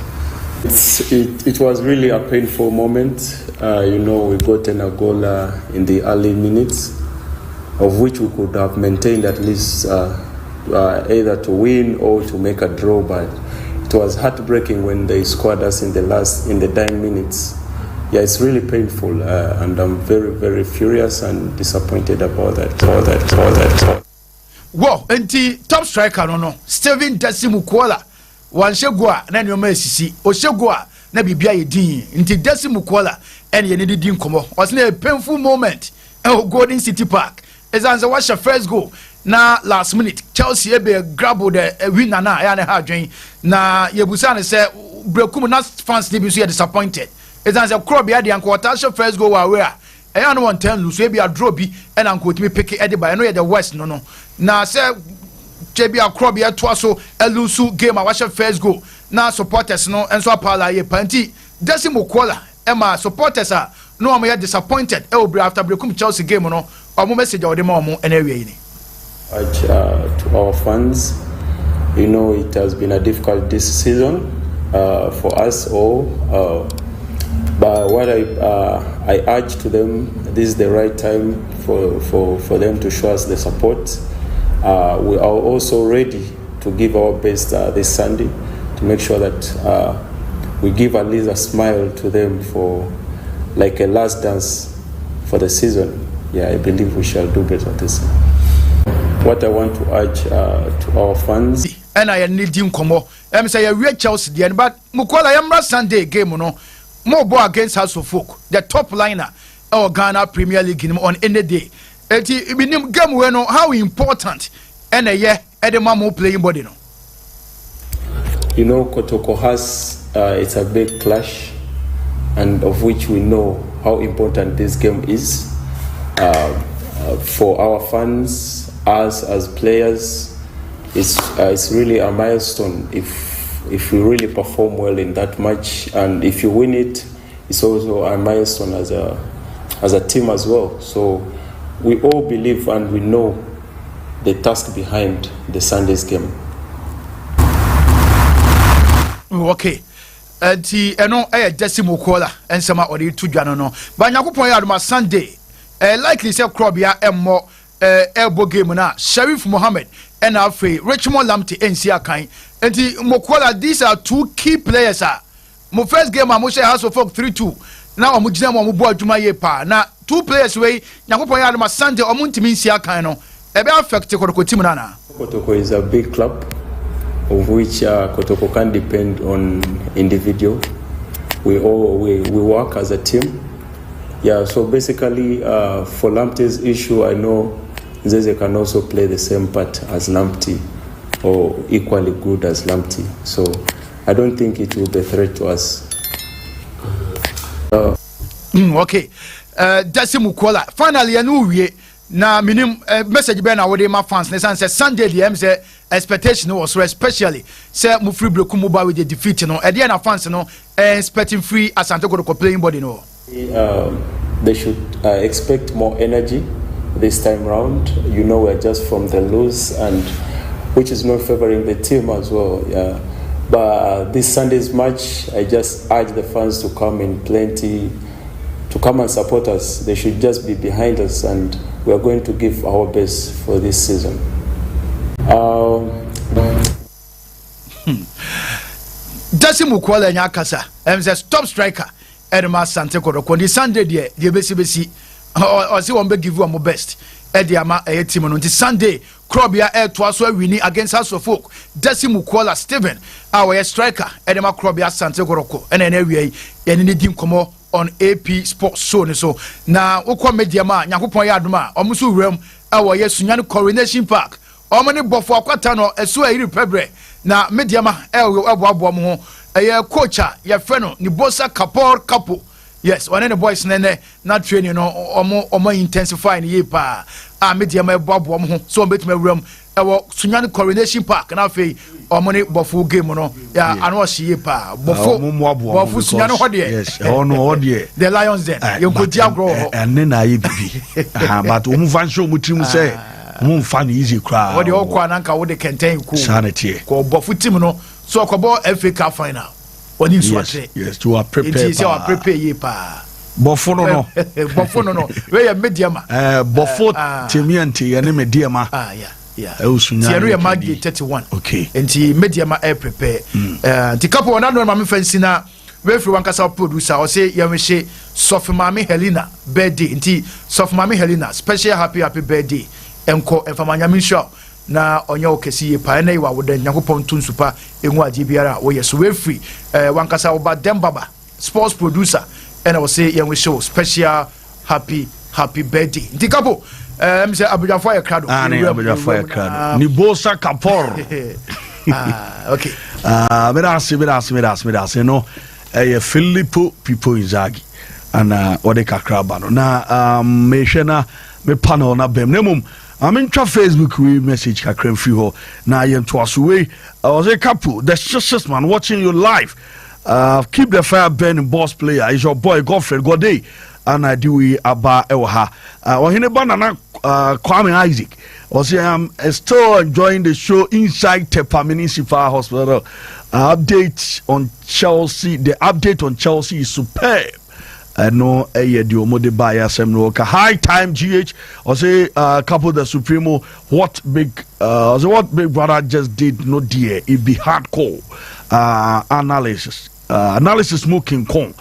It was really a painful moment. We gotten a goal in the early minutes, of which we could have maintained at least either to win or to make a draw. But it was heartbreaking when they scored us in the dying minutes. Yeah, it's really painful, and I'm very, very furious and disappointed about that. Wow, enti top striker no Stephen Desi Mukwala wanhyɛ go a na nneɛma asisi ɔhyɛ go a na bibia yɛ din nti Desi Mukwala ɛne yɛ ne didi nkɔmɔ ɔsɛ a painful moment ɛwɔ Golden City Park ɛsan sɛ wahyɛ first goal na last minute Chelsea ebe grab the winner na ɛyɛ ne ha adwen na yɛbusa ne sɛ Brekum na fans ne bi so yɛ disappointed ɛsan sɛ Krobi ade anko ɔta hyɛ first goal wa where ɛyɛ no 110 lose ebi a draw bi ɛna anko timi pick ɛde ba ɛno yɛ the West no na sɛ Jebi Krobi ɛtoa so elusu game a wahyɛ first goal na supporters no enso apala ye panti Desi Mukwala ɛma supporters a no ɔmo yɛ disappointed after Brekum Chelsea game no ɔmo message a ɔde ma ɔmo ɛna awie ni to our fans, it has been a difficult this season for us all, but what I urge to them, this is the right time for them to show us the support. We are also ready to give our best this Sunday to make sure that we give at least a smile to them for like a last dance for the season. Yeah, I believe we shall do better this. What I want to urge to our fans. And I need him come on. I'm say a Chelsea, but Mukwala Yamra Sunday game no more ball against Hasso Folk, the top liner of Ghana Premier League on any day. Eti binim game we no how important and a year Edema more playing body no. Kotoko has it's a big clash, and of which we know how important this game is for our fans, us as players, it's really a milestone if we really perform well in that match, and if you win it, it's also a milestone as a team as well. So we all believe and we know the task behind the Sunday's game. Okay. Ti eno Decimal Kola and some or the two no. But Yakupon Yadma Sunday, likely say Krobia and more elbow game na Sheriff Mohammed and Alfred Richmond Lamptey NCA kind. And the Mokola, these are two key players. My first game, I say House of Folk 3-2. Now I'm Mujam Mubu Jumaye Pa. Now, two players way, Yakupon Yadma Sunday or Muntiminsia kind of affect Kotoko Timana. Kotoko is a big club, of which Kotoko can depend on individual. We work as a team. Yeah, so basically for Lamptey's issue, I know Zeze can also play the same part as Lamptey or equally good as Lamptey. So I don't think it will be a threat to us. Okay. Decimal Kola. Finally, I know we na minim message be na we my fans na say Sunday the say expectation was so especially say mu free break mu ba with the defeat no e dey na fans no expecting free Asante Kotoko playing body no. They should expect more energy this time round. You know, we're just from the lose, and which is not favoring the team as well. Yeah. But this Sunday's match, I just urge the fans to come in plenty, to come and support us. They should just be behind us, and we are going to give our best for this season. Decimal Kola Nyakasa, a top striker. Edema Sante Kotoko. The Sunday the besi or see one be give you my best. Ediama a team on the Sunday. Krobia air twice winning against House of Folk. Decimal Kola Steven, our striker. Edema Krobia Sante Kotoko. And then anyway, any dim come on AP Sports so now Okwa Mediama, Yakupon Yaduma, Omusu Rem, our Yesunyano Coronation Park. Omani Bofo Aquatano, a Sue Pebre. Now Mediama El a coacher, your friend, Nibosa Capo. Yes, one of the boys not training or more intensifying ye pa. Medium Bob so bit my room. Our Sunyani Coronation Park and I feel or money Bofu game no. Yeah, I know she pa. Bofu Sunyano Hodie. Yes, oh no, dear. The Lions then. You could grow and then I be. But Umuvan show Mutim say. Fan easy crowd. What the old Kwananka would contain cool sanity. Call Bofu Timino. So Kobo FA Cup final. When you say yes, you are prepared. It is your prepare ye pa. Bofono no. Bofono no. Where you mediama. Bofo Timianti and mediama. Yeah. Thierry Maggi 31. Okay. And the mediama air prepare. The couple one another mammy fencina. Where for one casa producer or say Yamashe Sophie Mami Helena birthday. Inti Sophie Mami Helena special happy birthday. Enko and Famanyami show. Na onyo kesi pa na iwa wodan Yakupon tun super enwa GBR we yes we free wankasa oba Dembaba sports producer and I will say young show special happy birthday ndikapo say Abuja fire crowd Abuja fire crowd ni bosa kapor okay mirasi no Filippo Pipo Inzaghi and what they kakraba no na me hwena me panel na bem nemum I'm in Facebook we message kakren free ho na yen to way. I was a couple the just man watching you live. Keep the fire burning, boss player is your boy Godfred Gode and I do we aba ewaha. Wahine banana Kwame Isaac. Was I'm still enjoying the show inside Tepa Municipal Hospital. Update on Chelsea. The update on Chelsea is superb. No the omode buyer semnoka high time GH or say Capo de Supremo what big brother just did no dear it be hardcore analysis smoking con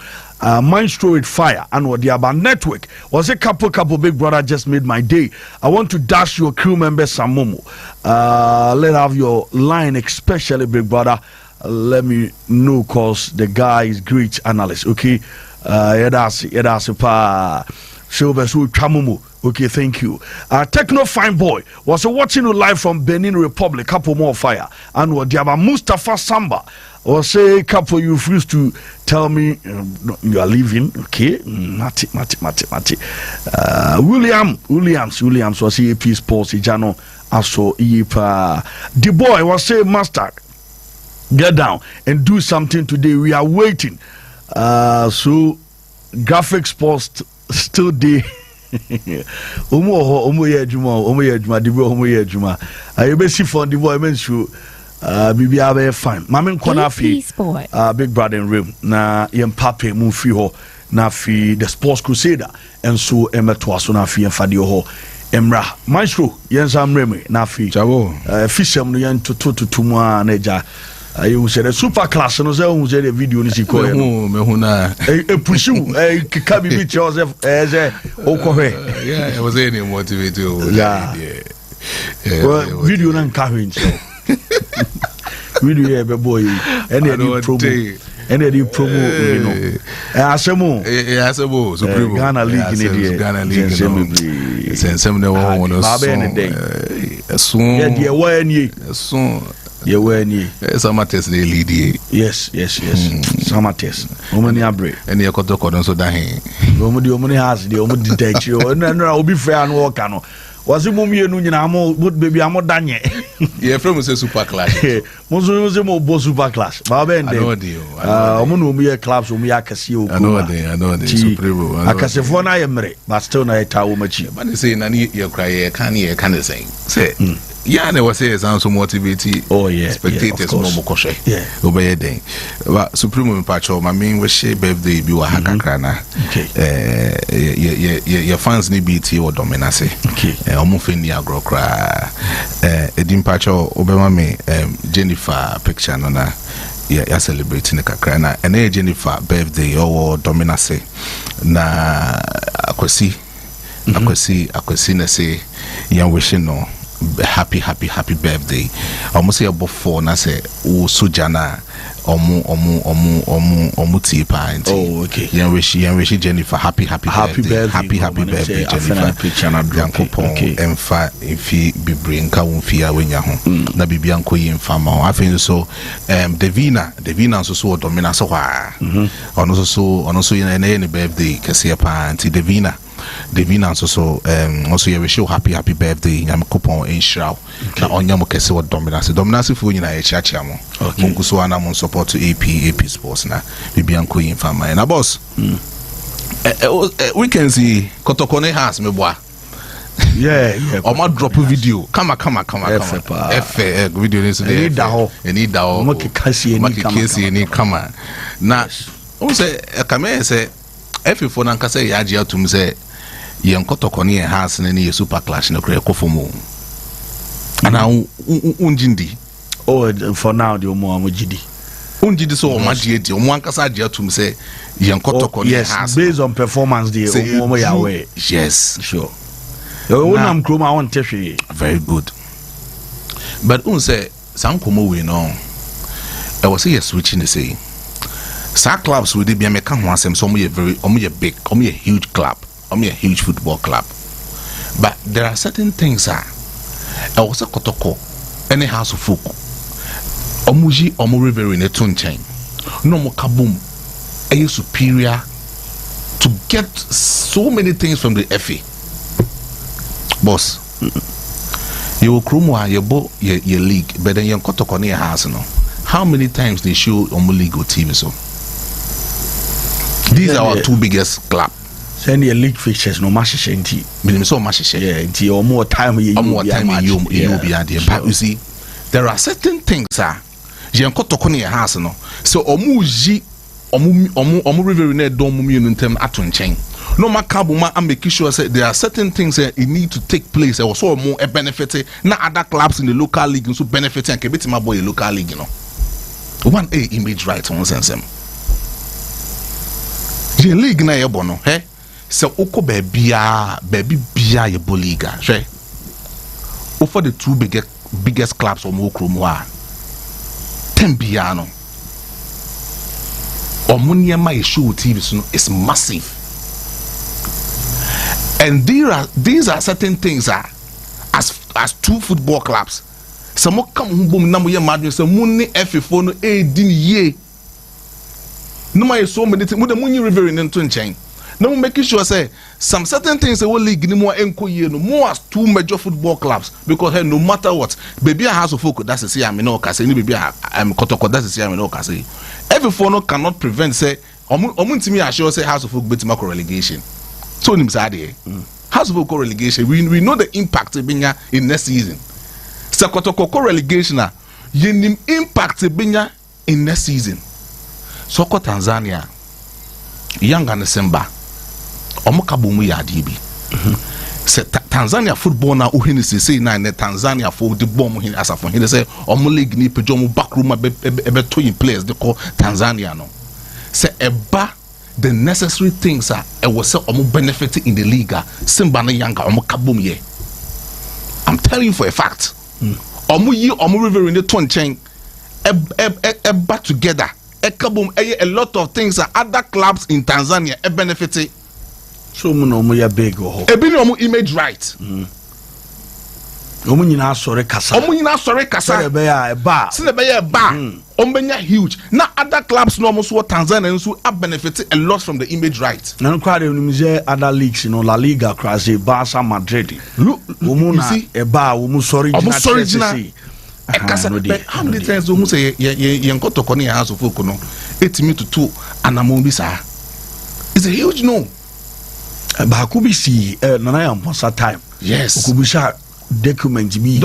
maestro with fire and what the about network was a couple big brother just made my day. I want to dash your crew member some momo. Let have your line especially big brother. Let me know cause the guy is great analyst. Okay. Yedasi pa Silver so Chamumu. Okay, thank you. Techno Fine Boy was watching you live from Benin Republic. Couple more fire. And what Diaba Mustafa Samba was say, couple you refuse to tell me you are leaving. Okay, Mati. Williams was AP Sports Ijano Aso Ipa. The boy was say, Master, get down and do something today. We are waiting. So graphic sports still there. Omo ye adwuma de omo ye adwuma ayebesi for the boy men show bibia be fine mame nkona afi big brother in room na yem pape mu fi ho na fi the sports crusader enso emeto aso na fi enfade ho emra maestro yensa mreme na fi jabo fishem no yen tutu mu na eja you said a super class no say who say the video ni siko e me na pushu kika bibi Joseph okohwe yeah it was any motivated yeah well video na nka hwe nche video e be boy any promo you know asemo supremo Ghana league ni die Ghana league sensem ne won so yeah die wa ani so Yeweni Samates the lead. Yes. Samates. Omani abre. Any akotoko don so da hin. Omani has the omani detect you. No obi fair and work no. Was it mummy enu nyina amo baby amo danye. Yeah, from say super class. Mozo say mo bo super class. Ba be ende. Omo no omo ye clubs omo ya kase o. I know they supremo. Akasefo na yemre, but still na eta wo machi. But they say na ni ye cry ye kan say. Say yeah, they were saying sound so motivated. Oh yeah, spectators no more koshe. Yeah, obey then. But Supremo Mpacho, my main wish birthday be wa hakakrana. Okay. Your fans need BT or dominance. Okay. Omufeni agro kra. Edim Pacho obema me Jennifer picture na ya celebrating the kakrana. And Jennifer birthday or dominance na akwesi na say yan wishing no. Happy birthday. Almost say about 4 na say o sojana omu tipa enti. Oh okay. Yan wish Jennifer happy birthday. Happy birthday Jennifer. Okay. Emfa infi bibri nka wonfi a wenya ho. Na bibia nko yi mfa ma ho. Afin so Devina nso so domina so kwa. Ono so yen birthday kese pa anti Devina also you wish you happy birthday nyam coupon in shroud na onyam kese wo dominance fu nyina e chiachia mo mungu so ana mo support to AP Sports na bibia nko yin fama na boss we can see kotokone has me boa yeah oma drop video come video is there any da ho makikasi any come na o say kame say everyone anka say ya ji atum say yen kotokoni e has na ne super clash no kre kofomo ana unjindi for now the omo amojidi unjidi so omagidi omo ankasa ji atum say yen kotokoni has based on performance the omo ya we yes sure wonam kroma won tehwe very good but un say sankomo we no I was say switching to say some clubs with the Biameka Hansem, some are big, a huge club, a huge football club. But there are certain things I was a kotoko, any house of folk. Omuji river in a tune chain. No more kaboom. Are you superior to get so many things from the FA? Boss, you will chroma your league, but then you're kotoko near house no. How many times they show Omu League or TV so? These are our two biggest clubs. Send your league fixtures no match enti. Minimum so match yeah, enti or more time you be there. But you see, there are certain things you enko toko ne house no. So omu river ne don mu you ntem ato nchen. No makabu ma am make sure say there are certain things that it need to take place. There was so more a benefit na other clubs in the local league so benefit and keep it my boy local league, you know. One image right on sense. The league na yebo no, so oko baby bia ye boliga, right? For the two biggest clubs on Mokromwa, 10 piano. Or Muniama show TV is massive. And these are certain things as two football clubs. Some come boom number year madness, some money FFO no 18 year. No my so many things with the money rivering into chain. No making sure say some certain things will league no more no more as two major football clubs because hey, no matter what, baby a house of folk that's the say I'm no case, baby I'm kotoko that's the say I'm no case. Every phone cannot prevent say omuntimi assure say house of folk betima relegation. So nim say house of folk relegation we know the impact binya in next season. So kotoko relegation na yenim impact binya in next season. So ko Tanzania Yanga na Simba omukabomu ya dibi. Se Tanzania football na uhini say na Tanzania for the bomb hin as afon he say omu league ni pejo mu backroom ebe to in players they call Tanzania no. Se eba the necessary things are e was say omu benefit in the league Simba na Yanga omukabomu ye. I'm telling you for a fact. Omu yi omu river in the ton chain eba together. A lot of things are other clubs in Tanzania a benefit. So muno ya big ho. E bi no image right. Omu nyina sore kasa. Omu nyina sore kasa. Se be ya ba. Se be ya ba. Ombenya huge. Now other clubs no mo so Tanzania nso a benefit a lot from the image right. Na kwa de nimje other leagues La Liga Crase Barca Madrid. Look, omu na e ba omu sore jina. How many times do you say you got to connect house of folk no? 8 me to 2 and I'm it's a huge no. But could be see nana am for time. Yes. Could be share document be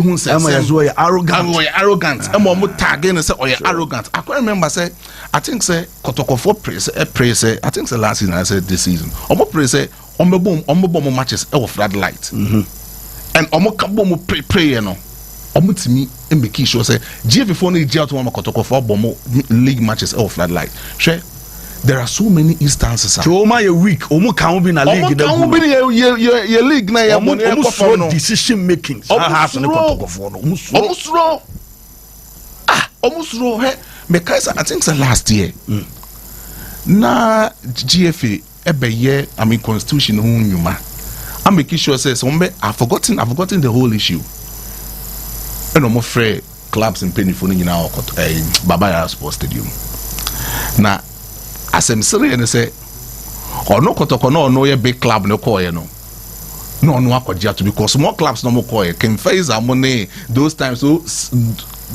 who say am as well arrogant. Am mo tag and say arrogant. I can remember say I think say Kotoko for praise I think say last season I said this season. Omo praise say omo matches e floodlight. And omo kabo mo pray no. Omutimi and make sure say GF4 no jail to one Kotoko for bomo league matches or floodlight. There are so many instances. So my week, omu can be na league. Omu be your league na your decision making. Omusro. Hey, because I think so last year. Na GFA ebe I mean constitution nyuma. I'm making sure say I've forgotten the whole issue. And I'm afraid clubs in Pennyphone in our Baba Sports Stadium. Now, as I'm saying, and say, or no Kotoko no a big club no call no akwajiatu because small clubs no more call can face our money those times so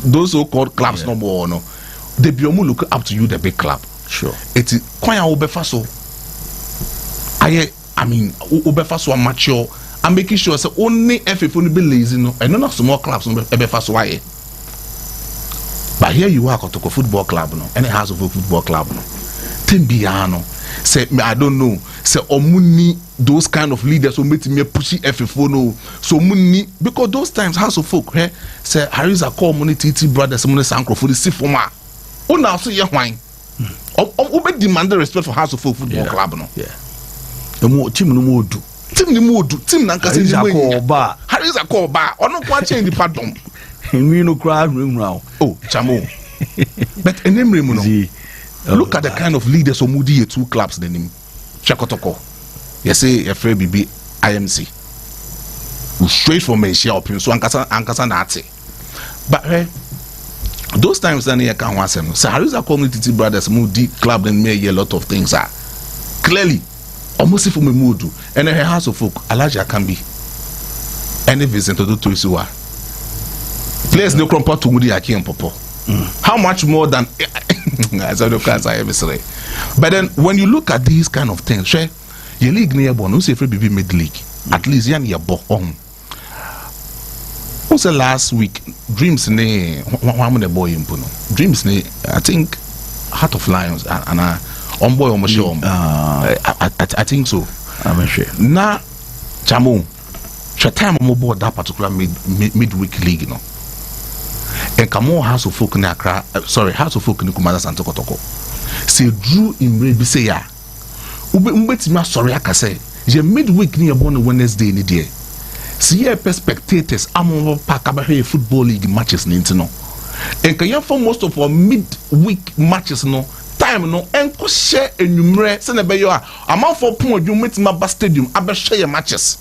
those so called clubs no more no they be look up to you the big club. Sure. It's quite obefa so. I mean obefa so mature. I'm making sure so only if you be lazy no and not small clubs no ebe fast why. But here you are Kotoko football club no and it has a football club no. Timbiano say I don't know say omuni those kind of leaders who make me pushy FFO no so muni because those times house of folk say Harisa call money TT brothers money sankro for the see for ma. O now say your wine. Obe demand the respect for house of folk football club no. Yeah. The team no more do. Team na nkase ni Harisa call ba ono kwa change the pardon we no crowd room now oh chamo but enemre mu no look at the kind of leaders who mudi two clubs then him Kotoko you say a free BB IMC straight from Asia open so ankasa na ate but those times then you can want them so Harisa community brothers mudi club then may a lot of things are clearly almost if we move and her house of folk Elijah can be any Vincent to do to Isuwa players no compare to Mudi Aki and Popo. How much more than as I ever say. But then when you look at these kind of things, your league near born, who say free BB mid league, at least yan your bo on. Also last week, Dreams ne one the boy impuno. Dreams ne I think Heart of Lions and on boy almost I think so. I'm sure. Now, Chamo, time I'm aboard that particular midweek league, you know. And come on, House of Folk in Accra, House of Folk in Kumada Santo Kotoko. Say Drew in Red Bisaya. Ube sorry, I can say. Je midweek near born Wednesday in the day. See here, spectators, I'm on pack about here football league matches, no. And can you for most of our midweek matches, no. time no enko share enumere se na be yo a amanfo pon odwum metima ba stadium abehwe matches.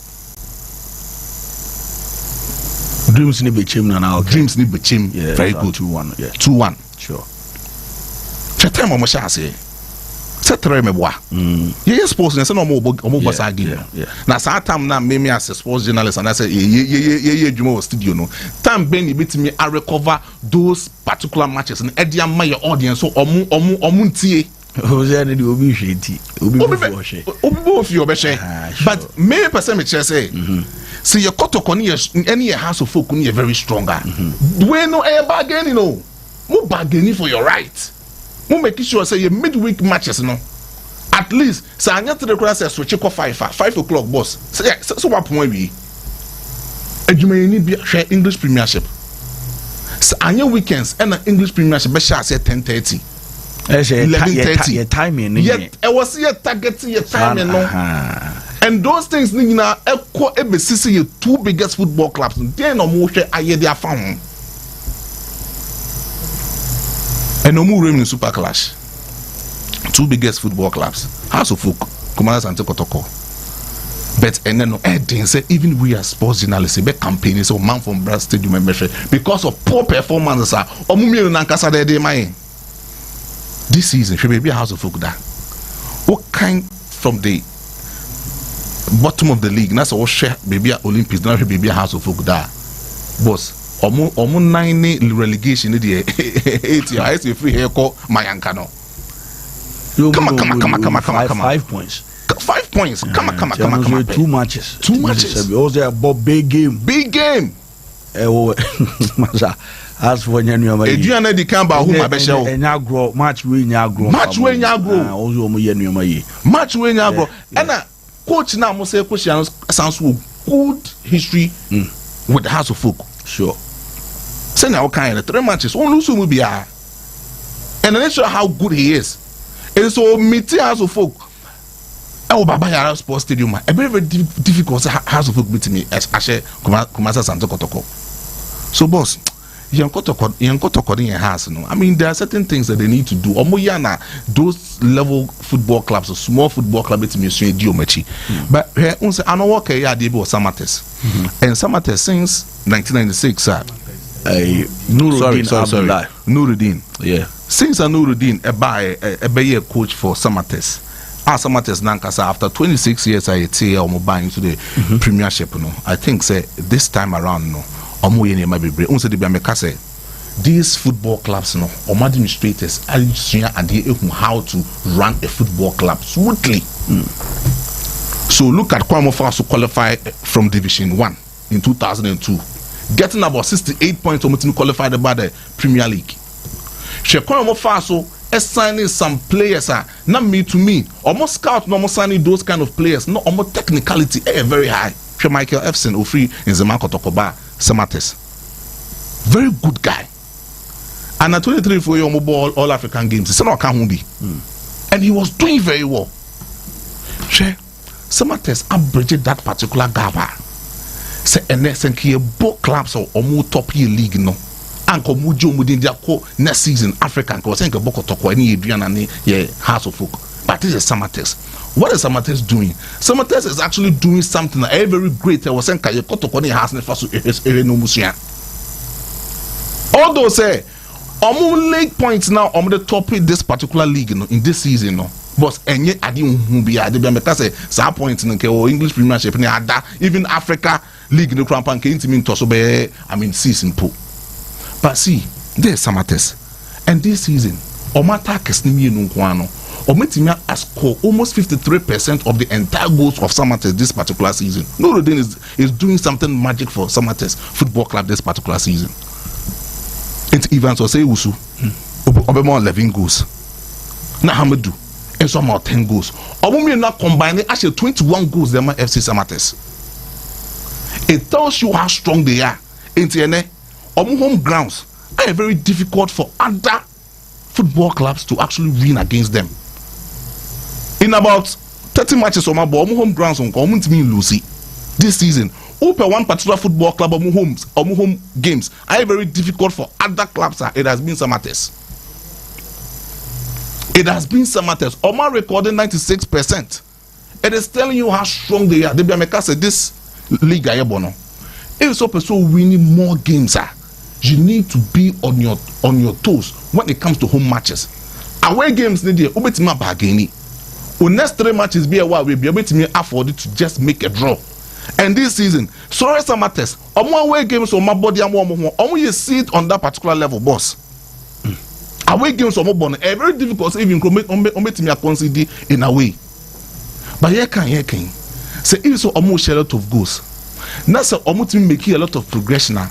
Dreams ni bechem na okay. Dreams ni bechem very good 2-1 yeah 2-1 sure. Chetem omo sha ase. Setre me boa. Ye sports na se no omo bossa game. Na sa time na me as a sports journalist and I say ye dwuma studio no. Time ben you betimi I recover those particular matches and e dia my audience so omo ntie. O say na di obi hweti. Obi bo hwe. Obi bo fi obehwe. But me person me say see your kotoko ni any house of folk ni very stronger. We no e bargain you know. Mo bargaining for your right. Mo make sure say your midweek matches no. At least say anya to the class say switch ko 5 o'clock boss. So what point we? Adwuma ni bi hwe English Premiership. Say anya weekends and English Premiership be share say 10:30. 11:30. Your timing. Yet I was here targeting your timing no. And those things ni na ekọ ebesisi your two biggest football clubs. Then no mo hwe aye dia fa ho. And no more in Super Clash. Two biggest football clubs. House of Folk, Commanders and Kotoko. But and then no say even we as sports journalists be campaigning so man from Brad Stadium membership because of poor performances are omumi nankasa de my this season should be a House of Folk that. What kind from the bottom of the league that's all share maybe Olympics now should be a House of Folk that boss omo 9 relegation the 8 I say free here call Mayanka no come on 5 points 5 points come on 2 matches also about big game as for nyanyoma eduana di kan ba hu ma be show enyagro match we nyagro also omo yenuma yi match we nyagro and coach na mo say coach sounds good history with the House of Folk sure say now kind of 3 matches on lose mu bia and then show how good he is and so meeting House of Folk Baba Yara Sports Stadium a very difficult House of Folk meeting me as Ashe Kumasa Santo Kotoko. So boss yan kotoko in house no. I mean there are certain things that they need to do. Omoyana those level football clubs, a small football club it's me so diomechi. But here unse ano work ya dey be Samates. And Samates since 1996 Nuruddin. Yeah. Since Nuruddin a buy coach for Samates. Samates Nankasa after 26 years I say buying into the Premiership no. I think say this time around no. These football clubs no administrators are how to run a football club smoothly. So look at Kwame Faso qualify from Division 1 in 2002, getting about 68 points to qualified by the Premier League. Kwame Faso signing some players not me to me almost scout no signing those kind of players no almost technicality very high. Michael Efson Ofri in Zemako Tokoba Samates. Very good guy. And at 23 for your mobile all African games, it's not Kahumbi. And he was doing very well. Samates abridged that particular gaba. Say and both clubs or more top year league no. Anko Mujo Mudindia next season African because I think Boko Toko any Adriana House of Folk. But this is Samates. What is Samates doing? Samates is actually doing something very great. I was saying Kotokoni has never although say league points now on the top of this particular league in this season no. But enye adi hu bia de because say some points in English Premiership even Africa League no crampan ke intimi ntoso be season po. But see, there's Samates. And this season, Omata Kesnimi Nunkwano, Ometimia has scored almost 53% of the entire goals of Samates this particular season. Nuruddin is doing something magic for Samates Football Club this particular season. It's Evans or say Usu, Obama 11 goals. Now Hamadu, and some more 10 goals. Obama not combining actually 21 goals, them FC Samates. It tells you how strong they are. Home grounds are very difficult for other football clubs to actually win against them. In about 30 matches on my home grounds on Lucy this season, open one particular football club home games are very difficult for other clubs. It has been Samates. It has been Samatex. Oma recorded 96%. It is telling you how strong they are. They be said this league ayebono. If so person winning more games, you need to be on your toes when it comes to home matches. Away games need ubetima bageni. Next 3 matches be a while we be able to afford it to just make a draw. And this season, sorry Samatex, away games on my body and you see it on that particular level, boss. Away games on my body, very difficult even to consider in a way. But here can say if so almost a lot of goals. Now so almost making a lot of progression now.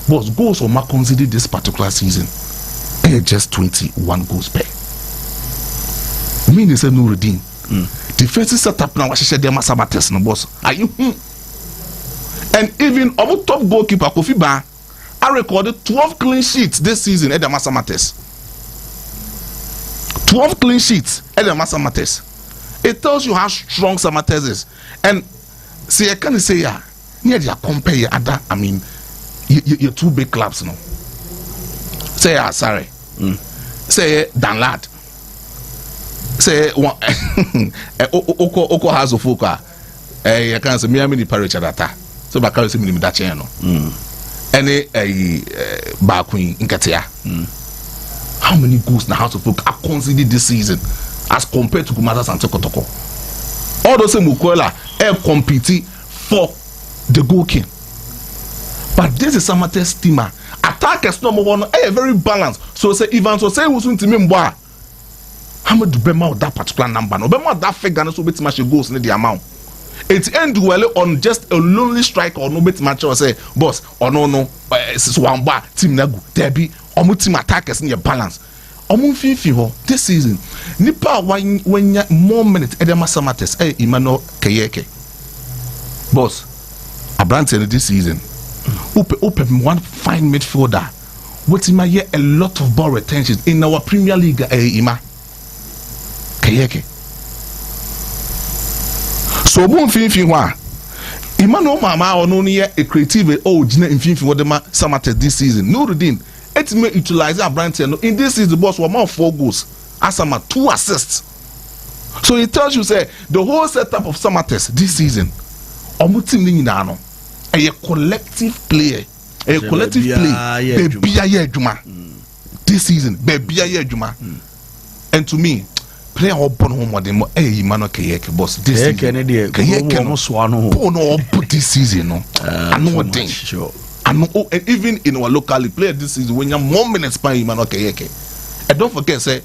But goals on my consider this particular season. Just 21 goals per. Meaning say no redeem. Defensive setup now what she said there must have a test no boss. Are you And even our top goalkeeper Kofi Ba I recorded 12 clean sheets this season at the Masamates. 12 clean sheets at the Masamates. It tells you how strong Samates is. And see, I can't say near the compare other. I mean, you two big clubs, no. Say sorry. Say Dan Lad. Say one. Oko has a fuka. I can't say me. I'm in the parish data. So back I say me that channel. Any back queen in Katia. How many goals in the House of Folk are considered this season as compared to Kumatas and Tokotoko? All those Mukwela are competing for the goal king. But this is Samate's steamer. Attackers number one, very balanced. So say Ivan so say who's going to me boy. How much do Bema that particular number? No Bema that figure so bit much goals in the amount. It end well on just a lonely striker or no bit match or say boss or no it's one bar team nagu there be team attackers in your balance. Fifi this season nipa when more minutes Edema Samatex Emmanuel Kayeke boss Abrante this season open one fine midfielder what him hear a lot of ball retention in our Premier League Ima Kayeke so Fifi Emmanuel Mama or no near a creative Jina in Fifi what the Samatex this season no redeem. It may utilize Abrante in this season the boss were more 4 goals Asama 2 assists. So it tells you say the whole setup of Samatex this season a collective player a collective play this season and to me player all born home with them Emmanuel Kayeke boss this season this season no I know what thing sure. And even in our local player this is when you're more minutes by Emmanuel Kayeke. And don't forget, say,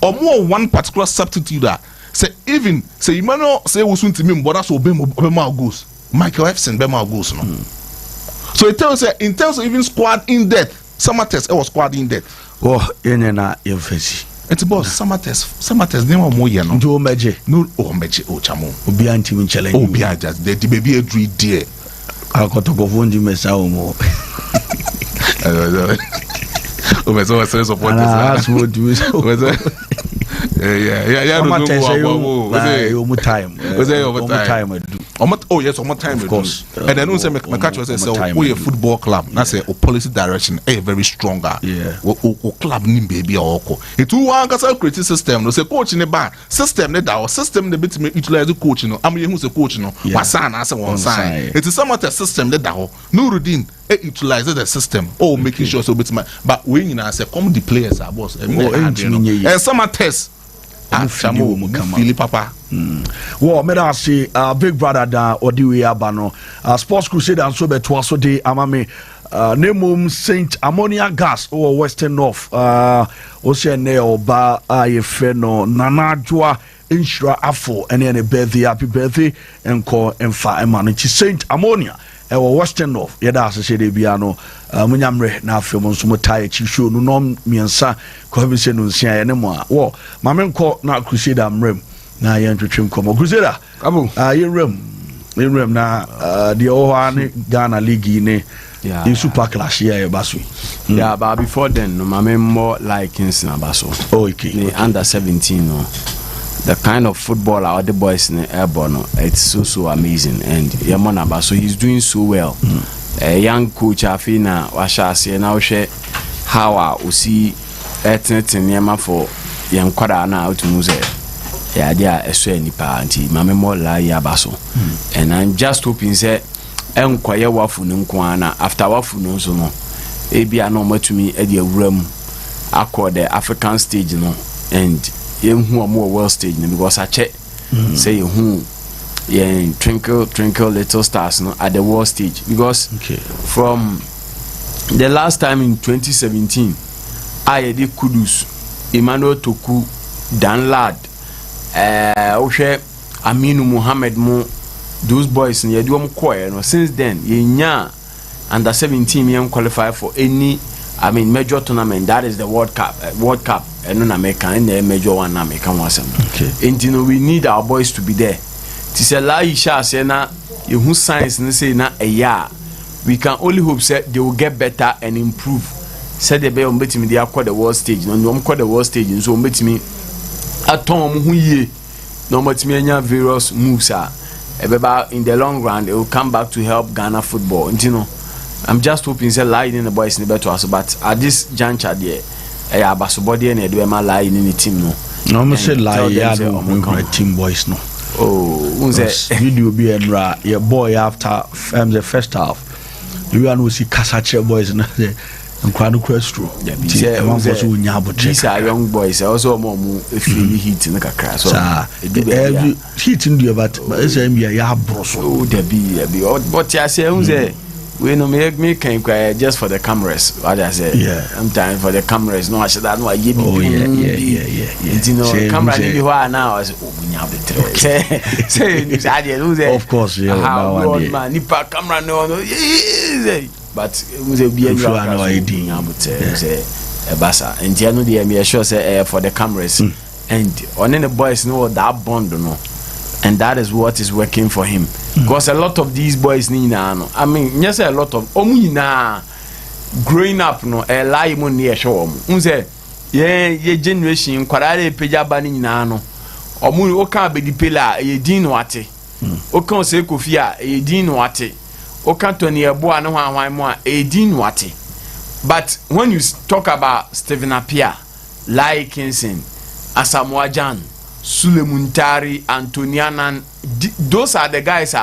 or more one particular substitute that say even say Emmanuel say we soon to me, but that's Bema goes. Michael Efson Bema goes no. So it tells you in terms of even squad in depth, Samatex was squad in depth. Oh, na efesi. It's boss Samatex name more year no. Do meje. No meje o chamo. Obi anti win challenge. Obi just the baby a dream there. Akotokovundi mesa umo. So support this. Yeah. Oh yes, one more time. Of course. And then also my catch was say we a football club. That's a policy direction. Very stronger. Yeah. O club ni baby oko. It too one can create system. No say coach in the bar. System ne da. System ne bit me utilize the coach no. Am you who say coach no. Wasan as one sign. It is somewhat a system ne da. No routine. Utilize the system. Oh, making sure so bit but when you say come the players are boss. And some are tests. Papa. Well, me da say big brother da odiwe abano. Sports Crusade and so beto so de amame name Saint Ammonia Gas or Western North. Ose ne oba ayefe no nanadwa insura afo ene ne birthday happy birthday enko emfa emanichi Saint Ammonia Western North. Yeda asese de bia no munyamre na afem nso motae chi show no nom miensa ko have se no nsia ene mo a wo mamenko na Crusade amrem na ye ntwetwem komo Crusade abu yenrem na the ohane Ghana League ne in super class here basu yeah but before then no mame more like in baso okay under 17 no the kind of football our the boys in Airborne it's so amazing and Yamona so he's doing so well. A young coach Afina Washasi and now share how we see eternity Yama for yen kwada na otumu say ya dia eso anipa anti mame mo la ya baso and I'm just hoping say enkoye wafu ne nko ana after wafu no so no ebia na omatumi e dia wuram akọ the African stage no and yenhu omo world stage no because ache say yenhu yen twinkle little stars no at the world stage because from the last time in 2017 I did Kudus Emmanuel Toku Dan Lad Oshe Aminu Muhammad Mo those boys in Yadum Choir no since then yenya under 17 young qualify for any major tournament that is the World Cup and non American and the major one American was and you know we need our boys to be there to la isha say na you who science and say na a year we can only hope say they will get better and improve said the be on betimi they acquire the world stage no call the world stage so betimi aton hu ye no betimi anya various moves in the long run it will come back to help Ghana football you know I'm just hoping say lying in the boys in the better also but at this juncture there abasobody and do ma lie in the team no I'm say lie yeah team boys no video be enra your boy after the first half you and we see Kasache boys and Nkwano Questro these are young boys also more feel heat in the kakra so heat in the but ya broso there be but I say we no me can inquire just for the cameras what I say I'm time for the cameras no I said that no yeah you know camera need who now say of course man nipa camera no but we say be no idea say basa and you know the sure say for the cameras and on the boys know that bond no and that is what is working for him because a lot of these boys ni na no I mean yes a lot of na growing up no a lie mo na show omu say ye generation kwara le peja ba ni na no omu o kan be di pela ye din no ate o kan se kofi a ye din no ate o kan to ni ebo anu hwan mo a ye din no ate but when you talk about Stephen Appiah, Lai Kinson, Asamoah Gyan, Sulemuntari, Antonianan, those are the guys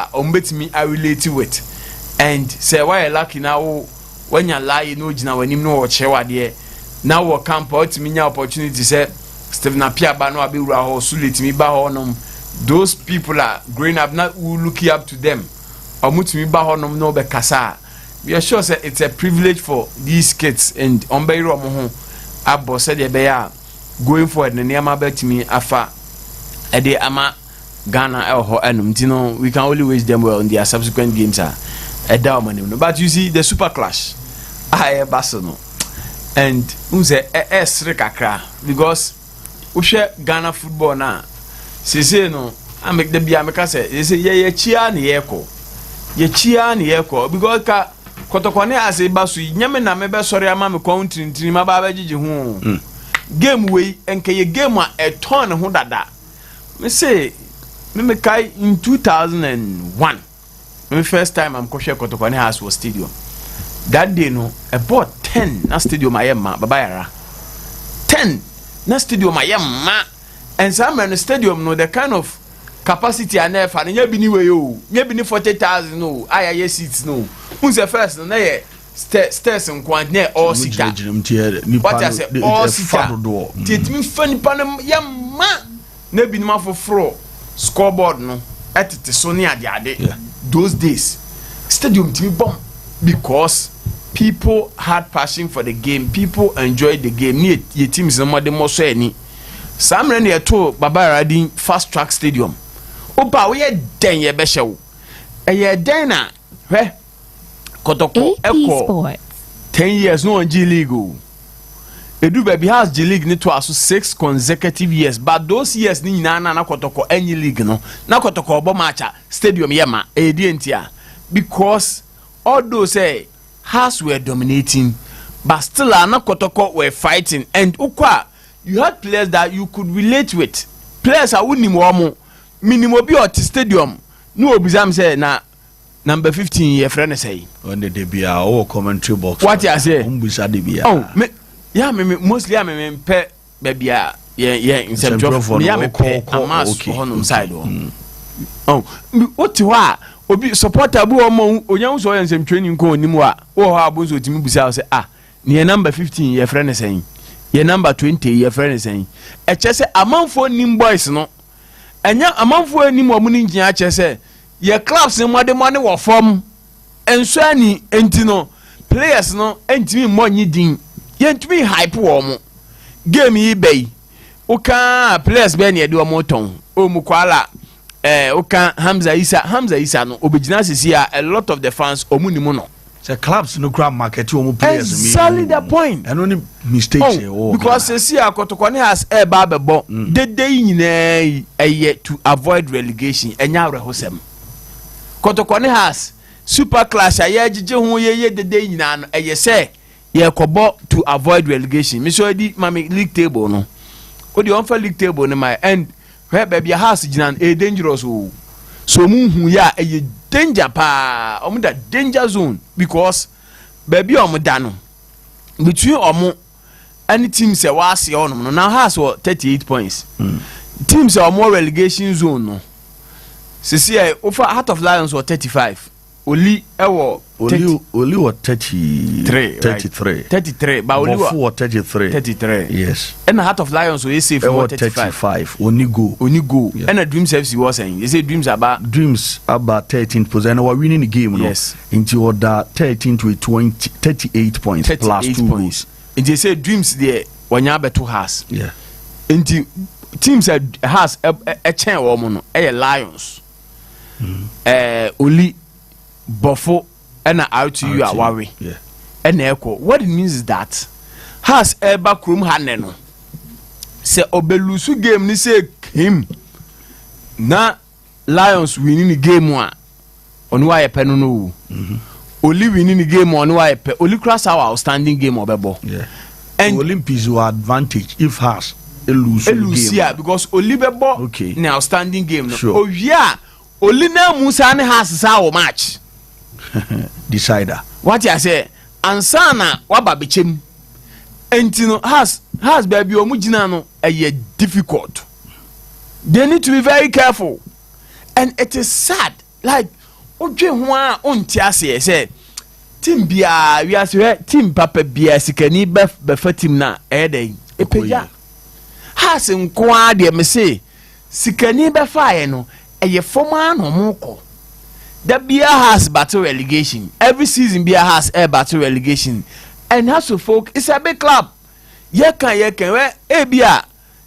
me I relate with. And say why lucky now when you lie no jina when him no chewa there. Now we camp out me opportunity say Stephen Appiah ba no abi ura ho Sule me ba ho nom. Those people are growing up not who looking up to them. Omutimi ba ho nom no be kasa. We are sure say it's a privilege for these kids and onbeiro mo ho abo said they be going forward na niam abetimi afa ede ama Ghana elho enum you know we can only wish them well in their subsequent games but you see the super clash Barcelona and unse esre kakra because we share Ghana football na say no I make the bia make say ye chia na ye ko because ka kotokone ase basu nyame na me be sori ama me country ma ba ba gigi ho game wey enke ye game a eton ho dada me say me kai in 2001 my first time I'm koshe kotokone house was stadium that day no about 10 na stadium ayema baba yara 10 na stadium ayema and some in the stadium no the kind of capacity and if and nya bi ni we yo nya bi ni 40,000 no ayaye seats no who's the first no na stairs nkwant na all sika what I say all sika tetimi fani panam yamma na bi ni mafoforo scoreboard no etete so ne ade those days stadium timi bomb because people had passion for the game, people enjoyed the game. Ye teams no more the so any Samre ne to Baba Radin Fast Track Stadium. Opa we den ye be hyew. Ye den na hwe Kotoko Echo 10 years no on G League. Edu baby has G League ni to aso 6 consecutive years, but those years ni nyina na Kotoko any league no. Na Kotoko obo matcha stadium yema e di entia because although say Hearts were dominating, but still na Kotoko were fighting, and ukwa you had players that you could relate with. Players are winning more minimum be at stadium. No obizam say na number 15 your friend say on the debut or commentary box. What you say? Umbisa debut. Oh, me mostly I me pe baby in some job me am amas honum side what wa obi supporter bu omo onyan so yan sem training ko onimu a wo ha abu so timi busa say ne number 15 ye friend say ye number 20 ye friend say e che say amanfo nim boys no enya amanfo anim omu ni ngia che say ye clubs ni mode wo form enso ani enti no players no entimi monyi din ye ntimi hype wo mo game yi bay uka players be ne de wo mo ton o mu kwala uka Hamza Isa no obegina sisi a lot of the fans omunimu no the clubs no grab market o mu players me exactly the point and only mistakes because sisi a Kotokone has ba bebo dede nyina to avoid relegation enya rehosem Kotokone has super class aye gige ho ye dede nyina no say ye kobo to avoid relegation me so di mami league table no o di on for league table no my end where baby house ginan dangerous so mu ya danger pa that danger zone because baby da no between any team say was no now has 38 points teams are more relegation zone no see over Heart of Lions or 35 Oli what 33 but Oli what 33 yes and the Heart of Lions we say for 35 only go yeah. And the Dreams FC was saying they say Dreams about 13th and we're winning the game yes into order 13 to 20 38 points 38 plus 2 points goals. And they say Dreams there when you have 2 has yeah into teams has a chain woman Lions Oli Bofo and out to you are worry. Yeah. And echo. What it means is that has a backroom haneno. Say Obelusu game ni say him. Na Lions winning the game one. On why a penunu. Only winning the game on why only cross our outstanding game obebo. Yeah. And Olympics will advantage if has a lose game. Because Olibebo okay. An outstanding game. Sure. Oh yeah. Olina Musa ne has our match. Decider. What I say, Ansana wababichem. Entino has baby omujina no difficult. They need to be very careful. And it is sad. Like oje hwa ontiase say team bia we say team papa bia sikani be team na den epeja. Has nko de me say sikani be fa no former no moko. The Bia has battle relegation. Every season Bia has a battle relegation. And has to folk it's a big club. Yekan where Bia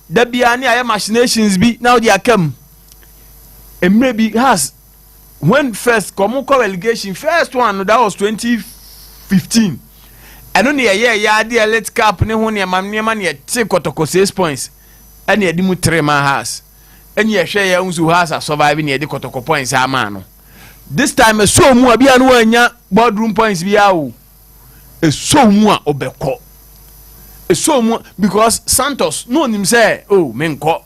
the Bia ni machinations be now they are come. And maybe has when first Komoko relegation first one that was 2015. And only a year dear let's cap ne ho ne man take Kotoko 6 points. And ye dimu 3 man has. And ye share your unzu has a surviving ye Kotoko points a man. This time a so mu abia no anya boardroom points bia o e so mu a obeko e so mu because Santos no nim say oh menko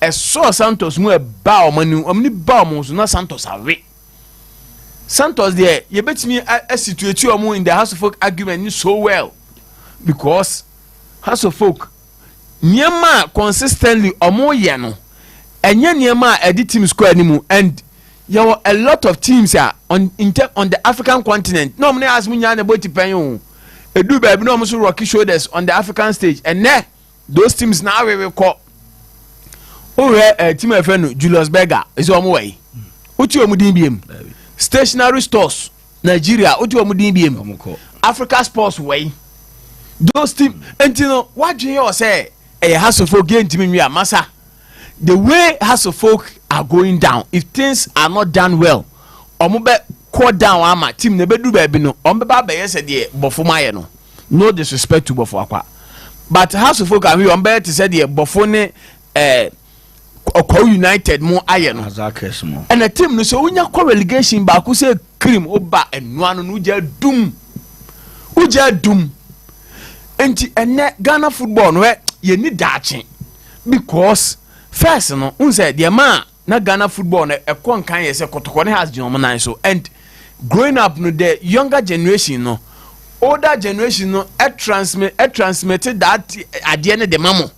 e so Santos mu e ba o mani omni ba o so na Santos awe Santos there ye betimi a situate o in the House of Folk argument so well because House of Folk nyema consistently omo ye no enye niema edi team square nimu and there were a lot of teams on the African continent. No many as munya na boti penyo. Edu baby no so rocky shoulders on the African stage and those teams now we call. Team FN Julius Berger is on way. Uti omudin biem. Stationary stores Nigeria uti omudin biem. Africa Sports way. Those teams and you know what you say a House of Folk game team we are massa. The way House of Folk are going down, if things are not done well, omobe call down ama team ne bedu baby no ombe ba be yese de bofo maye no. No disrespect to bofo akwa. But House of Folk are we ombe to say de bofo ne Oko United mo aye no. And the team no so unya call relegation ba ku say cream oba enu anu no uja dum. Enti ene Ghana football no ye ni dachi because first no unse the man na Ghana football na ekon kan say Kotoko has German so and growing up no the younger generation no older generation no transmitted that adie ne de mamo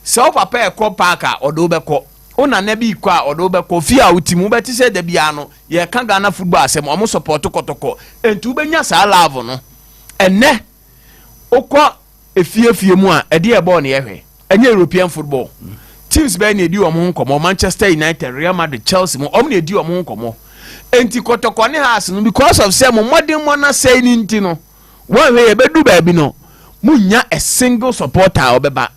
so papa e call parker odo be ko una na bi kwa odo be ko fi a utimu be ti se da bia no ye ka Ghana football asem omo support kotoko entu be nya sa love no enne okọ efie mu a ede e ball ne ye hwe enye European football teams be na edi omo nkomo Manchester United, Real Madrid, Chelsea mo omo na edi omo nkomo enti kotoko ne has no because of say mo modern mo na say ni nti no one way ebedu baabi no munya a single supporter obeba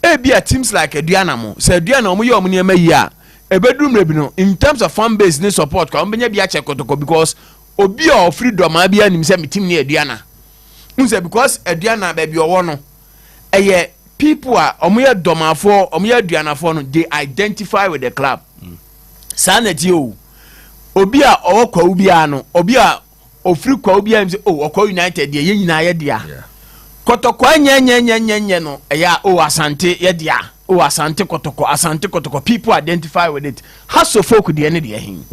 ebia teams like Aduana mo say Aduana omo ye omo ne ma yi a ebedu mrebi no in terms of fan base ne support ka ombenya bia check kotoko because obi o freedom a bia nim say me team ne Aduana unse because Aduana baabi owo no eye people are omo ye domafo omo ye Aduanafo no they identify with the club sanity o obi a owo kwa ubi ano obi a ofri kwa obi am say oh okwa United de ye nyina ye dia kotoko nye no eya o asante ye dia o asante kotoko people identify with it has of folk de ne de hin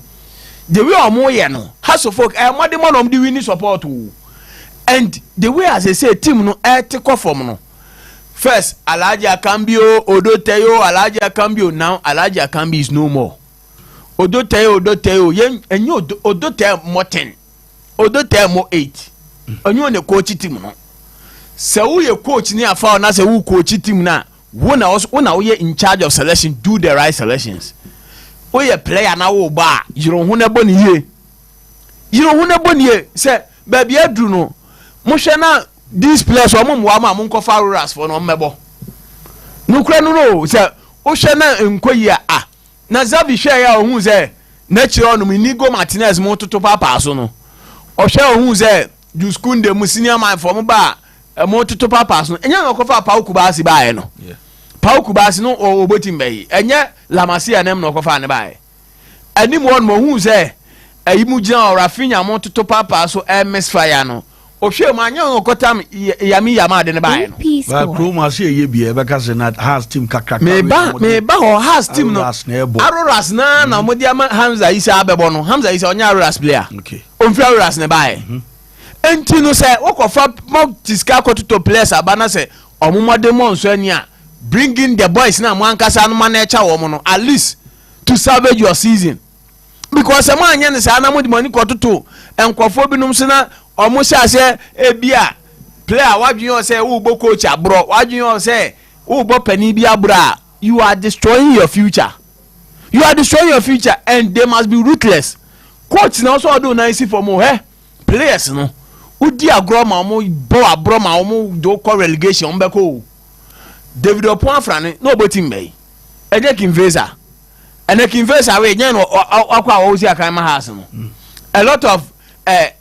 the way omo ye no has of folk e modern man the winning support and the way as I say team no e te form no first Alhaji Akambio Odoteyo Alhaji Akambio now Alhaji Akambi is no more Odoteyo yen enyo Odoteyo Morten Odoteyo mo 8 onyo ne coach team no se wo ye coach ni afa na se wo coach team na wo na wo ye in charge of selection do the right selections wo ye player na wo ba yiro hu na boni ye se ba bia dru no mo hwe na these players wo mo wa ma mo nko fa ruras for no mmebo no kura no se wo hwe na enkoyi a na Zavi hwe ya ohun se na chiro no Inigo Martinez mo toto papa so no o hwe ohun se Juskunde mu senior man for mo ba mo toto papa so enya no kofa pa ukubasi ba e no pa ukubasi no oboti mbai enye Lamasia nem no kofa ne ba e anim won mo ohun se ayi mu gina Rafinha mo toto papa so misfire no o hwe ma anya no kotam yama de ne ba e no ba kroma se ye bia be ka se na has team kakra me ba ho has team no Aroras na mo dia Hamza Isa abebo no Hamza Isa onya Aroras player okay on fi Aroras ne ba e enti no say wokofa tiska kototo players abana say omumode mo nso ani a bringing the boys na mo ankasa no man echa wo mo no at least to salvage your season because am anya ne say na mo di money kototo enkofo binum se na omo sha say ebia player wadwen yo say wo bo coach abro wadwen yo say wo bo pani bi abro you are destroying your future and they must be ruthless coach na also do nice for mo players no udi agro ma mo bo abro ma mo do call relegation mbeko David Opuafra ne no boti mbei eje Kinvesa ene Kinvesa we nya no akwa wo si akan ma house no a lot of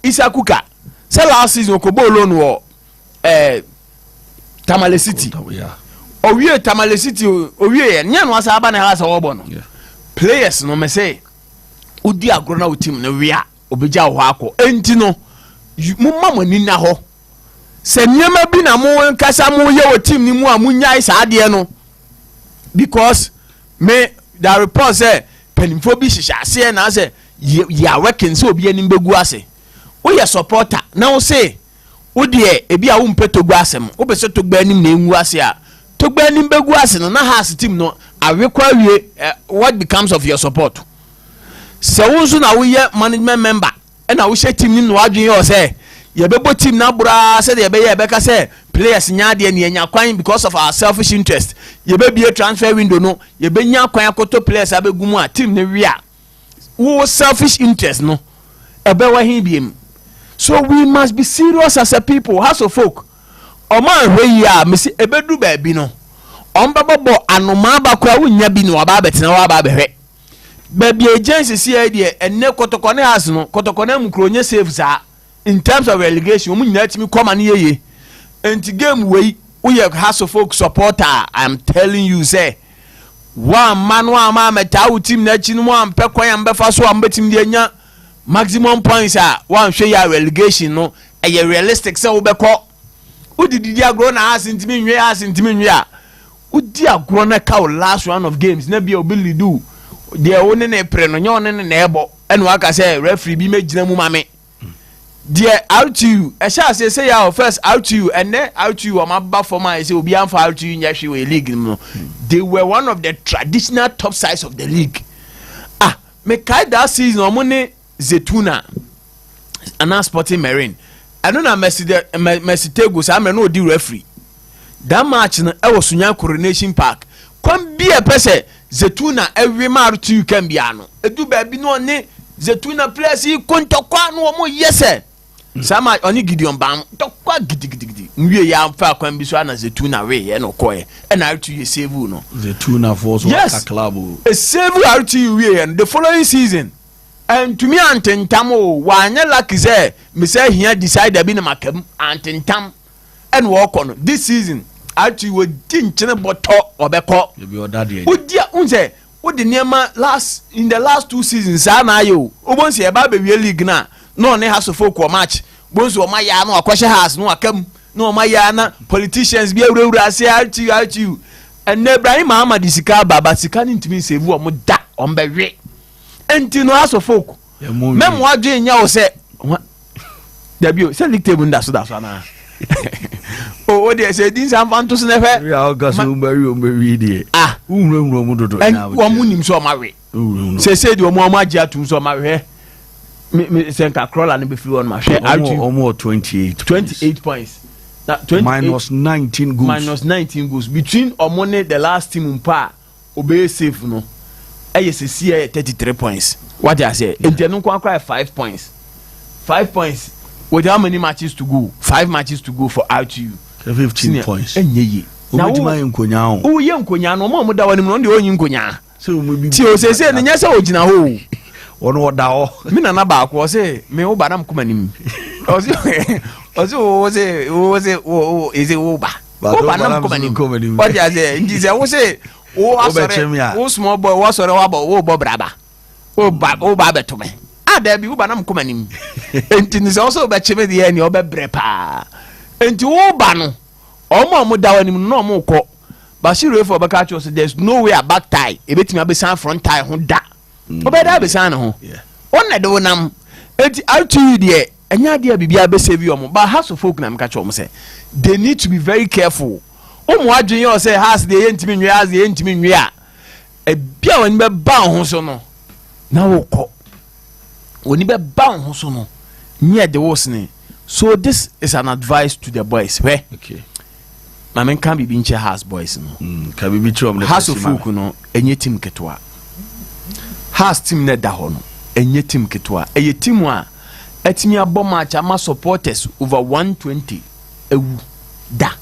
Isa Kuka say last season ko bolo no Tamale City owie Tamale City owie nya no asa aba na house wo bo no players no me say udi agro na team no wia obeja ho akọ enti no mumma mani na ho se niema bi na mo nkasa mo ye wo team ni mu a munyai sa ade no because me the report say penifo bi hihase na say ya working so obi ani mbegu ase wo ye supporter na wo say wo de ebi a wo mpetogbu ase mo wo be se togba ani na enwu ase a togba ani mbegu ase no na has team no awekwa wie what becomes of your support se wo so na wo ye management member and I wish a team in watching you say, you bebo team na bra said ye be ye beka say players nya de ne nya kwan because of our selfish interest. Ye be a transfer window no, ye be nya kwan akoto players abegumu a team ne wia. Wo selfish interest no. Ebe wa hin biem. So we must be serious as a people, as a folk. O man hwe yi a mesi ebedu ba bi no. On babo anoma ba kwa wo nya bi no aba betena wa ba behwe. Baby agency see idea and ne kotokone has no kotokone mukronye save za in terms of relegation mu nyina timi come an yeye enti game wey we has of folk supporter I'm telling you say one man meta team na chi no am pe kwan am be fa so am betim de nya maximum points a one hwe ya relegation no e realistic say wo be ko udidi agro na has ntimi nwe a udi agro na ka last round of games na bia obili do de woni ne pre no nyo ne ebo eno aka say referee bi megina mu mame dear out to you I shall say ya first out to you and then out to you am about for my say obi am for out to you nyashi we league no they were one of the traditional top sides of the league me kai that season omo ne Zetuna and Sporting Marine I don't know Messi Tego say me no di referee that match no e was Sunya Coronation Park come be a person Zetuna every match to you can be ano edu ba bi no ne Zetuna players yi kontokwa no omo yese sama oni Gideon Bam tokwa gidi nwie ya amfa kwan bi so ana Zetuna we ye no koye e na to you save no Zetuna for so yes, club a save RTU we and the following season and to me antentam o wanya lucky say me say here decide be na makam antentam and work on this season RTU we din chene boto obeko you be other there odia unse wo de niema in the last 2 seasons na ayo obonse e ba be we league na no ne has folk match bonso o maya na akwahye has no akam no o maya na politicians bi awurawura say RTU and Ibrahim Ahmad sika baba sika ntimi save wo mo da on be we enti no aso folk memo adwe nya wo se dabio se league table nda so na o de se din san fantos ne fe ya gas o be die unwura mu dodo na wo mu nim so ma we se di o mo agye atum so ma we me senka crawler ne be free on ma hwe almost 28 points minus 19 goals. Minus 19 goals between Omone the last team umpa obey safe no. ASC 33 points. What do I say? Intenu kwa 5 points. 5 points. With how many matches to go? 5 matches to go for RTU. 15 points. Enye. Na wo ma nkonya ho. O ye nkonya no mo da wani mo no de onyi nkonya. Se o bi. Ti o se ne nya se o gina ho. Ono oda ho. Mi na ba akwo se me wo ba na mkoma nim. O se is it Oba? Oba nam komani. What you say? Ndi say wo say wo asore wo small boy wo asore wo bo braba. Oba beto me. Da bi Oba nam komani. Enti ni say also be cheme de ani obe bre pa. Enti Oba no omo da wani no omo ko. Bashiru efo be catch us there's no way a back tie. E betimi abesan front tie ho da. Oba da abesan ho. Yeah. On na do nam. Enti RTU de enya dia bibia be save you but house of folk na mka cho say they need to be very careful omo adwen yo say house de yentimi nwe house de yentimi nwe a e bia woni be ba ho so no na wo ko woni be ba ho so no near the worsening so this is an advice to the boys where okay mamen kan bibi nche house boys no kan bibi chom house of folk no enye team ketwa house team na da ho no enye team ketwa eye team a etimi abo match ama supporters over 120 ewu da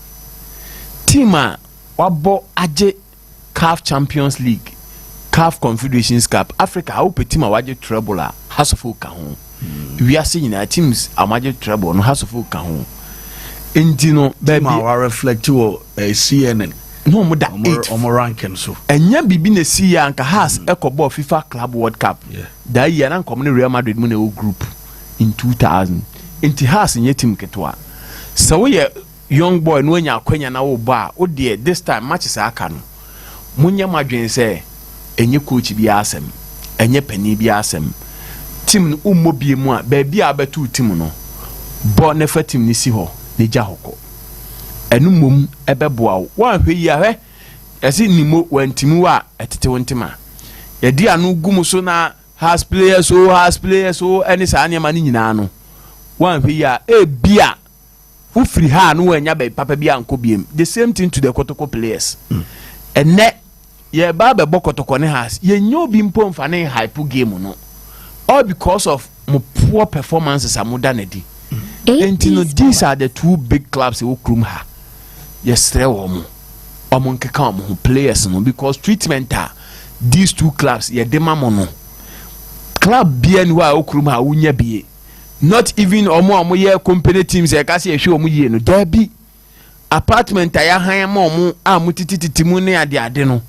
team a wabo aje CAF Champions League CAF Confederations Cup Africa how pe team a waje treble a House of Folk ho we are seeing our teams amaje treble no House of Folk ho enti no baby ma reflect o CNN no mo da omo ranking so enya bibi na si ya nka has ekobo FIFA Club World Cup da year na nkom ne Real Madrid mu na o group in 2000 inti has in team ketwa so we young boy no nya akwanya na wo ba o de this time matches aka no munya madwen say enye coach bi asem enye pani bi asem team no ummo bi mu a ba bi abetu team no bo ne fa team ni si ho ne ja hoko enu mom ebeboa wan hwe yi ahwe ese nimo wantimi wa etete wontima ye di anu gumu so na has players so any sa anya mani nyina no wan hwe ya e bia who free ha no anya be papa bia nko biem the same thing to the Kotoko players enne ye ba be bokotoko ne has ye nyo bi mpo mfa ne hype game no all because of mo poor performances amuda na di and you know these are the two big clubs who krum ha yesterday omo nkeka omo players no because treatment these two clubs ye de mamono club bia ni wa okrum ha unya bie not even omo ye company teams e ka se ehwe omo yie no da bi apartment ya han ma omo amutititimu ne ade no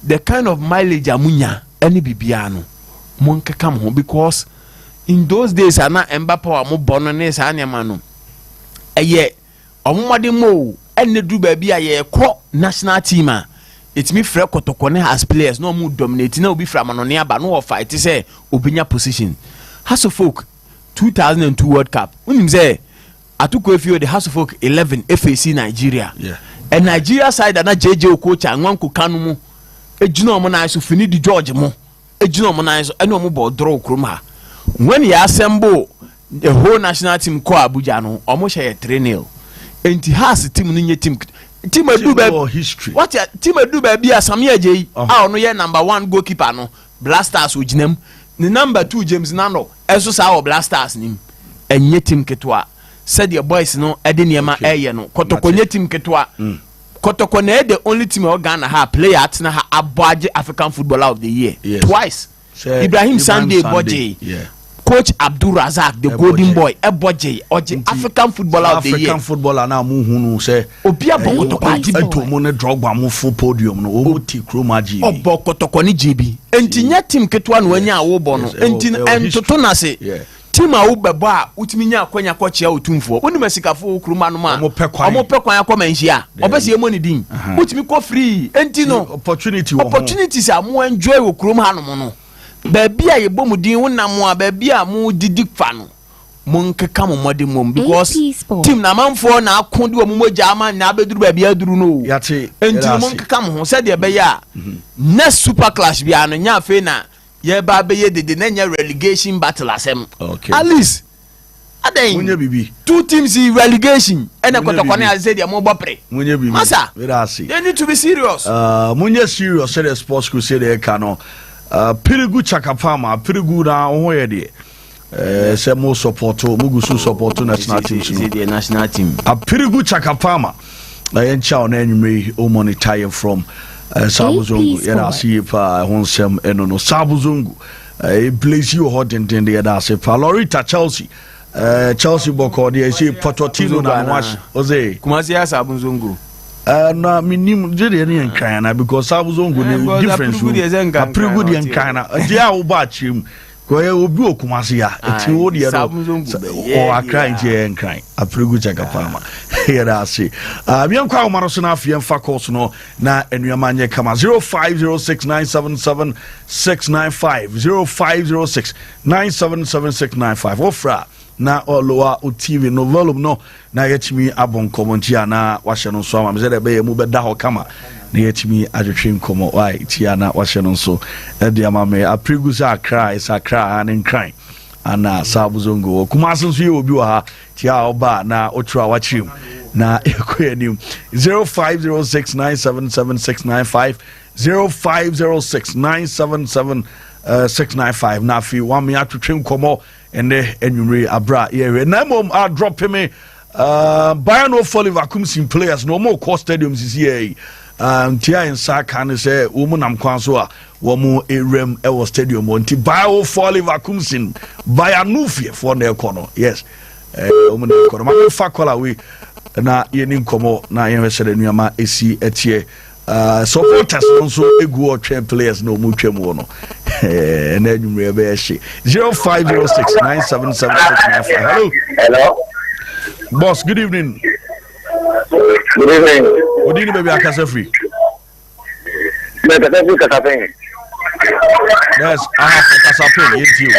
the kind of mileage amunya any bibia no mo nkeka mo because in those days ana Mbappe wa mo bono ne sa anyama no eye omomode mo enne du ba bia ye ko national team a etimi frɛ Kotoko ne has players no mu dominate na obi fra manone aba no fight say obinya position has folk 2002 World Cup. Unim say atuko efio the House of Folk 11 FAC Nigeria. Yeah. And Nigeria side na JJ coach anwanko kanu mu. Ejuna omo na so fini di George mo. Ejuna omo na so ene omo bo draw krom ha. When you assemble the whole national team ko Abuja no, omo share 3-0. Enti has team no nye team adu history. What team adu ba bia Samia Jay ono ye number 1 goalkeeper no. Blasters ojinam. The number 2 James Nano eso sa Blasters nim. Enye team ketwa. Said your boys no ede niema eye no. Kotokonye team ketwa. Kotoko na the only team of Ghana ha play at na ha Abuja African Footballer of the Year. Yes. Twice. Ibrahim Sunday Boje. Yeah. Coach Abdul Razak, the Golden Boy, Eboje, Oje African Footballer of the Year. African Footballer na mu hunu say Obia Bokotoko ento mo ne Drogba mo full podium no o ti kroma GB. Obokotoko ni GB. Enti nya team ketwa no anya wo bo no. Enti entoto na se. Team a wo bebo a utimi nya akwanya kwachia otumfo. Woni masikafo kroma no ma. Omo pekwan akoma nhia. Obese ye money din. Utimi ko free. Enti no opportunities a mo enjoy wo kroma hanom no. Baby a yebo mu din wonam a baby a mu didi fa no mo nkeka mo mode mom because team na manfo na akodi wo mo jama na abeduru baby aduru no yate enti mo nkeka mo ho said be ya next super clash bia no nya fe na ye ba be ye dede na nya relegation battle asem at least aden munye bibi 2 teams in relegation ena kotokone as said mo bopre munye bibi masa they need to be serious munye serious said the sports crusade e ka no Pirigu Chakapama, Pirigu na hoye de. Say mo support, mugusu support national team. The national team. Pirigu Chakapama. Encha on enyume o monetize from Sabuzungu. Yeda see pa honsem enono Sabuzungu. Place you hot and then yeda se pa Lorita Chelsea. Chelsea boko de say Pototino na wash. Oze. Kumasi ya Sabuzungu. Na minim jere ne yankana because Sabuzongo ne difference a pretty good yankana dia wo ba chim ko ye obi okumase ya eti wo de no o akra nje yankan a pretty good Chakapama here I see bien kwa umaro so na afie mfa course no na enuama nye kama 0506977695 0506977695 ofra na olowa o TV no volume no na yetimi abon komontia na wahye no so am zede be mu beda ho kama na yetimi adwetwe komo wai tia na wahye no so e dia ma me apregusa akra is akra an kran ana Sabuzongo kuma so ye obi wa ha tia oba na otro awachim na ekoyanim 0506977695 0506977695 na fi one me atwetwe komo ene enwure abra ye na mom a drop me Bayano Folly vacuum players no more core stadiums is here tia insa kan say wo mu nam kwan so a wo mu erem e wo stadium wonti Bayano Folly vacuum Bayano fie for na ekono yes wo mu na ekono ma fa kola we na ye ni nkomo na ye hwese nuama esi etie supporters also egu or train players no mu twem wo no na enwure be hye 0506977695 hello Boss, good evening. Good evening. Good evening, baby. Akasa free. Yes, I have Kasapin. Into you.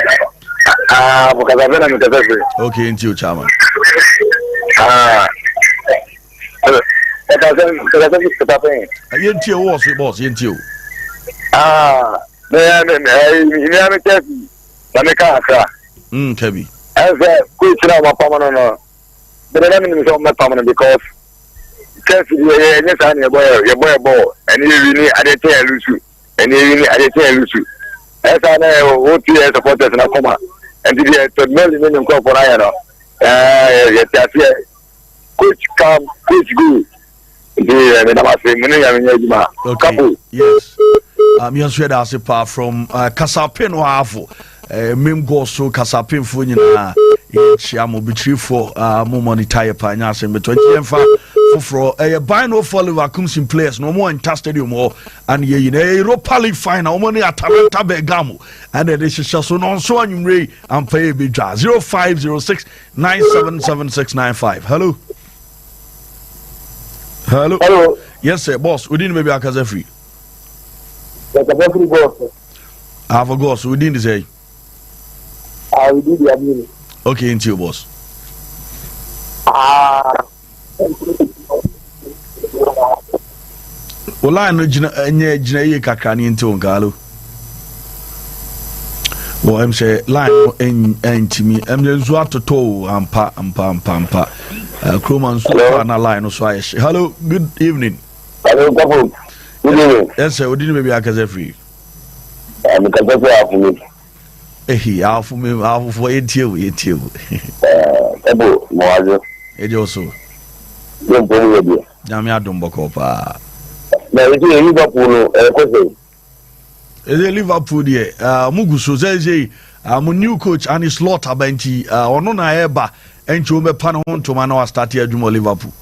Okay, into you, Chairman. Into you, boss. Into you. Kebi. As a coach, I'm a permanent. But I don't know my permanent because Chelsea, yes, I'm your boy ball, and you really I didn't tell you, and you really I didn't tell you. As I know what you as supporters in a coma, and did you to million crop for Iron? Yes, coach come, coach good. Okay, yes. Yes, we are apart from Kasapin Wafo. Mem go so Kasapin for you na chiamo betri for mo monetize pa nya asem 20 emfa for Bayano Folly vacuum players no more in stadium or and ye Europa League final money Atalanta Bergamo and they so no so anwure am pay be 0506977695 hello. Hello. Yes, sir, boss. We didn't maybe Akasa free. That's a boss. I forgot. So we didn't say. We did the admin. Okay, into your boss. Well, I know Jina Kakani into Galo. Well, I'm saying, line and to me, I'm just what to tow and pa. Crewman, so on a line, so I say, hello, good evening. Hello, Capo. Good evening. Yes, sir, we didn't maybe I can free. I'm going Half for me, half for it, you. Capo, Moazo. It also. Don't go with you. Jamia Dumbocopa. Now, it's a Liverpool, Is a Liverpool, Muguso says, I'm a new coach and his slaughter benchi, or no, I ever, and you may pan on to Manoa start here to Liverpool.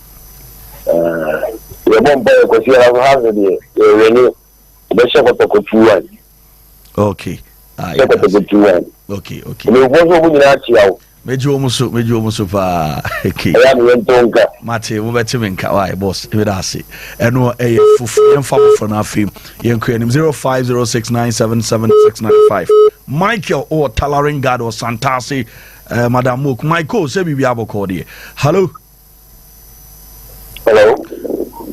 You won't buy because you have a hazard here. You renew the shop of the Cotuan. Okay. Okay. You want to ask you. Mejo muso pa okay. Mate wo beti menka why boss we da se eno fufu yemfa for na fam yenko enim 0506977695 Michael or Talaringard or Santasi Madam Mook Michael say bibi aboko de. Hello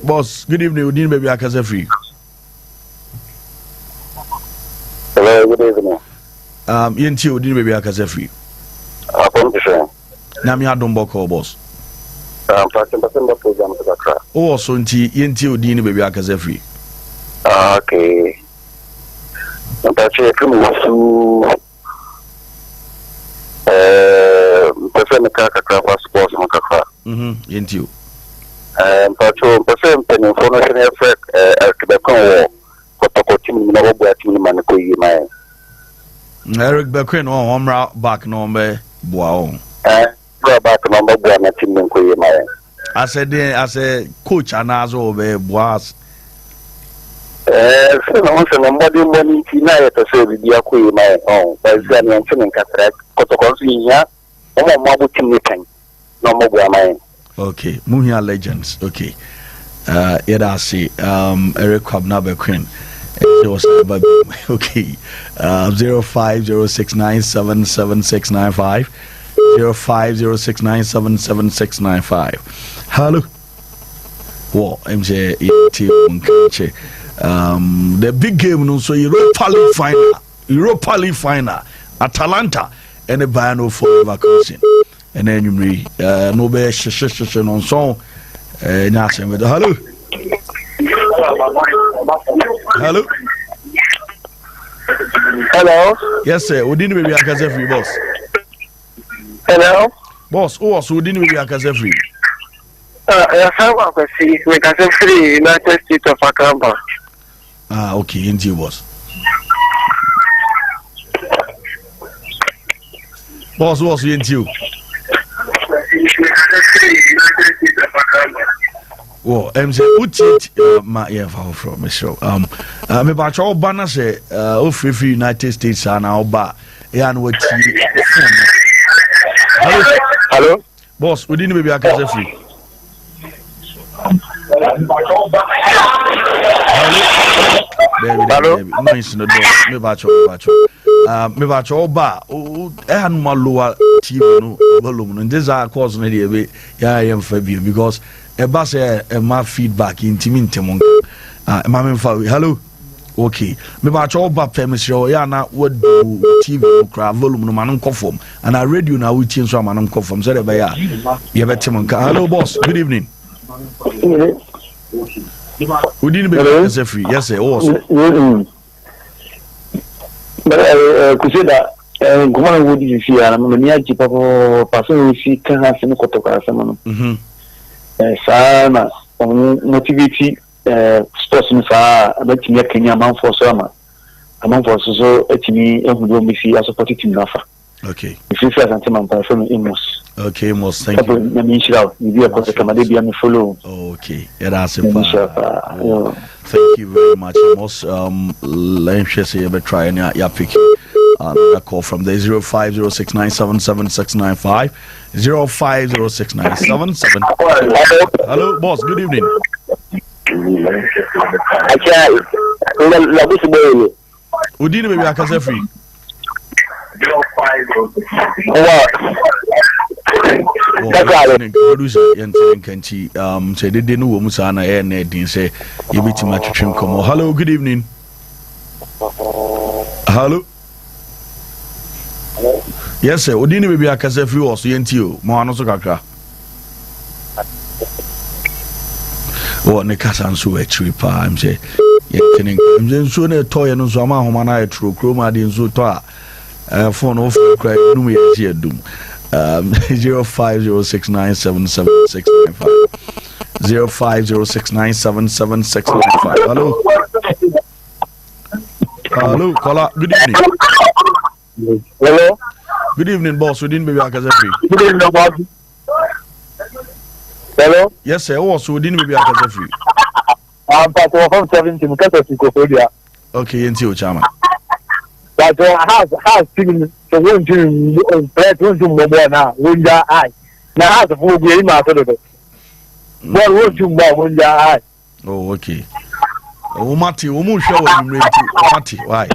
boss, good evening. We need maybe akase free. Hello, good evening. Yenti we need maybe akase free. Nami Adomboko boss. Oh, so yenti odini baby akaze free. Okay. Mpache kumusu mpache mekaka kwa sports makafa. Yenti. Mpache mpeni information effect kibekon kotoko timu na bobo ya timu maniko yimae. Eric Bekwen on back number boa back number boa na timu nko yimae. I said coach anazo be boas. So no so nobody money na yeta so bi akọ yimae on by zani antene nkatra kotoko so yinya o mo mabu timu kan na mo boa mai. Okay, Muhia Legends. Okay. Yeda see Eric Kwabna Bekwen. It was okay. 0506977695 0506977695. Hello. Well, MJ the big game no so Europa League final Atalanta and the Bayern for vacation. And then you no be shishishishing on song nothing with hello. Hello. Yes, sir. We didn't maybe akaze free, boss. Hello. Boss, so we didn't maybe akaze free. I see. We can say free United States of Akamba. Okay, into boss. Boss, into. Well, MC Utit my from show. Me ba cho bana say free United States and now ba and what hello boss, we didn't maybe akaze free. Hello no is no do me ba cho ba and maloa TV no volume no this are cause no dey ya am fabio because eba say ma feedback intimate monk ma me fa hello okay me ba cho ba permission ya na what TV cra volume no man confirm and a radio na we change so man confirm so dey ya ye betem monk. Hello boss, good evening. We didn't be free. Yes sir. Kuseda ngoma ngodi jifia na mimi aji papo paso si kana sema kutoka sema no sana motivate sports ni saa abati ya Kenya manfo so so etimi ehudo mi fi support team nafa. Okay. If you feel something man from Amos. Okay, most thank you. Na mi shira ni bi ko ka made bi me follow. Okay. Yeah, that's it. Thank you very much. Most let me say you try and ya pick a call from the 0506977695 05069777. Hello boss, good evening. Udini baby akase free. say they didn't know Musana and didn't say you beat him at Trim Como. Hello, good evening. Hello. Yes, sir. Odini baby akase free was yentio. Mo ano so kakra. Oh, ne kasa nso achiri pa am say. Yentini nso na toy no so ama homa na etro kroma de nso to a phone off cry no me ye adum. 0506977695 0506977695. Hello, caller. Good evening. Hello. Good evening, boss. We didn't be back as a free. Good evening, boss. Hello. Yes, sir. Also, we didn't be back as a free. I'm part of 17. Okay, until Chairman. But has seen the one to bread one to mobile now. Winja eye. Now has a full game after the. What would you want winja eye? Oh, okay. Oh, Mati, almost show him ready to Mati. Why?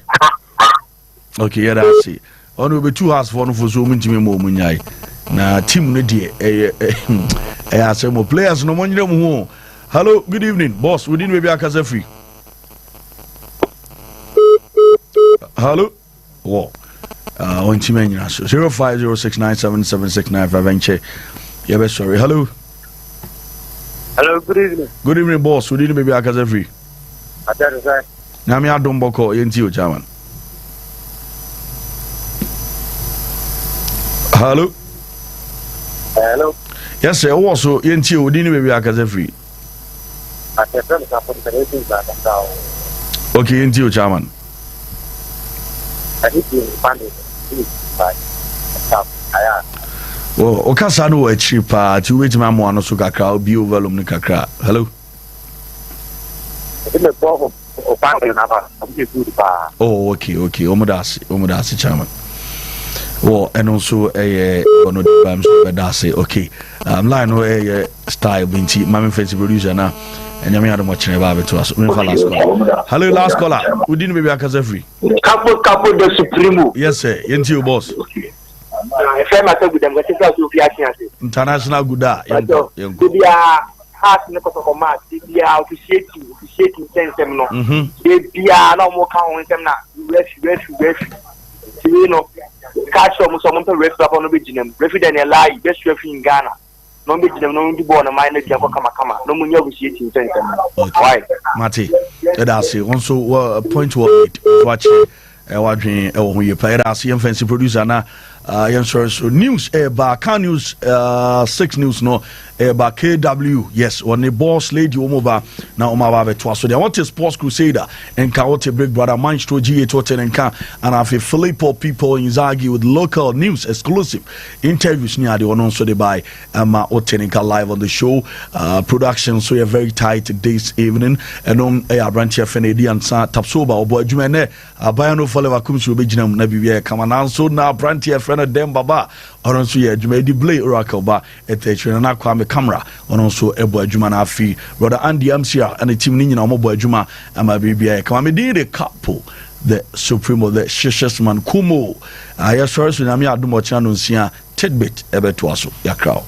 Okay, yeah, that's it. On will be 2 hours for zooming to me more munyai. Na team ready. I say more players no money no. Hello, good evening, boss. We didn't maybe a casa free. Hello. Wow. On team 0506977695. Yeah, sorry. Hello. Hello, good evening. Good evening, boss. We didn't maybe a casa free. Now me adom boko yentio chairman. Hello. Hello. Yes, sir. Also yentio didn't maybe a casa free. Okay, yentio chairman. Well, okasa no e cheaper to wait my mo so kakra obi overlum ni kakra. Hello. Oh, okay. Omodasi chairman. Well, and also one of the bams that's okay. Line no style binti mama fancy producer na and yami adam watching about to us. Hello, last caller. We didn't be akase free. Capo de Supremo. Yes, sir. Yenti boss. International Guda. Heart ne kotoko match bia officiating sense no bia na mo kan won sem na ref you know catch some ref up on be ginem ref den lie best ref in Ghana no be ginem no be born na mind dia ko kama no mo nya officiating sense why Mati that say also point what watch wadwen ho ye play that see fancy producer na so news ba can news 6 news no ba KW yes on the boss lady omoba na omaba beto so they want a sports crusader and Kaote Big Brother Manchester G8 Hotel and afi Filippo people in Zagi with local news exclusive interviews near the one so they by Otenika live on the show production so you're very tight this evening and on branch FNAD and Tapsoba obo adwuma ne abayano follow akumsu be ginam na bibia kama na so na branch friend dem baba oron so ye adwuma di blay oracle ba etechwe na kwa me camera onon so ebo adwuma na afi brother Andy Amsia and the team ni nyina omo adwuma ama bibia kama me di the Capo the Supremo the shishest man kumo ya sorry so na me adumo channel nsia tidbit ebeto aso yakra